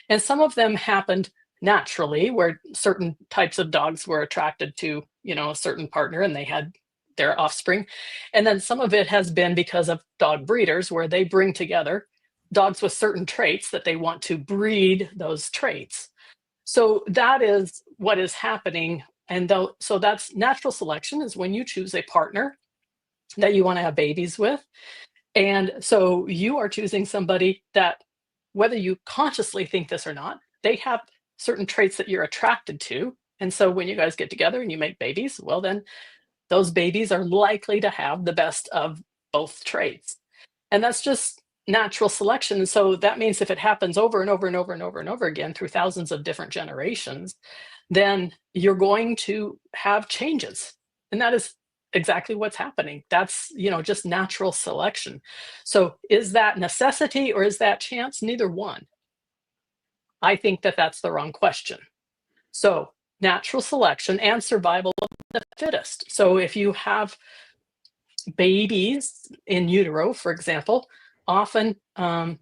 And some of them happened naturally, where certain types of dogs were attracted to, a certain partner and they had their offspring. And then some of it has been because of dog breeders, where they bring together dogs with certain traits that they want to breed those traits. So that is what is happening. And so that's natural selection, is when you choose a partner that you want to have babies with. And so you are choosing somebody that, whether you consciously think this or not, they have certain traits that you're attracted to. And so when you guys get together and you make babies, well, then those babies are likely to have the best of both traits. And that's just natural selection. So that means if it happens over and over and over and over and over again through thousands of different generations, then you're going to have changes. And that is exactly what's happening. That's, just natural selection. So is that necessity or is that chance? Neither one. I think that that's the wrong question. So natural selection and survival of the fittest. So if you have babies in utero, for example, often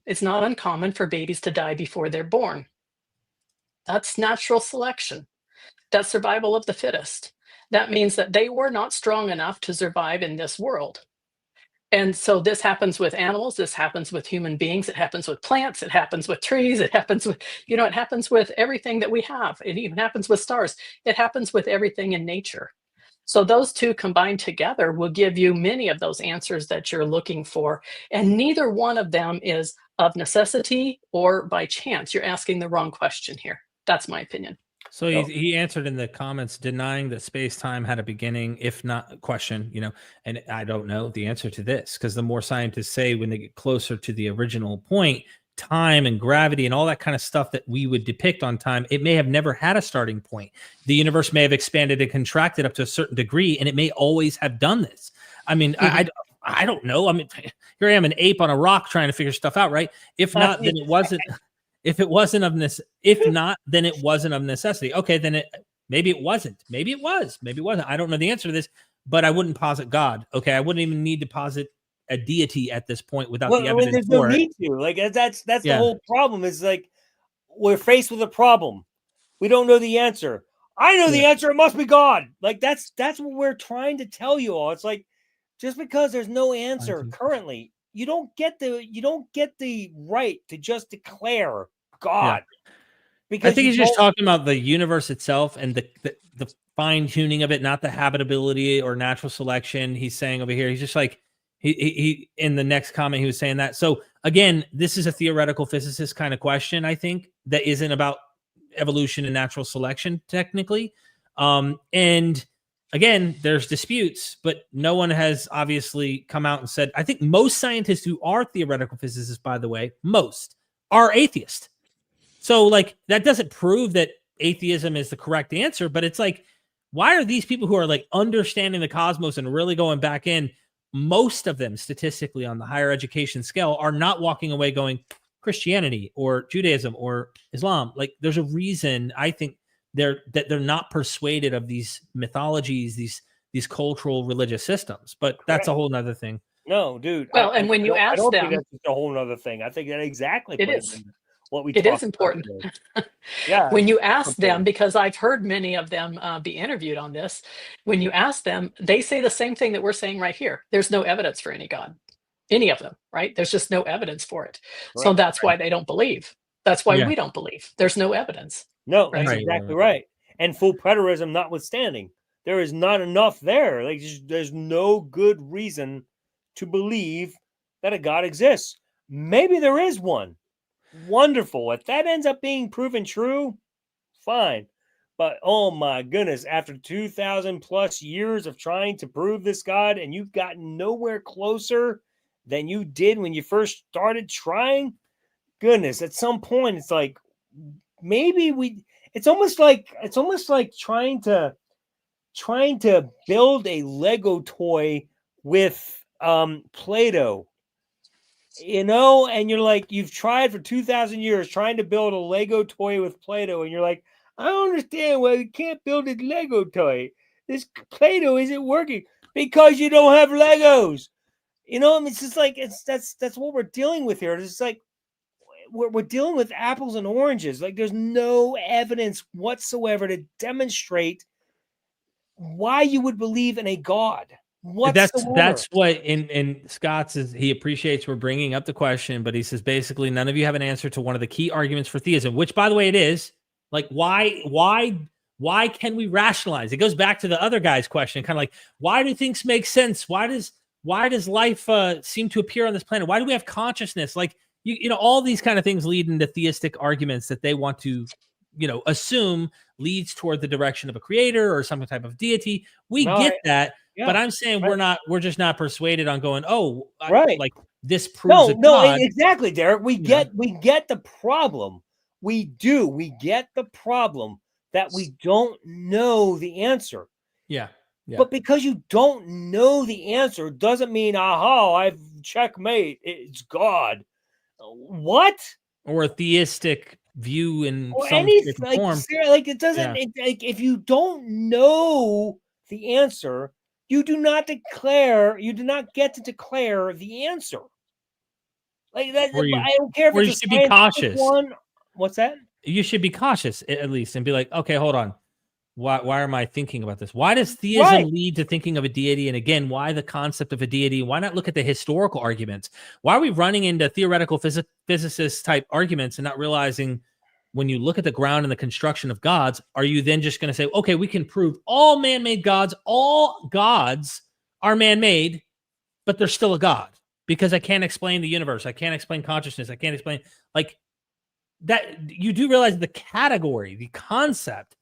it's not uncommon for babies to die before they're born. That's natural selection. That's survival of the fittest. That means that they were not strong enough to survive in this world. And so this happens with animals, this happens with human beings, it happens with plants, it happens with trees, it happens with, it happens with everything that we have. It even happens with stars. It happens with everything in nature. So those two combined together will give you many of those answers that you're looking for. And neither one of them is of necessity or by chance. You're asking the wrong question here. That's my opinion. So he answered in the comments, denying that space-time had a beginning, if not question, and I don't know the answer to this, because the more scientists say when they get closer to the original point, time and gravity and all that kind of stuff that we would depict on time, it may have never had a starting point. The universe may have expanded and contracted up to a certain degree, and it may always have done this. I mean, I don't know. I mean, here I am, an ape on a rock trying to figure stuff out, right? If not, then it wasn't. If it wasn't of if not, then it wasn't of necessity. Okay, then maybe it wasn't. Maybe it was. Maybe it wasn't. I don't know the answer to this, but I wouldn't posit God. Okay, I wouldn't even need to posit a deity at this point without the evidence. There's no need to. Like that's the whole problem. Is like we're faced with a problem. We don't know the answer. I know the answer. It must be God. Like that's what we're trying to tell you all. It's like just because there's no answer currently, you don't get the right to just declare God. Because I think he's just talking about the universe itself and the fine tuning of it, not the habitability or natural selection. He's saying over here, he's just like he in the next comment he was saying that. So again, this is a theoretical physicist kind of question. I think that isn't about evolution and natural selection technically, and again, there's disputes, but no one has obviously come out and said, I think most scientists who are theoretical physicists, by the way, most are atheist. So like, that doesn't prove that atheism is the correct answer, but it's like, why are these people who are like understanding the cosmos and really going back in, most of them statistically on the higher education scale are not walking away going Christianity or Judaism or Islam. Like there's a reason I think they're not persuaded of these mythologies, these cultural religious systems, but that's a whole nother thing. No, dude. Well, and when you ask them, think that's a whole nother thing. I think that exactly it is what we. It is important. Yeah. When you ask them, because I've heard many of them be interviewed on this. When you ask them, they say the same thing that we're saying right here. There's no evidence for any God, any of them, right? There's just no evidence for it. Right. So that's why they don't believe. That's why we don't believe. There's no evidence. No, that's exactly right. And full preterism notwithstanding, there is not enough there. Like there's no good reason to believe that a God exists. Maybe there is one. Wonderful. If that ends up being proven true, fine. But oh my goodness, after 2,000 plus years of trying to prove this God, and you've gotten nowhere closer than you did when you first started trying, goodness, at some point it's like maybe it's almost like trying to build a Lego toy with Play-Doh. And you're like, you've tried for 2,000 years trying to build a Lego toy with Play-Doh, and you're like, I don't understand why you can't build a Lego toy. This Play-Doh isn't working because you don't have Legos. It's just like that's what we're dealing with here. It's like we're dealing with apples and oranges. Like there's no evidence whatsoever to demonstrate why you would believe in a God. That's what in Scott's is he appreciates we're bringing up the question, but he says basically none of you have an answer to one of the key arguments for theism, which by the way it is. Like why can we rationalize? It goes back to the other guy's question, kind of like why do things make sense? Why does life seem to appear on this planet? Why do we have consciousness? Like all these kind of things lead into theistic arguments that they want to assume leads toward the direction of a creator or some type of deity. We get that. Yeah, but I'm saying we're just not persuaded on going, like this proves God. Exactly, Derek. We get the problem. We get the problem that we don't know the answer. Yeah. Yeah. But because you don't know the answer doesn't mean, aha, I've checkmate. It's God. What? Or a theistic view in Or some any shape or like, form. like it doesn't. Yeah. Like if you don't know the answer, you do not declare. You do not get to declare the answer. Like that. Or you, I don't care if or you it's a should be scientific cautious. one. What's that? You should be cautious at least and be like, okay, hold on. Why am I thinking about this? Why does theism Right. lead to thinking of a deity? And again, why the concept of a deity? Why not look at the historical arguments? Why are we running into theoretical physicist type arguments and not realizing when you look at the ground and the construction of gods, are you then just going to say, okay, we can prove all man-made gods, all gods are man-made, but they're still a god because I can't explain the universe. I can't explain consciousness. I can't explain like that. You do realize the category, the concept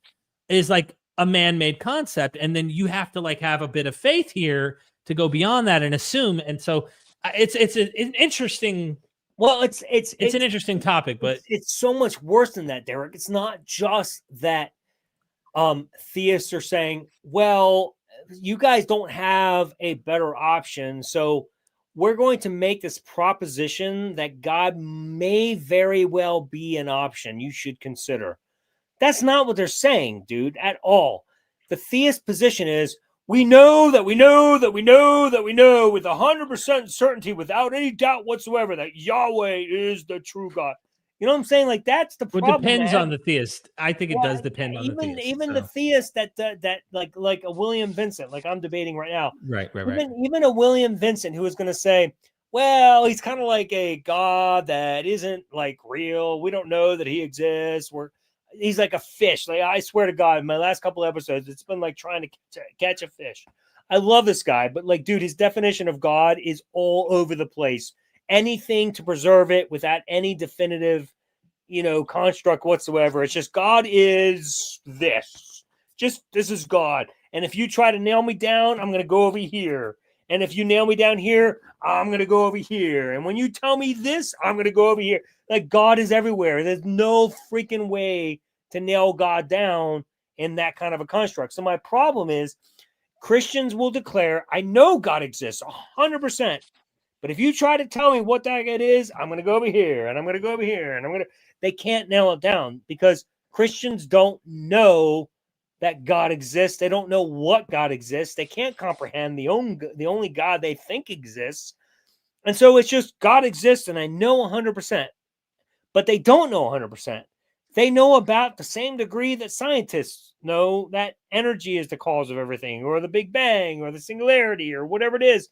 is like a man-made concept, and then you have to like have a bit of faith here to go beyond that and assume. And so it's an interesting. Well, it's an interesting topic, but it's so much worse than that, Derek. It's not just that theists are saying, well, you guys don't have a better option, so we're going to make this proposition that God may very well be an option you should consider. That's not what they're saying, dude, at all. The theist position is we know that we know that we know that we know with 100% certainty, without any doubt whatsoever, that Yahweh is the true God. You know what I'm saying? Like that's the problem. It depends on the theist. I think it does depend on the theist. Even the theist that like a William Vincent, like I'm debating right now. Right. Even a William Vincent who is going to say, well, he's kind of like a God that isn't like real. We don't know that he exists. He's like a fish. Like I swear to God, in my last couple episodes, it's been like trying to catch a fish. I love this guy, but like, dude, his definition of God is all over the place. Anything to preserve it without any definitive, construct whatsoever. It's just God is this. Just this is God. And if you try to nail me down, I'm going to go over here. And if you nail me down here, I'm going to go over here. And when you tell me this, I'm going to go over here. Like God is everywhere. There's no freaking way to nail God down in that kind of a construct. So my problem is Christians will declare, I know God exists 100%. But if you try to tell me what that is, I'm going to go over here and I'm going to go over here and they can't nail it down because Christians don't know that God exists. They don't know what God exists. They can't comprehend the only God they think exists. And so it's just God exists and I know 100%. But they don't know 100%. They know about the same degree that scientists know that energy is the cause of everything, or the Big Bang, or the singularity, or whatever it is.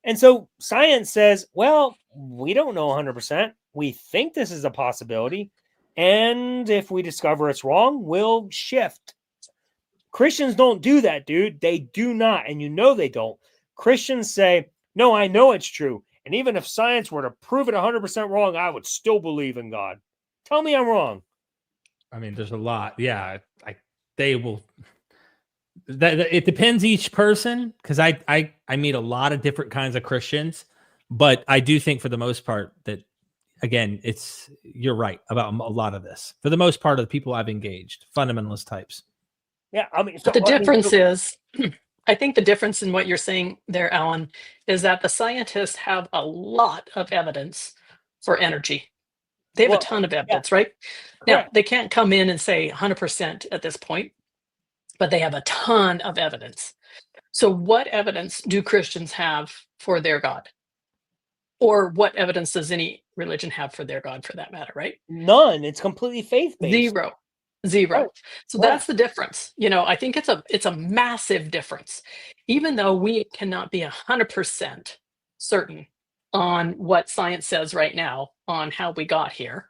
And so science says, well, we don't know 100%. We think this is a possibility. And if we discover it's wrong, we'll shift. Christians don't do that, dude. They do not. And they don't. Christians say, no, I know it's true. And even if science were to prove it 100% wrong, I would still believe in God. Tell me I'm wrong. I mean, there's a lot. Yeah, they will. It depends each person because I meet a lot of different kinds of Christians, but I do think for the most part that again, you're right about a lot of this. For the most part of the people I've engaged, fundamentalist types. Yeah, I mean, the difference is. I think the difference in what you're saying there, Alan, is that the scientists have a lot of evidence for energy. They have a ton of evidence, right? Now, they can't come in and say 100% at this point, but they have a ton of evidence. So what evidence do Christians have for their God? Or what evidence does any religion have for their God, for that matter, right? None. It's completely faith-based. Zero. Right. So that's the difference. I think it's a massive difference. Even though we cannot be 100% certain on what science says right now on how we got here,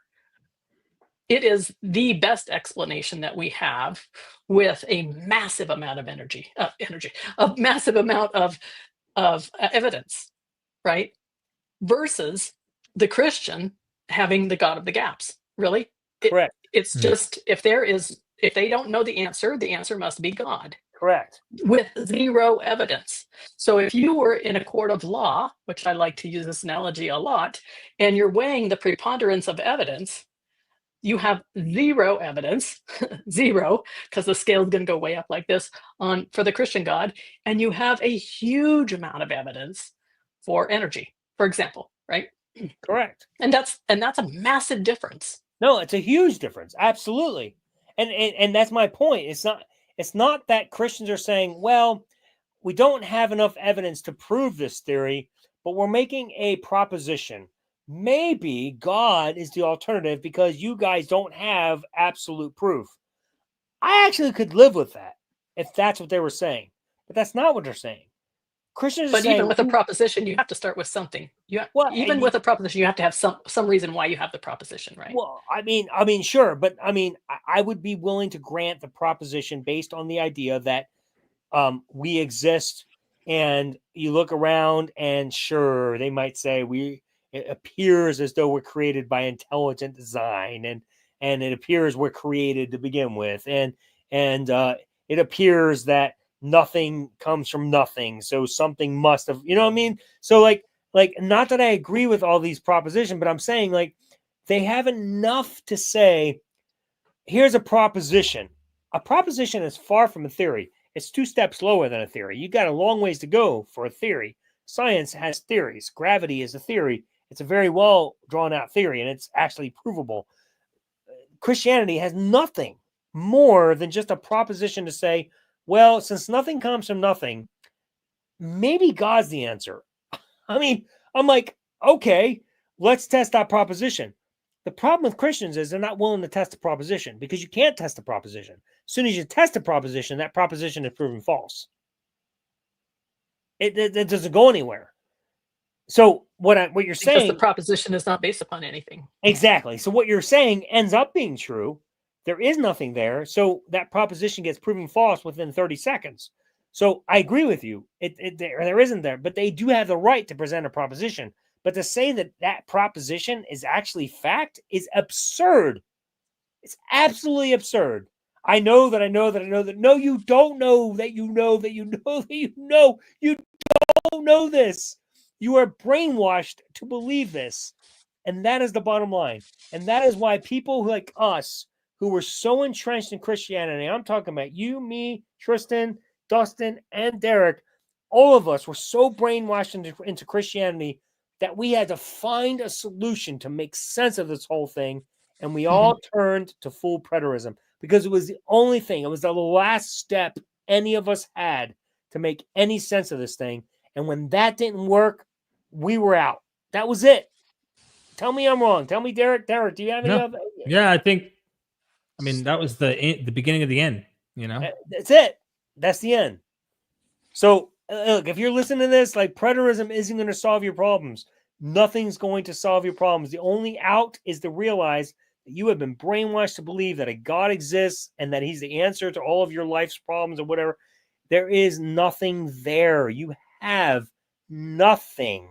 it is the best explanation that we have with a massive amount of a massive amount of evidence, right? Versus the Christian having the God of the gaps. Really? Correct. It's just if they don't know the answer must be God. Correct. With zero evidence. So if you were in a court of law, which I like to use this analogy a lot, and you're weighing the preponderance of evidence, you have zero evidence, zero, because the scale is going to go way up like this for the Christian God, and you have a huge amount of evidence for energy, for example, right? Correct. And that's a massive difference. No, it's a huge difference. Absolutely. And that's my point. It's not that Christians are saying, well, we don't have enough evidence to prove this theory, but we're making a proposition. Maybe God is the alternative because you guys don't have absolute proof. I actually could live with that if that's what they were saying, but that's not what they're saying. Christians are But saying, even with a proposition, you have to start with something. Even with a proposition, you have to have some reason why you have the proposition, right? Well, I mean, sure, but I mean, I would be willing to grant the proposition based on the idea that we exist, and you look around, and sure, they might say it appears as though we're created by intelligent design, and it appears we're created to begin with, and it appears that nothing comes from nothing, so something must have, you know what I mean? So like not that I agree with all these propositions, but I'm saying like they have enough to say, here's a proposition. A proposition is far from a theory. It's 2 steps lower than a theory. You got a long ways to go for a theory. Science has theories. Gravity is a theory. It's a very well drawn out theory, and it's actually provable. Christianity has nothing more than just a proposition to say, well, since nothing comes from nothing, maybe God's the answer. I mean, I'm like, okay, let's test that proposition. The problem with Christians is they're not willing to test the proposition because you can't test the proposition. As soon as you test the proposition, that proposition is proven false. It doesn't go anywhere. So what you're saying, because the proposition is not based upon anything. Exactly. So what you're saying ends up being true. There is nothing there. So that proposition gets proven false within 30 seconds. So I agree with you. There isn't there, but they do have the right to present a proposition. But to say that proposition is actually fact is absurd. It's absolutely absurd. I know that. No, you don't know that you know that you know that you know. You don't know this. You are brainwashed to believe this. And that is the bottom line. And that is why people like us who were so entrenched in Christianity, I'm talking about you, me, Tristan, Dustin, and Derek, all of us were so brainwashed into Christianity that we had to find a solution to make sense of this whole thing. And we all turned to full preterism because it was the only thing. It was the last step any of us had to make any sense of this thing. And when that didn't work, we were out. That was it. Tell me I'm wrong. Tell me, Derek. Derek, do you have any other? Yeah, I mean, that was the beginning of the end, you know? That's it. That's the end. So, look, if you're listening to this, like, preterism isn't going to solve your problems. Nothing's going to solve your problems. The only out is to realize that you have been brainwashed to believe that a God exists and that he's the answer to all of your life's problems or whatever. There is nothing there. You have nothing.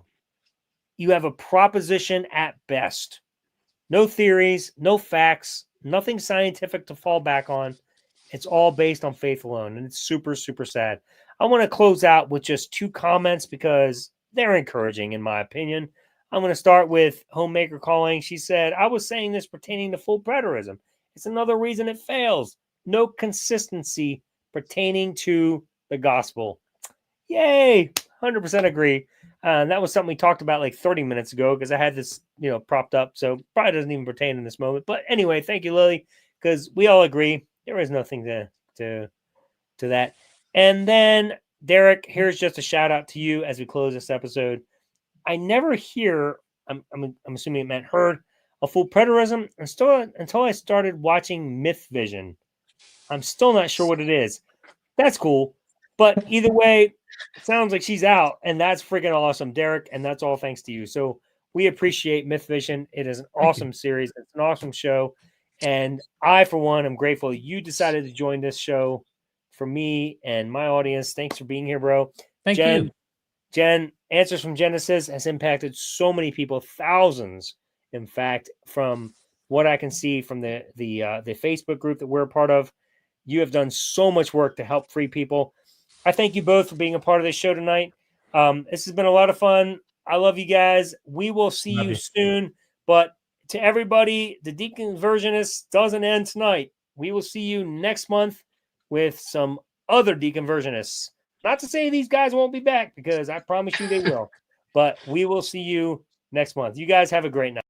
You have a proposition at best. No theories, no facts, nothing scientific to fall back on. It's all based on faith alone, and it's super, super sad. I want to close out with just 2 comments because they're encouraging, in my opinion. I'm going to start with Homemaker Calling. She said, I was saying this pertaining to full preterism. It's another reason it fails. No consistency pertaining to the gospel. Yay! 100% agree. That was something we talked about like 30 minutes ago because I had this, propped up. So probably doesn't even pertain in this moment. But anyway, thank you, Lily, because we all agree there is nothing to that. And then Derek, here's just a shout out to you as we close this episode. I never hear, I'm assuming it meant heard, a full preterism until I started watching Myth Vision. I'm still not sure what it is. That's cool. But either way, it sounds like she's out, and that's freaking awesome, Derek, and that's all thanks to you. So we appreciate Myth Vision. It is an awesome series. It's an awesome show, and I, for one, am grateful you decided to join this show for me and my audience. Thanks for being here, bro. Thank you. Jen, Answers from Genesis has impacted so many people, thousands, in fact, from what I can see from the Facebook group that we're a part of. You have done so much work to help free people. I thank you both for being a part of this show tonight. This has been a lot of fun. I love you guys. We will see you soon. But to everybody, the Deconversionists doesn't end tonight. We will see you next month with some other Deconversionists. Not to say these guys won't be back, because I promise you they will. But we will see you next month. You guys have a great night.